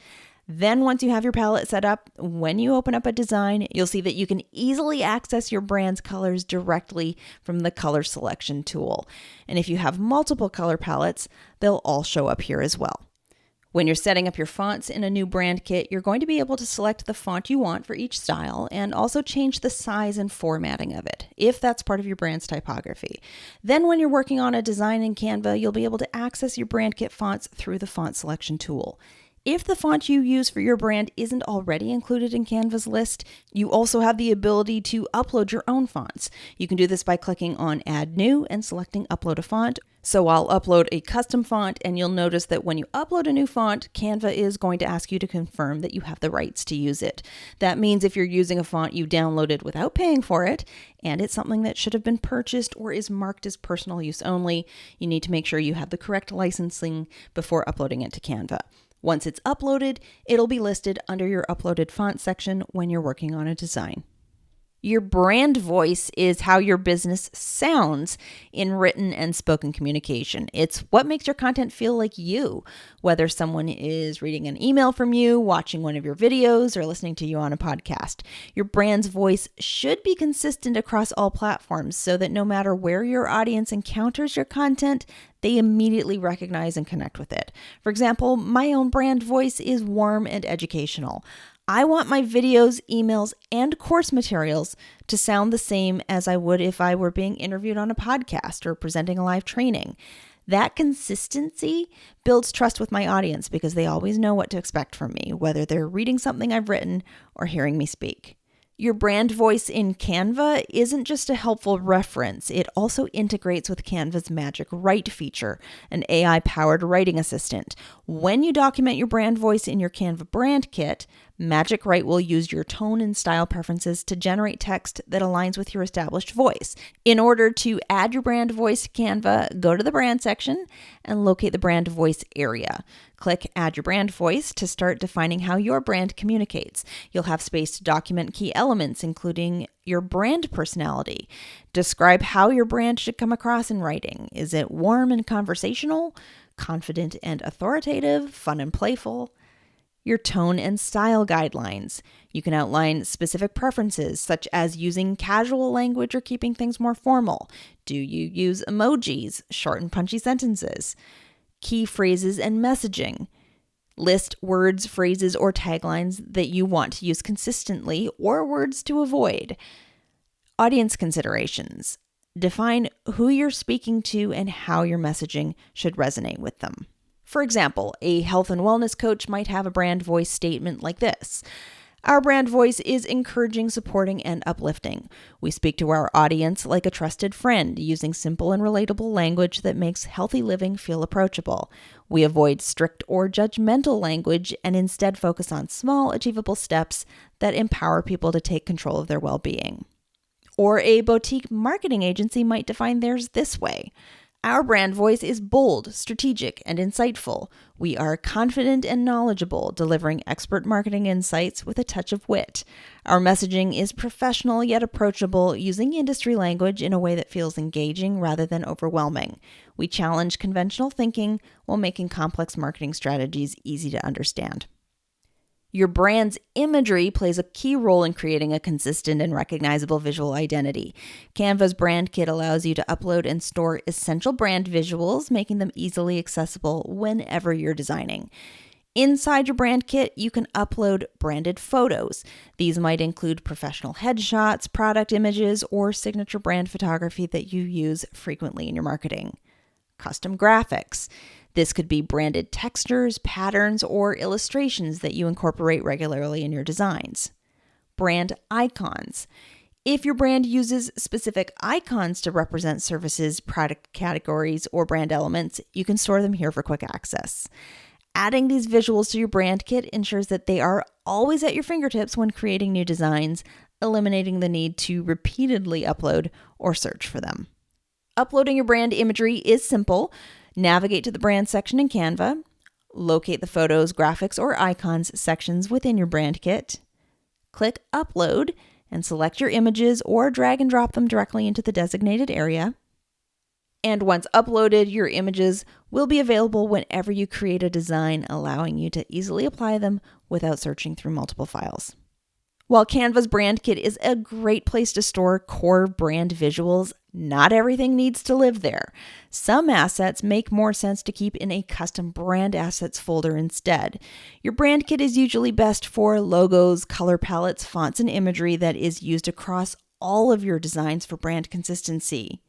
Speaker 1: Then once you have your palette set up, when you open up a design, you'll see that you can easily access your brand's colors directly from the color selection tool. And if you have multiple color palettes, they'll all show up here as well. When you're setting up your fonts in a new brand kit, you're going to be able to select the font you want for each style and also change the size and formatting of it, if that's part of your brand's typography. Then when you're working on a design in Canva, you'll be able to access your brand kit fonts through the font selection tool. If the font you use for your brand isn't already included in Canva's list, you also have the ability to upload your own fonts. You can do this by clicking on Add New and selecting Upload a Font. So I'll upload a custom font, and you'll notice that when you upload a new font, Canva is going to ask you to confirm that you have the rights to use it. That means if you're using a font you downloaded without paying for it, and it's something that should have been purchased or is marked as personal use only, you need to make sure you have the correct licensing before uploading it to Canva. Once it's uploaded, it'll be listed under your uploaded font section when you're working on a design. Your brand voice is how your business sounds in written and spoken communication. It's what makes your content feel like you, whether someone is reading an email from you, watching one of your videos, or listening to you on a podcast. Your brand's voice should be consistent across all platforms so that no matter where your audience encounters your content, they immediately recognize and connect with it. For example, my own brand voice is warm and educational. I want my videos, emails, and course materials to sound the same as I would if I were being interviewed on a podcast or presenting a live training. That consistency builds trust with my audience because they always know what to expect from me, whether they're reading something I've written or hearing me speak. Your brand voice in Canva isn't just a helpful reference, it also integrates with Canva's Magic Write feature, an AI-powered writing assistant. When you document your brand voice in your Canva Brand Kit, Magic Write will use your tone and style preferences to generate text that aligns with your established voice. In order to add your brand voice to Canva, go to the brand section and locate the brand voice area. Click Add Your Brand Voice to start defining how your brand communicates. You'll have space to document key elements, including your brand personality. Describe how your brand should come across in writing. Is it warm and conversational, confident and authoritative, fun and playful? Your tone and style guidelines. You can outline specific preferences, such as using casual language or keeping things more formal. Do you use emojis, short and punchy sentences? Key phrases and messaging. List words, phrases, or taglines that you want to use consistently or words to avoid. Audience considerations. Define who you're speaking to and how your messaging should resonate with them. For example, a health and wellness coach might have a brand voice statement like this. Our brand voice is encouraging, supporting, and uplifting. We speak to our audience like a trusted friend, using simple and relatable language that makes healthy living feel approachable. We avoid strict or judgmental language and instead focus on small, achievable steps that empower people to take control of their well-being. Or a boutique marketing agency might define theirs this way. Our brand voice is bold, strategic, and insightful. We are confident and knowledgeable, delivering expert marketing insights with a touch of wit. Our messaging is professional yet approachable, using industry language in a way that feels engaging rather than overwhelming. We challenge conventional thinking while making complex marketing strategies easy to understand. Your brand's imagery plays a key role in creating a consistent and recognizable visual identity. Canva's Brand Kit allows you to upload and store essential brand visuals, making them easily accessible whenever you're designing. Inside your brand kit, you can upload branded photos. These might include professional headshots, product images, or signature brand photography that you use frequently in your marketing. Custom graphics. This could be branded textures, patterns, or illustrations that you incorporate regularly in your designs. Brand icons. If your brand uses specific icons to represent services, product categories, or brand elements, you can store them here for quick access. Adding these visuals to your brand kit ensures that they are always at your fingertips when creating new designs, eliminating the need to repeatedly upload or search for them. Uploading your brand imagery is simple. Navigate to the brand section in Canva, locate the photos, graphics, or icons sections within your brand kit, click Upload, and select your images or drag and drop them directly into the designated area. And once uploaded, your images will be available whenever you create a design, allowing you to easily apply them without searching through multiple files. While Canva's Brand Kit is a great place to store core brand visuals, not everything needs to live there. Some assets make more sense to keep in a custom brand assets folder instead. Your brand kit is usually best for logos, color palettes, fonts, and imagery that is used across all of your designs for brand consistency.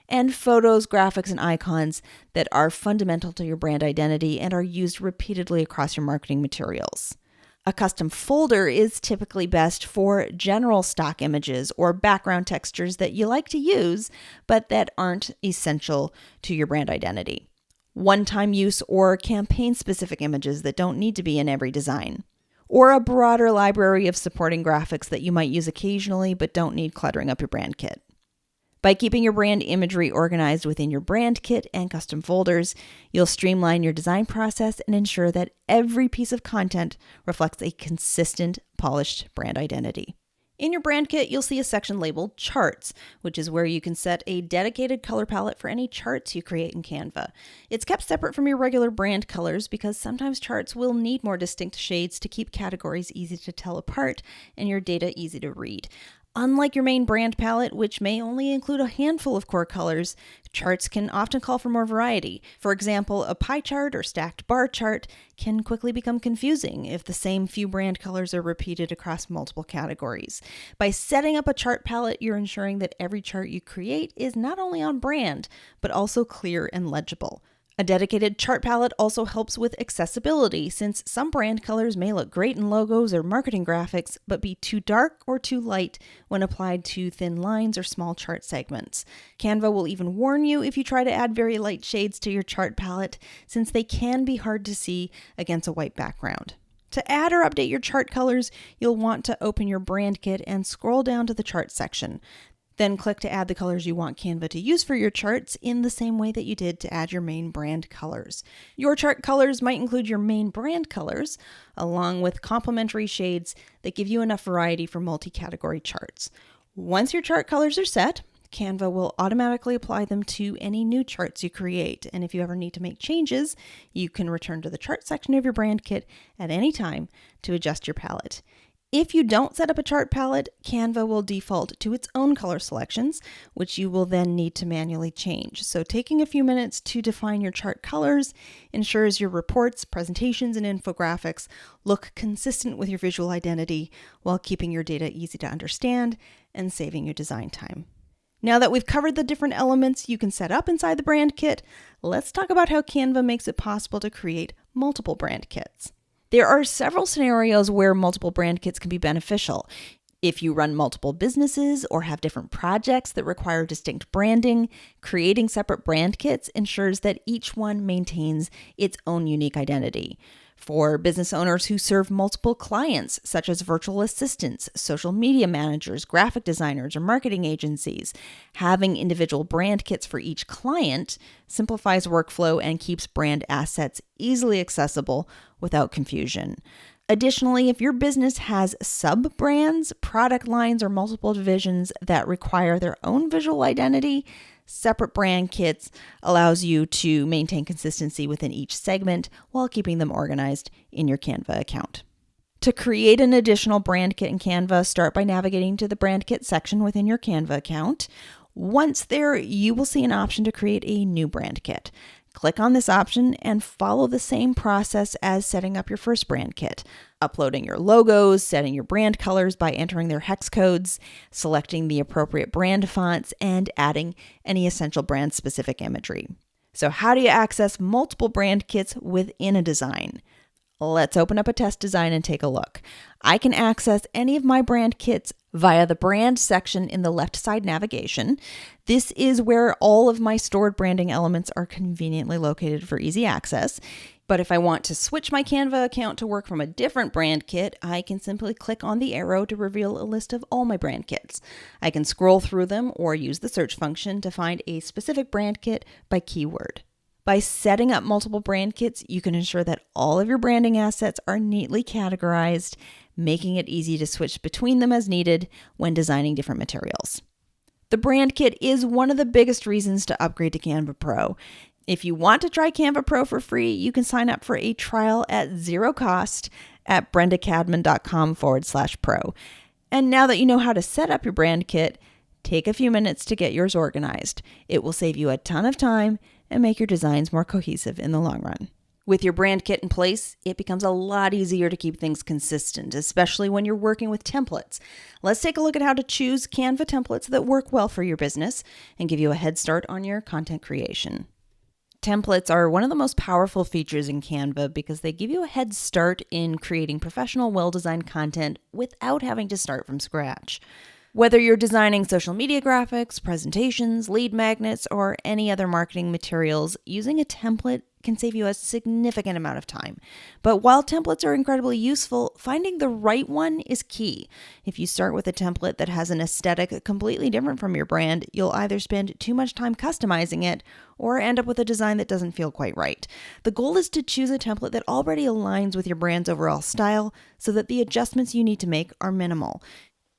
Speaker 1: And photos, graphics, and icons that are fundamental to your brand identity and are used repeatedly across your marketing materials. A custom folder is typically best for general stock images or background textures that you like to use, but that aren't essential to your brand identity. One-time use or campaign-specific images that don't need to be in every design. Or a broader library of supporting graphics that you might use occasionally but don't need cluttering up your brand kit. By keeping your brand imagery organized within your brand kit and custom folders, you'll streamline your design process and ensure that every piece of content reflects a consistent, polished brand identity. In your brand kit, you'll see a section labeled Charts, which is where you can set a dedicated color palette for any charts you create in Canva. It's kept separate from your regular brand colors because sometimes charts will need more distinct shades to keep categories easy to tell apart and your data easy to read. Unlike your main brand palette, which may only include a handful of core colors, charts can often call for more variety. For example, a pie chart or stacked bar chart can quickly become confusing if the same few brand colors are repeated across multiple categories. By setting up a chart palette, you're ensuring that every chart you create is not only on brand, but also clear and legible. A dedicated chart palette also helps with accessibility, since some brand colors may look great in logos or marketing graphics, but be too dark or too light when applied to thin lines or small chart segments. Canva will even warn you if you try to add very light shades to your chart palette, since they can be hard to see against a white background. To add or update your chart colors, you'll want to open your brand kit and scroll down to the chart section. Then click to add the colors you want Canva to use for your charts in the same way that you did to add your main brand colors. Your chart colors might include your main brand colors, along with complementary shades that give you enough variety for multi-category charts. Once your chart colors are set, Canva will automatically apply them to any new charts you create. And if you ever need to make changes, you can return to the chart section of your brand kit at any time to adjust your palette. If you don't set up a chart palette, Canva will default to its own color selections, which you will then need to manually change. So taking a few minutes to define your chart colors ensures your reports, presentations, and infographics look consistent with your visual identity while keeping your data easy to understand and saving your design time. Now that we've covered the different elements you can set up inside the brand kit, let's talk about how Canva makes it possible to create multiple brand kits. There are several scenarios where multiple brand kits can be beneficial. If you run multiple businesses or have different projects that require distinct branding, creating separate brand kits ensures that each one maintains its own unique identity. For business owners who serve multiple clients, such as virtual assistants, social media managers, graphic designers, or marketing agencies, having individual brand kits for each client simplifies workflow and keeps brand assets easily accessible without confusion. Additionally, if your business has sub-brands, product lines, or multiple divisions that require their own visual identity, separate brand kits allows you to maintain consistency within each segment while keeping them organized in your Canva account. To create an additional brand kit in Canva, start by navigating to the brand kit section within your Canva account. Once there, you will see an option to create a new brand kit. Click on this option and follow the same process as setting up your first brand kit. Uploading your logos, setting your brand colors by entering their hex codes, selecting the appropriate brand fonts, and adding any essential brand-specific imagery. So how do you access multiple brand kits within a design? Let's open up a test design and take a look. I can access any of my brand kits via the brand section in the left side navigation. This is where all of my stored branding elements are conveniently located for easy access. But if I want to switch my Canva account to work from a different brand kit, I can simply click on the arrow to reveal a list of all my brand kits. I can scroll through them or use the search function to find a specific brand kit by keyword. By setting up multiple brand kits, you can ensure that all of your branding assets are neatly categorized, making it easy to switch between them as needed when designing different materials. The brand kit is one of the biggest reasons to upgrade to Canva Pro. If you want to try Canva Pro for free, you can sign up for a trial at zero cost at brendacadman.com/pro. And now that you know how to set up your brand kit, take a few minutes to get yours organized. It will save you a ton of time and make your designs more cohesive in the long run. With your brand kit in place, it becomes a lot easier to keep things consistent, especially when you're working with templates. Let's take a look at how to choose Canva templates that work well for your business and give you a head start on your content creation. Templates are one of the most powerful features in Canva because they give you a head start in creating professional, well-designed content without having to start from scratch. Whether you're designing social media graphics, presentations, lead magnets, or any other marketing materials, using a template can save you a significant amount of time. But while templates are incredibly useful, finding the right one is key. If you start with a template that has an aesthetic completely different from your brand, you'll either spend too much time customizing it or end up with a design that doesn't feel quite right. The goal is to choose a template that already aligns with your brand's overall style so that the adjustments you need to make are minimal.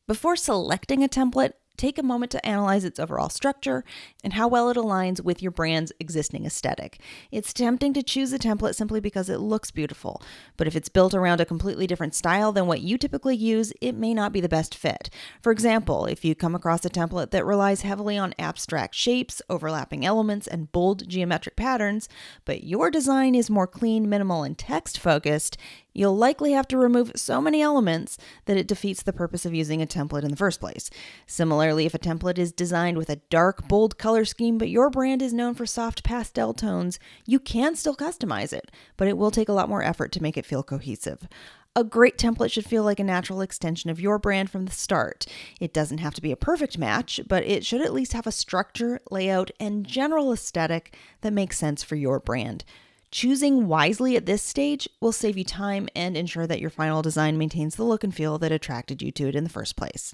Speaker 1: Before selecting a template, take a moment to analyze its overall structure and how well it aligns with your brand's existing aesthetic. It's tempting to choose a template simply because it looks beautiful, but if it's built around a completely different style than what you typically use, it may not be the best fit. For example, if you come across a template that relies heavily on abstract shapes, overlapping elements, and bold geometric patterns, but your design is more clean, minimal, and text-focused, you'll likely have to remove so many elements that it defeats the purpose of using a template in the first place. Similarly, if a template is designed with a dark, bold color scheme, but your brand is known for soft pastel tones, you can still customize it, but it will take a lot more effort to make it feel cohesive. A great template should feel like a natural extension of your brand from the start. It doesn't have to be a perfect match, but it should at least have a structure, layout, and general aesthetic that makes sense for your brand. Choosing wisely at this stage will save you time and ensure that your final design maintains the look and feel that attracted you to it in the first place.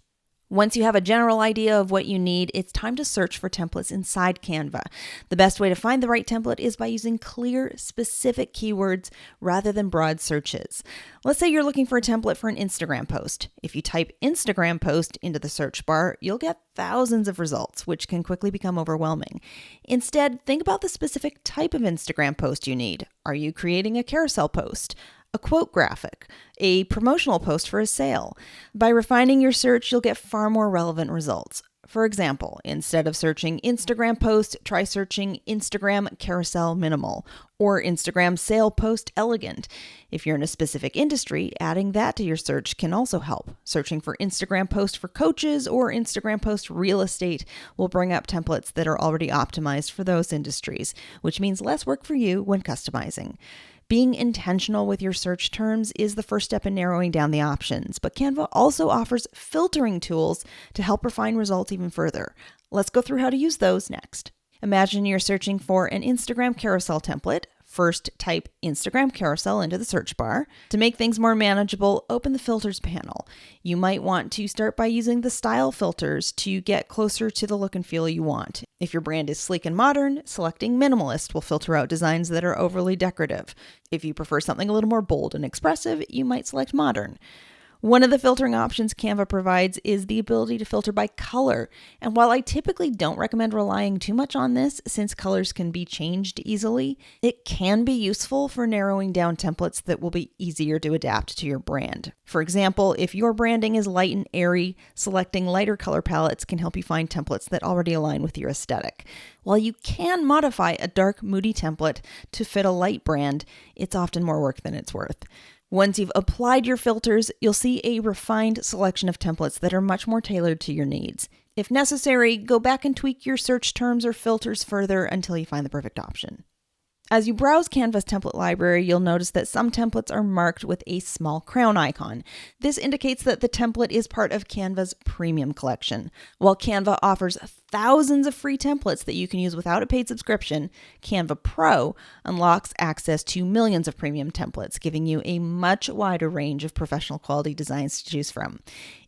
Speaker 1: Once you have a general idea of what you need, it's time to search for templates inside Canva. The best way to find the right template is by using clear, specific keywords rather than broad searches. Let's say you're looking for a template for an Instagram post. If you type Instagram post into the search bar, you'll get thousands of results, which can quickly become overwhelming. Instead, think about the specific type of Instagram post you need. Are you creating a carousel post? A quote graphic, a promotional post for a sale? By refining your search, you'll get far more relevant results. For example, instead of searching Instagram post, try searching Instagram carousel minimal or Instagram sale post elegant. If you're in a specific industry, adding that to your search can also help. Searching for Instagram post for coaches or Instagram post real estate will bring up templates that are already optimized for those industries, which means less work for you when customizing. Being intentional with your search terms is the first step in narrowing down the options, but Canva also offers filtering tools to help refine results even further. Let's go through how to use those next. Imagine you're searching for an Instagram carousel template. First, type Instagram carousel into the search bar. To make things more manageable, open the filters panel. You might want to start by using the style filters to get closer to the look and feel you want. If your brand is sleek and modern, selecting minimalist will filter out designs that are overly decorative. If you prefer something a little more bold and expressive, you might select modern. One of the filtering options Canva provides is the ability to filter by color. And while I typically don't recommend relying too much on this, since colors can be changed easily, it can be useful for narrowing down templates that will be easier to adapt to your brand. For example, if your branding is light and airy, selecting lighter color palettes can help you find templates that already align with your aesthetic. While you can modify a dark, moody template to fit a light brand, it's often more work than it's worth. Once you've applied your filters, you'll see a refined selection of templates that are much more tailored to your needs. If necessary, go back and tweak your search terms or filters further until you find the perfect option. As you browse Canva's template library, you'll notice that some templates are marked with a small crown icon. This indicates that the template is part of Canva's premium collection. While Canva offers thousands of free templates that you can use without a paid subscription, Canva Pro unlocks access to millions of premium templates, giving you a much wider range of professional quality designs to choose from.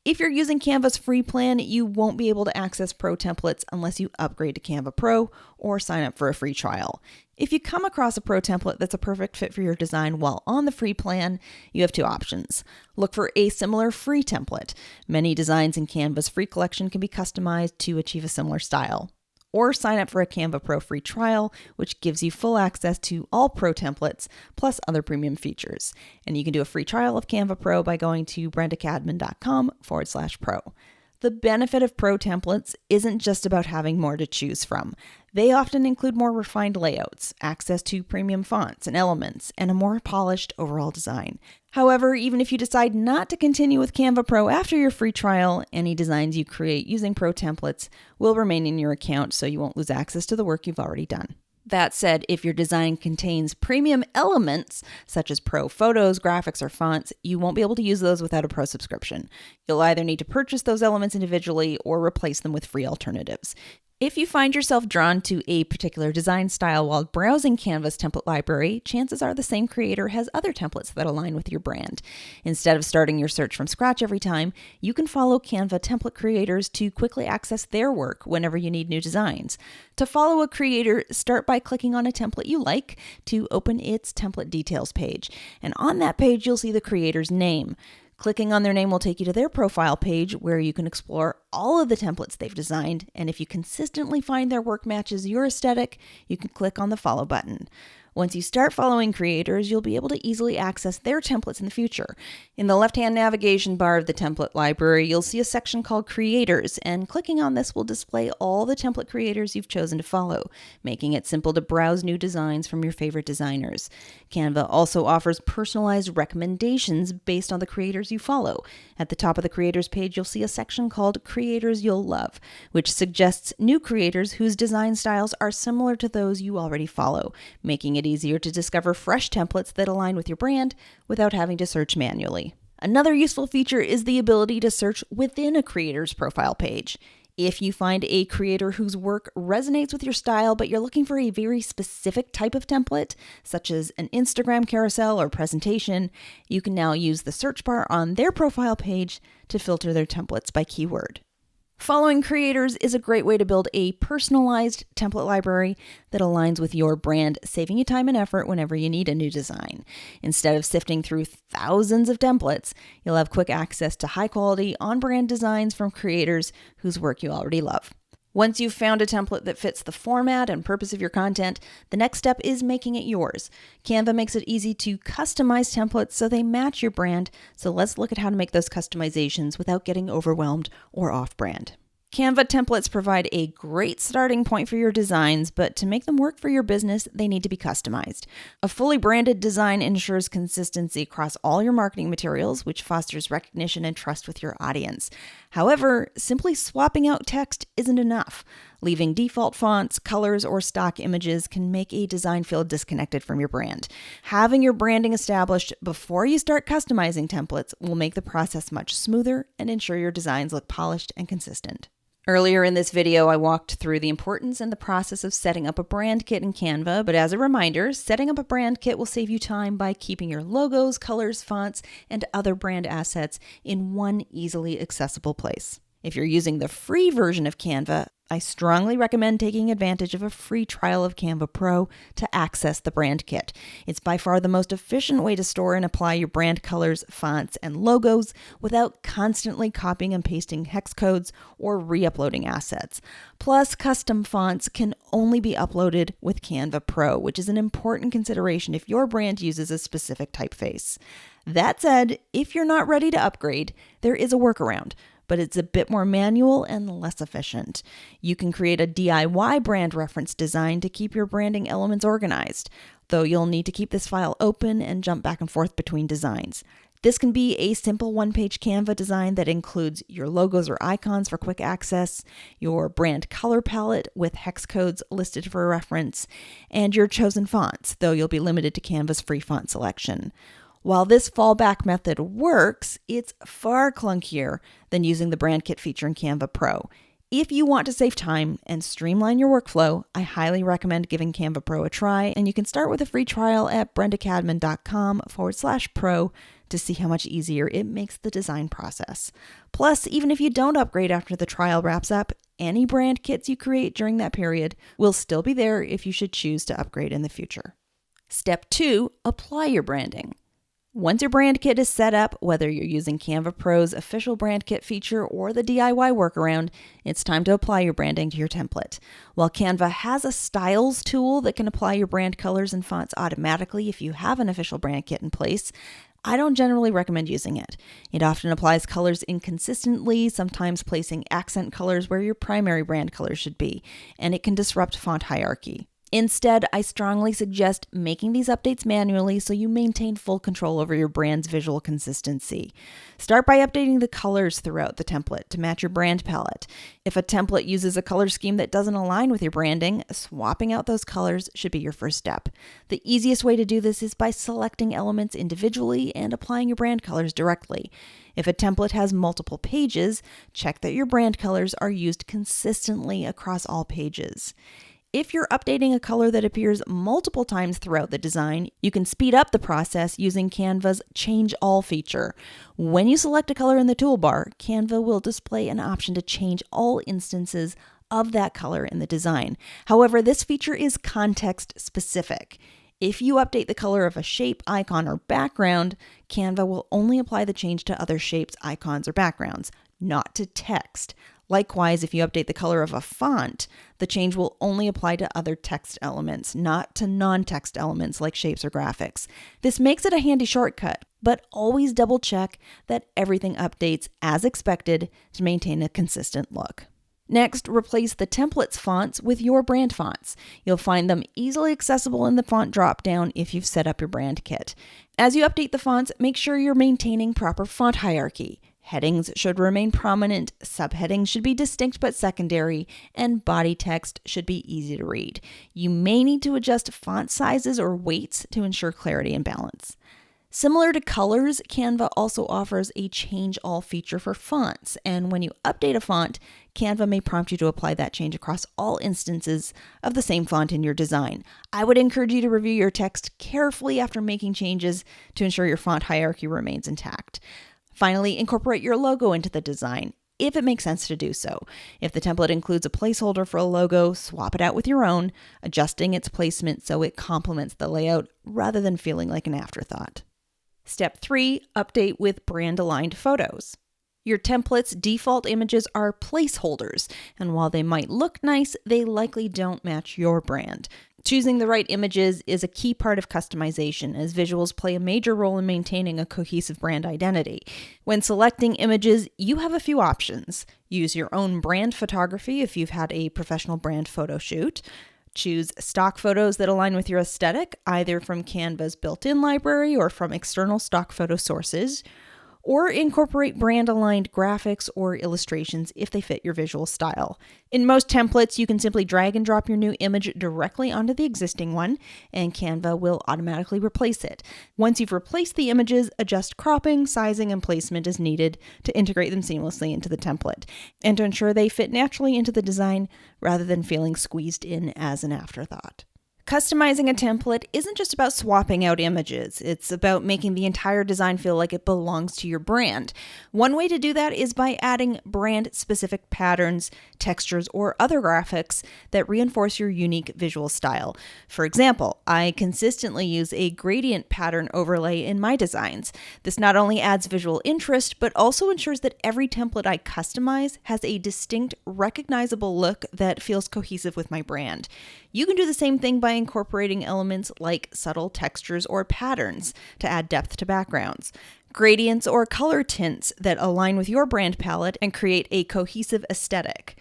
Speaker 1: If you're using Canva's free plan, you won't be able to access Pro templates unless you upgrade to Canva Pro or sign up for a free trial. If you come across a Pro template that's a perfect fit for your design while on the free plan, you have two options. Look for a similar free template. Many designs in Canva's free collection can be customized to achieve a similar style. Or sign up for a Canva Pro free trial, which gives you full access to all Pro templates, plus other premium features. And you can do a free trial of Canva Pro by going to brandacadmin.com/pro. The benefit of Pro templates isn't just about having more to choose from. They often include more refined layouts, access to premium fonts and elements, and a more polished overall design. However, even if you decide not to continue with Canva Pro after your free trial, any designs you create using Pro templates will remain in your account, so you won't lose access to the work you've already done. That said, if your design contains premium elements, such as Pro photos, graphics, or fonts, you won't be able to use those without a Pro subscription. You'll either need to purchase those elements individually or replace them with free alternatives. If you find yourself drawn to a particular design style while browsing Canva's template library, chances are the same creator has other templates that align with your brand. Instead of starting your search from scratch every time, you can follow Canva template creators to quickly access their work whenever you need new designs. To follow a creator, start by clicking on a template you like to open its template details page. And on that page, you'll see the creator's name. Clicking on their name will take you to their profile page where you can explore all of the templates they've designed, and if you consistently find their work matches your aesthetic, you can click on the follow button. Once you start following creators, you'll be able to easily access their templates in the future. In the left-hand navigation bar of the template library, you'll see a section called Creators, and clicking on this will display all the template creators you've chosen to follow, making it simple to browse new designs from your favorite designers. Canva also offers personalized recommendations based on the creators you follow. At the top of the creators page, you'll see a section called Creators You'll Love, which suggests new creators whose design styles are similar to those you already follow, making it easier to discover fresh templates that align with your brand without having to search manually. Another useful feature is the ability to search within a creator's profile page. If you find a creator whose work resonates with your style, but you're looking for a very specific type of template, such as an Instagram carousel or presentation, you can now use the search bar on their profile page to filter their templates by keyword. Following creators is a great way to build a personalized template library that aligns with your brand, saving you time and effort whenever you need a new design. Instead of sifting through thousands of templates, you'll have quick access to high-quality, on-brand designs from creators whose work you already love. Once you've found a template that fits the format and purpose of your content, the next step is making it yours. Canva makes it easy to customize templates so they match your brand, so let's look at how to make those customizations without getting overwhelmed or off-brand. Canva templates provide a great starting point for your designs, but to make them work for your business, they need to be customized. A fully branded design ensures consistency across all your marketing materials, which fosters recognition and trust with your audience. However, simply swapping out text isn't enough. Leaving default fonts, colors, or stock images can make a design feel disconnected from your brand. Having your branding established before you start customizing templates will make the process much smoother and ensure your designs look polished and consistent. Earlier in this video, I walked through the importance and the process of setting up a brand kit in Canva, but as a reminder, setting up a brand kit will save you time by keeping your logos, colors, fonts, and other brand assets in one easily accessible place. If you're using the free version of Canva, I strongly recommend taking advantage of a free trial of Canva Pro to access the brand kit. It's by far the most efficient way to store and apply your brand colors, fonts, and logos without constantly copying and pasting hex codes or re-uploading assets. Plus, custom fonts can only be uploaded with Canva Pro, which is an important consideration if your brand uses a specific typeface. That said, if you're not ready to upgrade, there is a workaround, but it's a bit more manual and less efficient. You can create a DIY brand reference design to keep your branding elements organized, though you'll need to keep this file open and jump back and forth between designs. This can be a simple one-page Canva design that includes your logos or icons for quick access, your brand color palette with hex codes listed for reference, and your chosen fonts, though you'll be limited to Canva's free font selection. While this fallback method works, it's far clunkier than using the brand kit feature in Canva Pro. If you want to save time and streamline your workflow, I highly recommend giving Canva Pro a try, and you can start with a free trial at brendacadman.com/pro to see how much easier it makes the design process. Plus, even if you don't upgrade after the trial wraps up, any brand kits you create during that period will still be there if you should choose to upgrade in the future. Step 2, apply your branding. Once your brand kit is set up, whether you're using Canva Pro's official brand kit feature or the DIY workaround, it's time to apply your branding to your template. While Canva has a styles tool that can apply your brand colors and fonts automatically if you have an official brand kit in place, I don't generally recommend using it. It often applies colors inconsistently, sometimes placing accent colors where your primary brand colors should be, and it can disrupt font hierarchy. Instead, I strongly suggest making these updates manually so you maintain full control over your brand's visual consistency. Start by updating the colors throughout the template to match your brand palette. If a template uses a color scheme that doesn't align with your branding, swapping out those colors should be your first step. The easiest way to do this is by selecting elements individually and applying your brand colors directly. If a template has multiple pages, check that your brand colors are used consistently across all pages. If you're updating a color that appears multiple times throughout the design, you can speed up the process using Canva's Change All feature. When you select a color in the toolbar, Canva will display an option to change all instances of that color in the design. However, this feature is context specific. If you update the color of a shape, icon, or background, Canva will only apply the change to other shapes, icons, or backgrounds, not to text. Likewise, if you update the color of a font, the change will only apply to other text elements, not to non-text elements like shapes or graphics. This makes it a handy shortcut, but always double check that everything updates as expected to maintain a consistent look. Next, replace the template's fonts with your brand fonts. You'll find them easily accessible in the font drop-down if you've set up your brand kit. As you update the fonts, make sure you're maintaining proper font hierarchy. Headings should remain prominent, subheadings should be distinct but secondary, and body text should be easy to read. You may need to adjust font sizes or weights to ensure clarity and balance. Similar to colors, Canva also offers a Change All feature for fonts, and when you update a font, Canva may prompt you to apply that change across all instances of the same font in your design. I would encourage you to review your text carefully after making changes to ensure your font hierarchy remains intact. Finally, incorporate your logo into the design, if it makes sense to do so. If the template includes a placeholder for a logo, swap it out with your own, adjusting its placement so it complements the layout rather than feeling like an afterthought. Step 3, update with brand-aligned photos. Your template's default images are placeholders, and while they might look nice, they likely don't match your brand. Choosing the right images is a key part of customization, as visuals play a major role in maintaining a cohesive brand identity. When selecting images, you have a few options. Use your own brand photography if you've had a professional brand photo shoot. Choose stock photos that align with your aesthetic, either from Canva's built-in library or from external stock photo sources. or incorporate brand-aligned graphics or illustrations if they fit your visual style. In most templates, you can simply drag and drop your new image directly onto the existing one, and Canva will automatically replace it. Once you've replaced the images, adjust cropping, sizing, and placement as needed to integrate them seamlessly into the template, and to ensure they fit naturally into the design rather than feeling squeezed in as an afterthought. Customizing a template isn't just about swapping out images. It's about making the entire design feel like it belongs to your brand. One way to do that is by adding brand-specific patterns, textures, or other graphics that reinforce your unique visual style. For example, I consistently use a gradient pattern overlay in my designs. This not only adds visual interest, but also ensures that every template I customize has a distinct, recognizable look that feels cohesive with my brand. You can do the same thing by incorporating elements like subtle textures or patterns to add depth to backgrounds, gradients or color tints that align with your brand palette and create a cohesive aesthetic,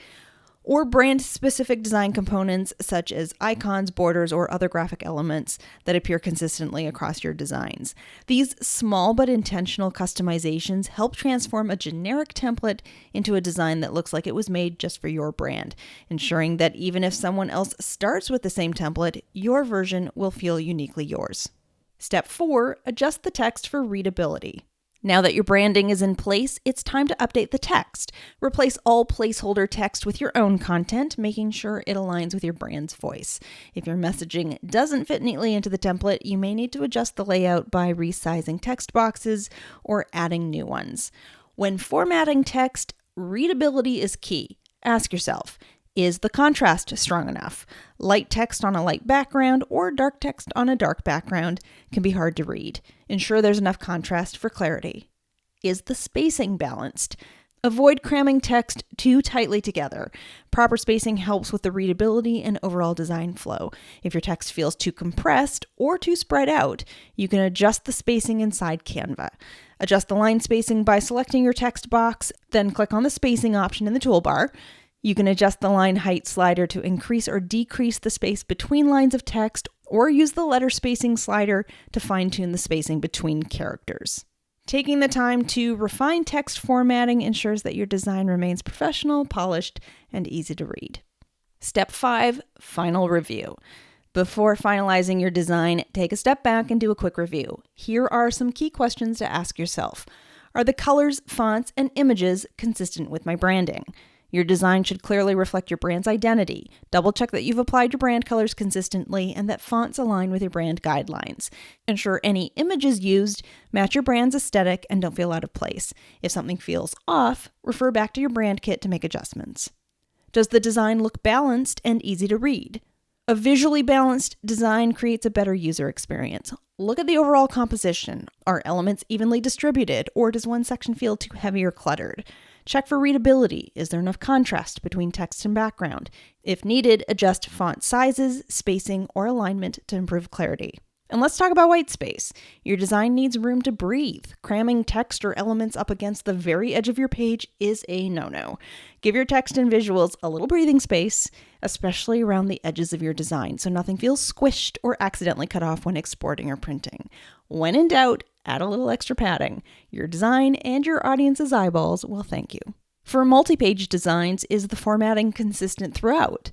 Speaker 1: or brand-specific design components such as icons, borders, or other graphic elements that appear consistently across your designs. These small but intentional customizations help transform a generic template into a design that looks like it was made just for your brand, ensuring that even if someone else starts with the same template, your version will feel uniquely yours. Step 4, adjust the text for readability. Now that your branding is in place, it's time to update the text. Replace all placeholder text with your own content, making sure it aligns with your brand's voice. If your messaging doesn't fit neatly into the template, you may need to adjust the layout by resizing text boxes or adding new ones. When formatting text, readability is key. Ask yourself, is the contrast strong enough? Light text on a light background or dark text on a dark background can be hard to read. Ensure there's enough contrast for clarity. Is the spacing balanced? Avoid cramming text too tightly together. Proper spacing helps with the readability and overall design flow. If your text feels too compressed or too spread out, you can adjust the spacing inside Canva. Adjust the line spacing by selecting your text box, then click on the spacing option in the toolbar. You can adjust the line height slider to increase or decrease the space between lines of text, or use the letter spacing slider to fine-tune the spacing between characters. Taking the time to refine text formatting ensures that your design remains professional, polished, and easy to read. Step 5, final review. Before finalizing your design, take a step back and do a quick review. Here are some key questions to ask yourself. Are the colors, fonts, and images consistent with my branding? Your design should clearly reflect your brand's identity. Double check that you've applied your brand colors consistently and that fonts align with your brand guidelines. Ensure any images used match your brand's aesthetic and don't feel out of place. If something feels off, refer back to your brand kit to make adjustments. Does the design look balanced and easy to read? A visually balanced design creates a better user experience. Look at the overall composition. Are elements evenly distributed, or does one section feel too heavy or cluttered? Check for readability. Is there enough contrast between text and background? If needed, adjust font sizes, spacing, or alignment to improve clarity. And let's talk about white space. Your design needs room to breathe. Cramming text or elements up against the very edge of your page is a no-no. Give your text and visuals a little breathing space, especially around the edges of your design, so nothing feels squished or accidentally cut off when exporting or printing. When in doubt, add a little extra padding. Your design and your audience's eyeballs will thank you. For multi-page designs, is the formatting consistent throughout?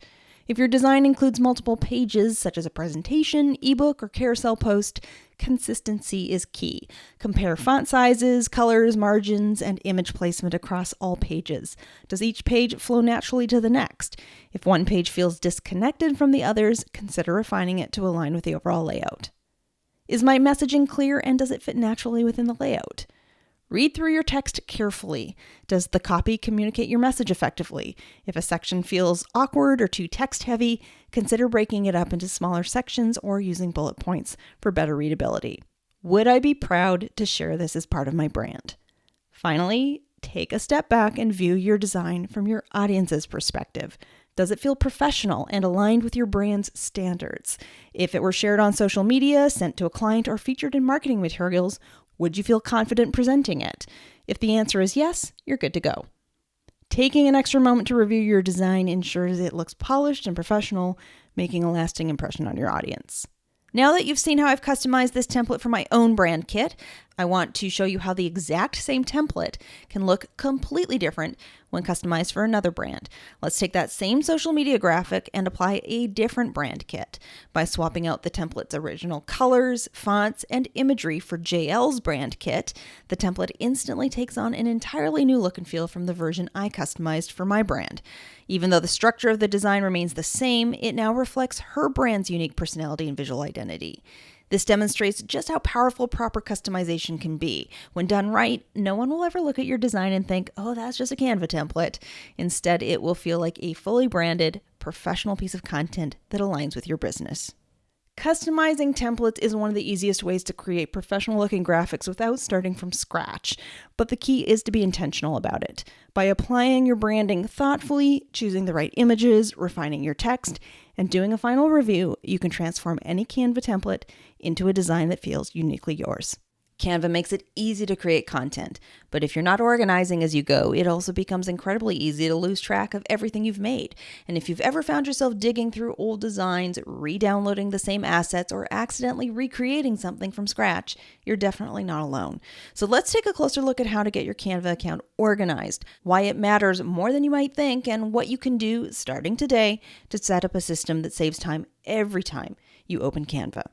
Speaker 1: If your design includes multiple pages, such as a presentation, ebook, or carousel post, consistency is key. Compare font sizes, colors, margins, and image placement across all pages. Does each page flow naturally to the next? If one page feels disconnected from the others, consider refining it to align with the overall layout. Is my messaging clear and does it fit naturally within the layout? Read through your text carefully. Does the copy communicate your message effectively? If a section feels awkward or too text-heavy, consider breaking it up into smaller sections or using bullet points for better readability. Would I be proud to share this as part of my brand? Finally, take a step back and view your design from your audience's perspective. Does it feel professional and aligned with your brand's standards? If it were shared on social media, sent to a client, or featured in marketing materials, would you feel confident presenting it? If the answer is yes, you're good to go. Taking an extra moment to review your design ensures it looks polished and professional, making a lasting impression on your audience. Now that you've seen how I've customized this template for my own brand kit, I want to show you how the exact same template can look completely different when customized for another brand. Let's take that same social media graphic and apply a different brand kit. By swapping out the template's original colors, fonts, and imagery for JL's brand kit, the template instantly takes on an entirely new look and feel from the version I customized for my brand. Even though the structure of the design remains the same, it now reflects her brand's unique personality and visual identity. This demonstrates just how powerful proper customization can be. When done right, no one will ever look at your design and think, oh, that's just a Canva template. Instead, it will feel like a fully branded, professional piece of content that aligns with your business. Customizing templates is one of the easiest ways to create professional-looking graphics without starting from scratch, but the key is to be intentional about it. By applying your branding thoughtfully, choosing the right images, refining your text, and doing a final review, you can transform any Canva template into a design that feels uniquely yours. Canva makes it easy to create content, but if you're not organizing as you go, it also becomes incredibly easy to lose track of everything you've made. And if you've ever found yourself digging through old designs, re-downloading the same assets, or accidentally recreating something from scratch, you're definitely not alone. So let's take a closer look at how to get your Canva account organized, why it matters more than you might think, and what you can do starting today to set up a system that saves time every time you open Canva.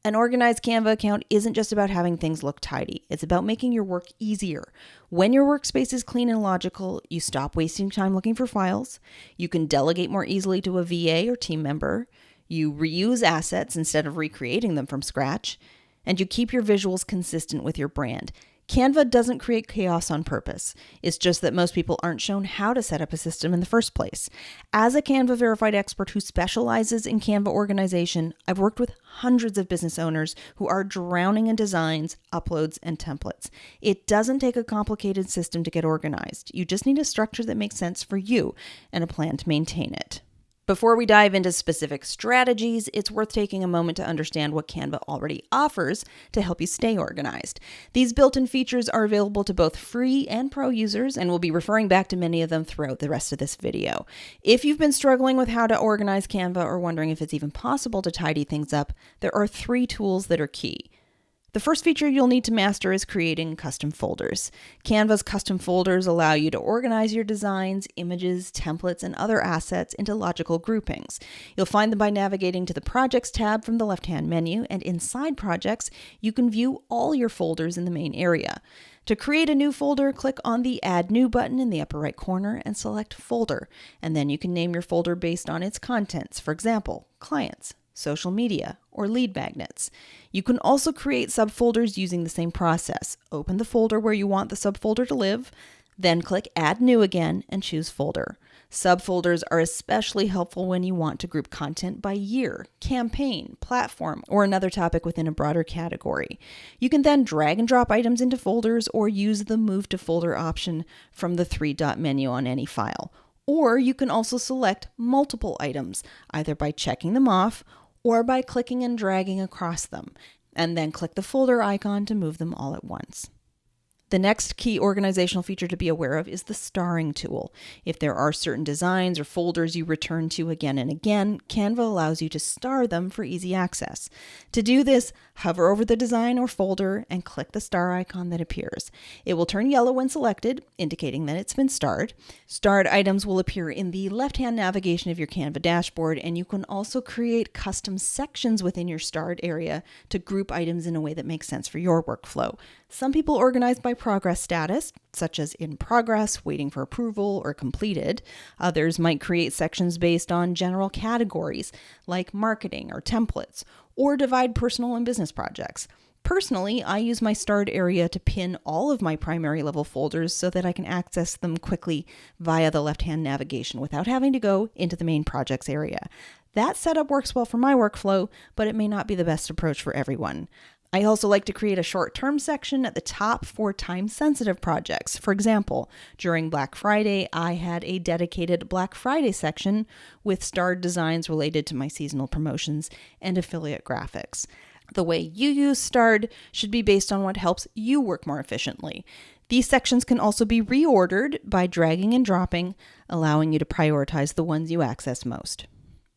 Speaker 1: An organized Canva account isn't just about having things look tidy. It's about making your work easier. When your workspace is clean and logical, you stop wasting time looking for files. You can delegate more easily to a VA or team member. You reuse assets instead of recreating them from scratch. And you keep your visuals consistent with your brand. Canva doesn't create chaos on purpose. It's just that most people aren't shown how to set up a system in the first place. As a Canva verified expert who specializes in Canva organization, I've worked with hundreds of business owners who are drowning in designs, uploads, and templates. It doesn't take a complicated system to get organized. You just need a structure that makes sense for you and a plan to maintain it. Before we dive into specific strategies, it's worth taking a moment to understand what Canva already offers to help you stay organized. These built-in features are available to both free and pro users, and we'll be referring back to many of them throughout the rest of this video. If you've been struggling with how to organize Canva or wondering if it's even possible to tidy things up, there are 3 tools that are key. The first feature you'll need to master is creating custom folders. Canva's custom folders allow you to organize your designs, images, templates, and other assets into logical groupings. You'll find them by navigating to the Projects tab from the left-hand menu, and inside Projects, you can view all your folders in the main area. To create a new folder, click on the Add New button in the upper right corner and select Folder, and then you can name your folder based on its contents, for example, Clients, Social Media, or Lead Magnets. You can also create subfolders using the same process. Open the folder where you want the subfolder to live, then click Add New again and choose Folder. Subfolders are especially helpful when you want to group content by year, campaign, platform, or another topic within a broader category. You can then drag and drop items into folders or use the Move to Folder option from the 3-dot menu on any file. Or you can also select multiple items, either by checking them off or by clicking and dragging across them, and then click the folder icon to move them all at once. The next key organizational feature to be aware of is the starring tool. If there are certain designs or folders you return to again and again, Canva allows you to star them for easy access. To do this, hover over the design or folder and click the star icon that appears. It will turn yellow when selected, indicating that it's been starred. Starred items will appear in the left-hand navigation of your Canva dashboard, and you can also create custom sections within your starred area to group items in a way that makes sense for your workflow. Some people organize by progress status, such as in progress, waiting for approval, or completed. Others might create sections based on general categories, like marketing or templates, or divide personal and business projects. Personally, I use my starred area to pin all of my primary level folders so that I can access them quickly via the left-hand navigation without having to go into the main projects area. That setup works well for my workflow, but it may not be the best approach for everyone. I also like to create a short-term section at the top for time-sensitive projects. For example, during Black Friday, I had a dedicated Black Friday section with starred designs related to my seasonal promotions and affiliate graphics. The way you use starred should be based on what helps you work more efficiently. These sections can also be reordered by dragging and dropping, allowing you to prioritize the ones you access most.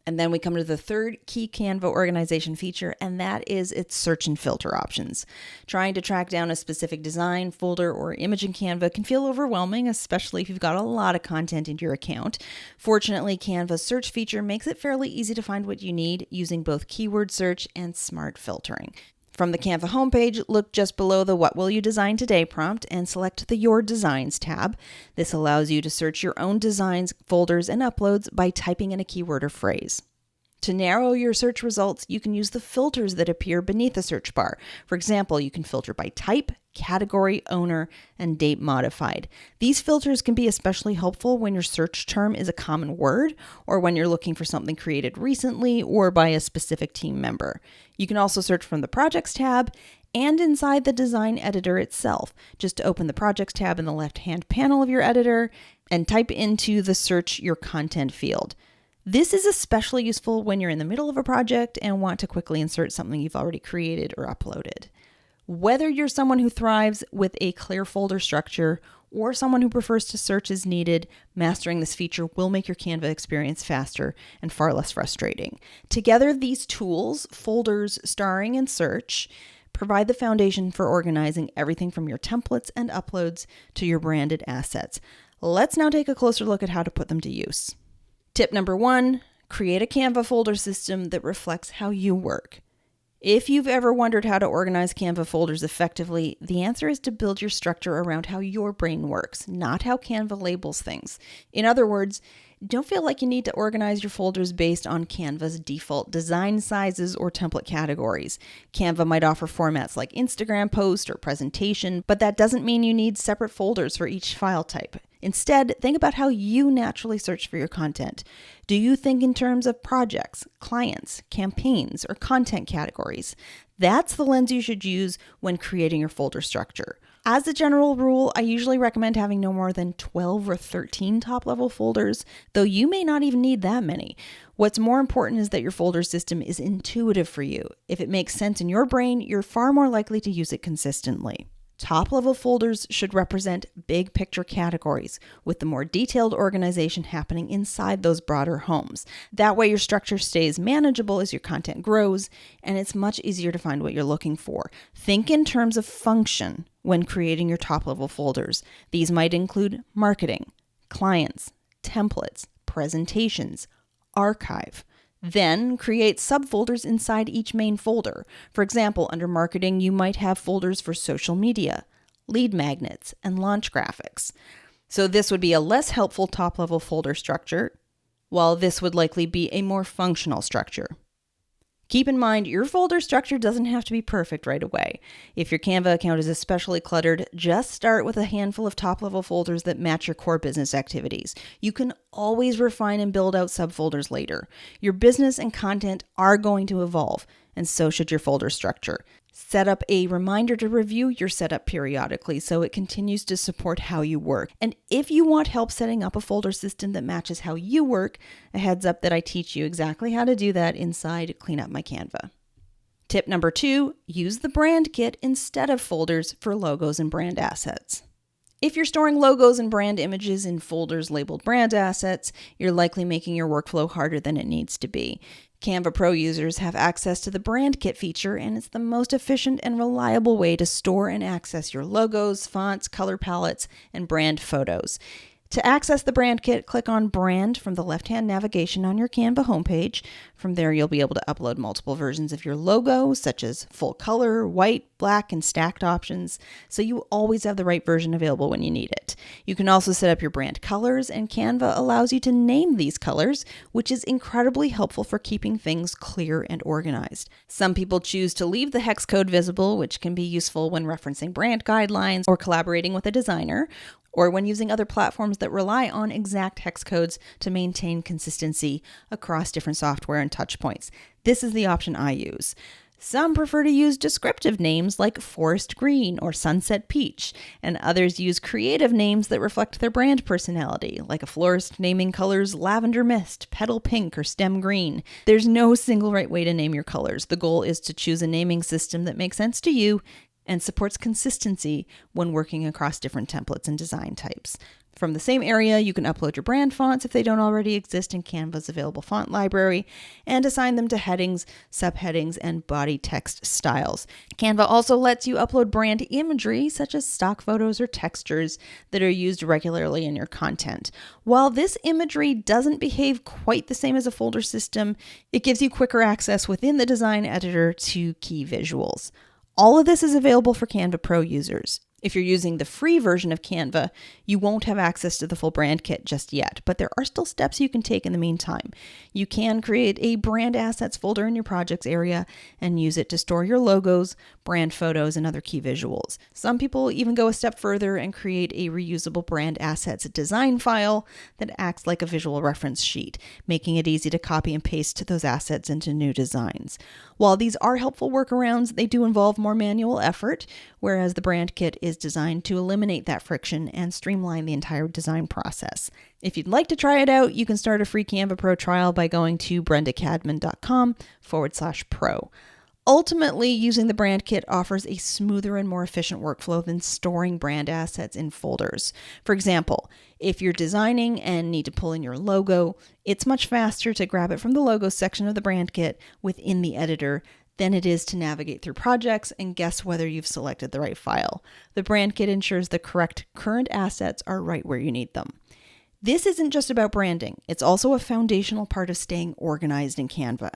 Speaker 1: And then we come to the third key Canva organization feature, and that is its search and filter options. Trying to track down a specific design, folder, or image in Canva can feel overwhelming, especially if you've got a lot of content in your account. Fortunately, Canva's search feature makes it fairly easy to find what you need using both keyword search and smart filtering. From the Canva homepage, look just below the What Will You Design Today prompt and select the Your Designs tab. This allows you to search your own designs, folders, and uploads by typing in a keyword or phrase. To narrow your search results, you can use the filters that appear beneath the search bar. For example, you can filter by type, category, owner, and date modified. These filters can be especially helpful when your search term is a common word or when you're looking for something created recently or by a specific team member. You can also search from the Projects tab and inside the design editor itself. Just open the Projects tab in the left-hand panel of your editor and type into the Search Your Content field. This is especially useful when you're in the middle of a project and want to quickly insert something you've already created or uploaded. Whether you're someone who thrives with a clear folder structure or someone who prefers to search as needed, mastering this feature will make your Canva experience faster and far less frustrating. Together, these tools, folders, starring, and search, provide the foundation for organizing everything from your templates and uploads to your branded assets. Let's now take a closer look at how to put them to use. Tip number 1, create a Canva folder system that reflects how you work. If you've ever wondered how to organize Canva folders effectively, the answer is to build your structure around how your brain works, not how Canva labels things. In other words, don't feel like you need to organize your folders based on Canva's default design sizes or template categories. Canva might offer formats like Instagram post or presentation, but that doesn't mean you need separate folders for each file type. Instead, think about how you naturally search for your content. Do you think in terms of projects, clients, campaigns, or content categories? That's the lens you should use when creating your folder structure. As a general rule, I usually recommend having no more than 12 or 13 top-level folders, though you may not even need that many. What's more important is that your folder system is intuitive for you. If it makes sense in your brain, you're far more likely to use it consistently. Top-level folders should represent big picture categories, with the more detailed organization happening inside those broader homes. That way your structure stays manageable as your content grows, and it's much easier to find what you're looking for. Think in terms of function when creating your top-level folders. These might include marketing, clients, templates, presentations, archive. Then create subfolders inside each main folder. For example, under marketing, you might have folders for social media, lead magnets, and launch graphics. So this would be a less helpful top-level folder structure, while this would likely be a more functional structure. Keep in mind, your folder structure doesn't have to be perfect right away. If your Canva account is especially cluttered, just start with a handful of top-level folders that match your core business activities. You can always refine and build out subfolders later. Your business and content are going to evolve, and so should your folder structure. Set up a reminder to review your setup periodically so it continues to support how you work. And if you want help setting up a folder system that matches how you work, a heads up that I teach you exactly how to do that inside Clean Up My Canva. Tip number 2, use the brand kit instead of folders for logos and brand assets. If you're storing logos and brand images in folders labeled brand assets, you're likely making your workflow harder than it needs to be. Canva Pro users have access to the Brand Kit feature, and it's the most efficient and reliable way to store and access your logos, fonts, color palettes, and brand photos. To access the Brand Kit, click on Brand from the left-hand navigation on your Canva homepage. From there, you'll be able to upload multiple versions of your logo, such as full color, white, black, and stacked options, so you always have the right version available when you need it. You can also set up your brand colors, and Canva allows you to name these colors, which is incredibly helpful for keeping things clear and organized. Some people choose to leave the hex code visible, which can be useful when referencing brand guidelines or collaborating with a designer, or when using other platforms that rely on exact hex codes to maintain consistency across different software and touch points. This is the option I use. Some prefer to use descriptive names like forest green or sunset peach, and others use creative names that reflect their brand personality, like a florist naming colors lavender mist, petal pink, or stem green. There's no single right way to name your colors. The goal is to choose a naming system that makes sense to you and supports consistency when working across different templates and design types. From the same area, you can upload your brand fonts if they don't already exist in Canva's available font library, and assign them to headings, subheadings, and body text styles. Canva also lets you upload brand imagery, such as stock photos or textures that are used regularly in your content. While this imagery doesn't behave quite the same as a folder system, it gives you quicker access within the design editor to key visuals. All of this is available for Canva Pro users. If you're using the free version of Canva, you won't have access to the full brand kit just yet, but there are still steps you can take in the meantime. You can create a brand assets folder in your projects area and use it to store your logos, brand photos, and other key visuals. Some people even go a step further and create a reusable brand assets design file that acts like a visual reference sheet, making it easy to copy and paste those assets into new designs. While these are helpful workarounds, they do involve more manual effort, whereas the brand kit is designed to eliminate that friction and streamline the entire design process. If you'd like to try it out, you can start a free Canva Pro trial by going to brendacadman.com/pro. Ultimately, using the brand kit offers a smoother and more efficient workflow than storing brand assets in folders. For example, if you're designing and need to pull in your logo, it's much faster to grab it from the logo section of the brand kit within the editor than it is to navigate through projects and guess whether you've selected the right file. The brand kit ensures the correct current assets are right where you need them. This isn't just about branding. It's also a foundational part of staying organized in Canva.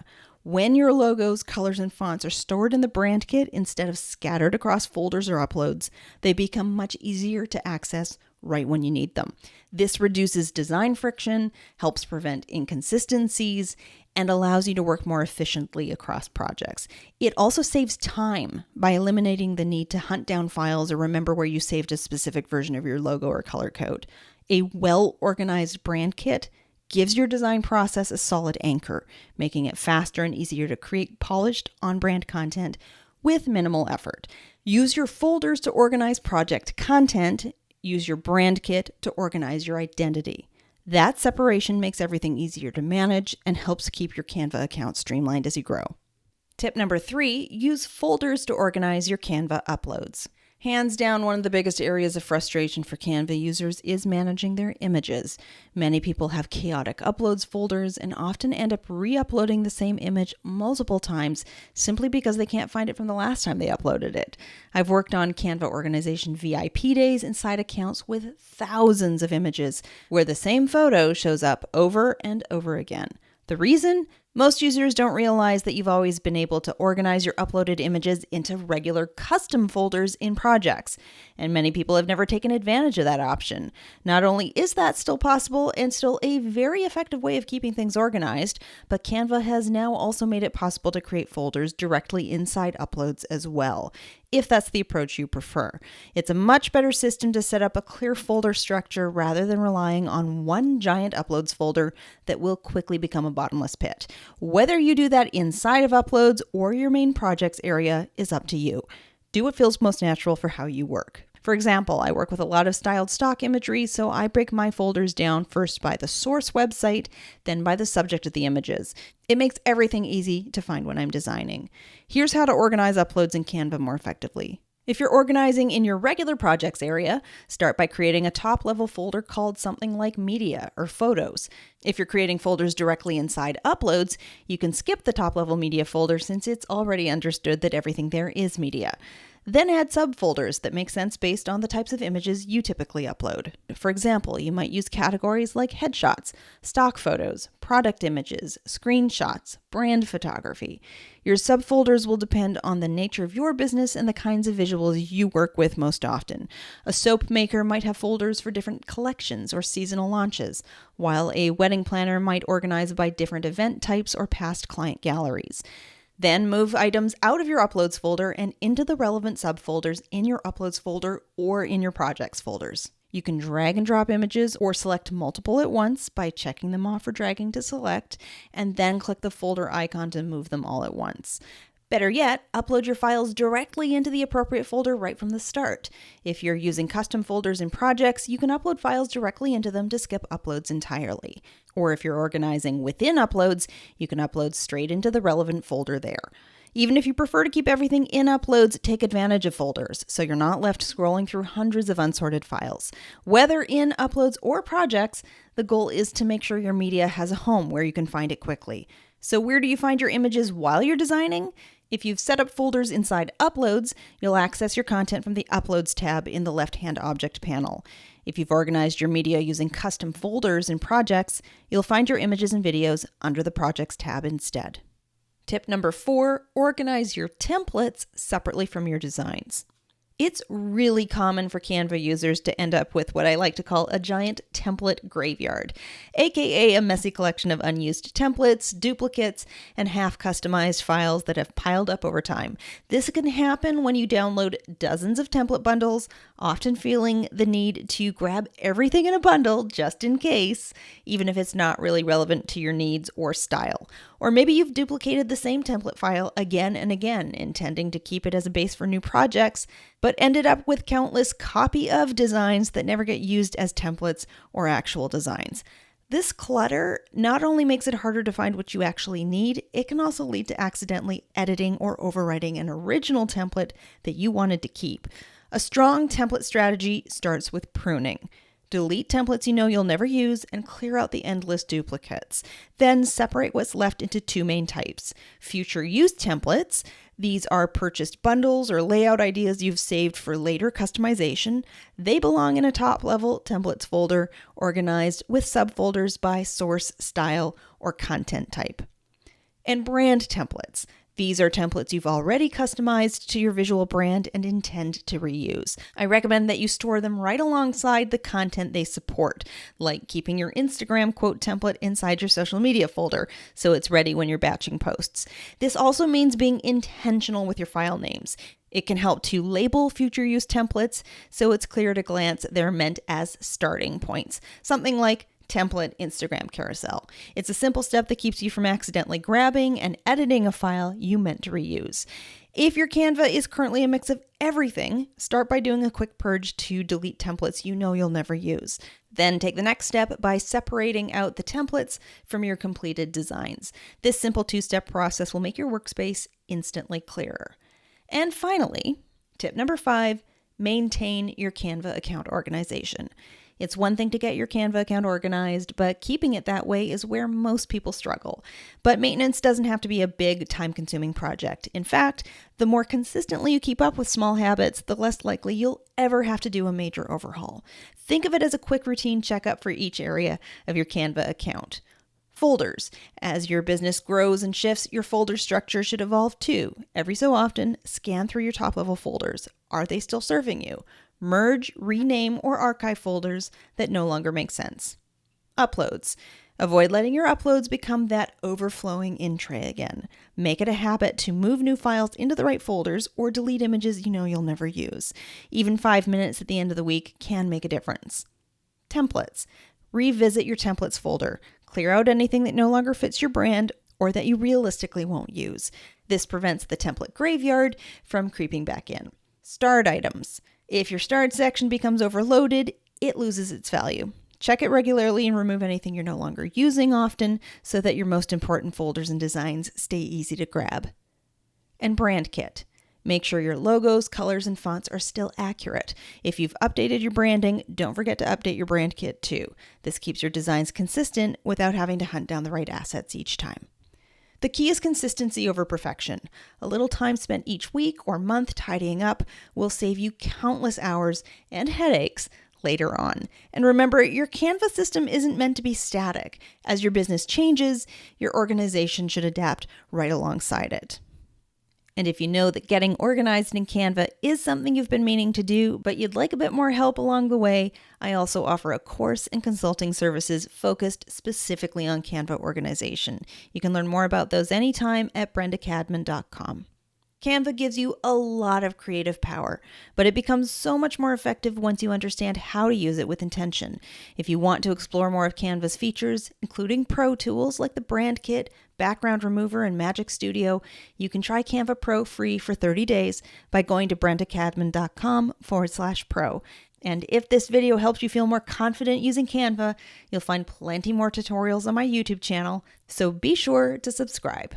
Speaker 1: When your logos, colors, and fonts are stored in the brand kit instead of scattered across folders or uploads, they become much easier to access right when you need them. This reduces design friction, helps prevent inconsistencies, and allows you to work more efficiently across projects. It also saves time by eliminating the need to hunt down files or remember where you saved a specific version of your logo or color code. A well-organized brand kit gives your design process a solid anchor, making it faster and easier to create polished on-brand content with minimal effort. Use your folders to organize project content. Use your brand kit to organize your identity. That separation makes everything easier to manage and helps keep your Canva account streamlined as you grow. Tip number 3, use folders to organize your Canva uploads. Hands down, one of the biggest areas of frustration for Canva users is managing their images. Many people have chaotic uploads folders and often end up re-uploading the same image multiple times simply because they can't find it from the last time they uploaded it. I've worked on Canva organization VIP days inside accounts with thousands of images where the same photo shows up over and over again. The reason? Most users don't realize that you've always been able to organize your uploaded images into regular custom folders in projects, and many people have never taken advantage of that option. Not only is that still possible and still a very effective way of keeping things organized, but Canva has now also made it possible to create folders directly inside uploads as well, if that's the approach you prefer. It's a much better system to set up a clear folder structure rather than relying on one giant uploads folder that will quickly become a bottomless pit. Whether you do that inside of uploads or your main projects area is up to you. Do what feels most natural for how you work. For example, I work with a lot of styled stock imagery, so I break my folders down first by the source website, then by the subject of the images. It makes everything easy to find when I'm designing. Here's how to organize uploads in Canva more effectively. If you're organizing in your regular projects area, start by creating a top-level folder called something like Media or Photos. If you're creating folders directly inside Uploads, you can skip the top-level Media folder since it's already understood that everything there is media. Then add subfolders that make sense based on the types of images you typically upload. For example, you might use categories like headshots, stock photos, product images, screenshots, brand photography. Your subfolders will depend on the nature of your business and the kinds of visuals you work with most often. A soap maker might have folders for different collections or seasonal launches, while a wedding planner might organize by different event types or past client galleries. Then move items out of your Uploads folder and into the relevant subfolders in your Uploads folder or in your Projects folders. You can drag and drop images or select multiple at once by checking them off or dragging to select, and then click the folder icon to move them all at once. Better yet, upload your files directly into the appropriate folder right from the start. If you're using custom folders in projects, you can upload files directly into them to skip uploads entirely. Or if you're organizing within uploads, you can upload straight into the relevant folder there. Even if you prefer to keep everything in uploads, take advantage of folders so you're not left scrolling through hundreds of unsorted files. Whether in uploads or projects, the goal is to make sure your media has a home where you can find it quickly. So where do you find your images while you're designing? If you've set up folders inside Uploads, you'll access your content from the Uploads tab in the left-hand object panel. If you've organized your media using custom folders in projects, you'll find your images and videos under the Projects tab instead. Tip number 4, organize your templates separately from your designs. It's really common for Canva users to end up with what I like to call a giant template graveyard, aka a messy collection of unused templates, duplicates, and half-customized files that have piled up over time. This can happen when you download dozens of template bundles, often feeling the need to grab everything in a bundle just in case, even if it's not really relevant to your needs or style. Or maybe you've duplicated the same template file again and again, intending to keep it as a base for new projects, but ended up with countless copy of designs that never get used as templates or actual designs. This clutter not only makes it harder to find what you actually need, it can also lead to accidentally editing or overwriting an original template that you wanted to keep. A strong template strategy starts with pruning. Delete templates you know you'll never use and clear out the endless duplicates. Then separate what's left into 2 main types. Future use templates. These are purchased bundles or layout ideas you've saved for later customization. They belong in a top-level templates folder organized with subfolders by source, style, or content type. And brand templates. These are templates you've already customized to your visual brand and intend to reuse. I recommend that you store them right alongside the content they support, like keeping your Instagram quote template inside your social media folder so it's ready when you're batching posts. This also means being intentional with your file names. It can help to label future use templates so it's clear at a glance they're meant as starting points. Something like template Instagram carousel. It's a simple step that keeps you from accidentally grabbing and editing a file you meant to reuse. If your Canva is currently a mix of everything, start by doing a quick purge to delete templates you know you'll never use. Then take the next step by separating out the templates from your completed designs. This simple 2-step process will make your workspace instantly clearer. And finally, tip number 5, maintain your Canva account organization. It's one thing to get your Canva account organized, but keeping it that way is where most people struggle. But maintenance doesn't have to be a big, time-consuming project. In fact, the more consistently you keep up with small habits, the less likely you'll ever have to do a major overhaul. Think of it as a quick routine checkup for each area of your Canva account. Folders. As your business grows and shifts, your folder structure should evolve too. Every so often, scan through your top-level folders. Are they still serving you? Merge, rename, or archive folders that no longer make sense. Uploads. Avoid letting your uploads become that overflowing in tray again. Make it a habit to move new files into the right folders or delete images you know you'll never use. Even 5 minutes at the end of the week can make a difference. Templates. Revisit your templates folder. Clear out anything that no longer fits your brand or that you realistically won't use. This prevents the template graveyard from creeping back in. Starred items. If your starred section becomes overloaded, it loses its value. Check it regularly and remove anything you're no longer using often so that your most important folders and designs stay easy to grab. And Brand Kit. Make sure your logos, colors, and fonts are still accurate. If you've updated your branding, don't forget to update your Brand Kit too. This keeps your designs consistent without having to hunt down the right assets each time. The key is consistency over perfection. A little time spent each week or month tidying up will save you countless hours and headaches later on. And remember, your Canva system isn't meant to be static. As your business changes, your organization should adapt right alongside it. And if you know that getting organized in Canva is something you've been meaning to do, but you'd like a bit more help along the way, I also offer a course and consulting services focused specifically on Canva organization. You can learn more about those anytime at brendacadman.com. Canva gives you a lot of creative power, but it becomes so much more effective once you understand how to use it with intention. If you want to explore more of Canva's features, including pro tools like the Brand Kit, Background Remover, and Magic Studio, you can try Canva Pro free for 30 days by going to brendacadman.com/pro. And if this video helps you feel more confident using Canva, you'll find plenty more tutorials on my YouTube channel, so be sure to subscribe.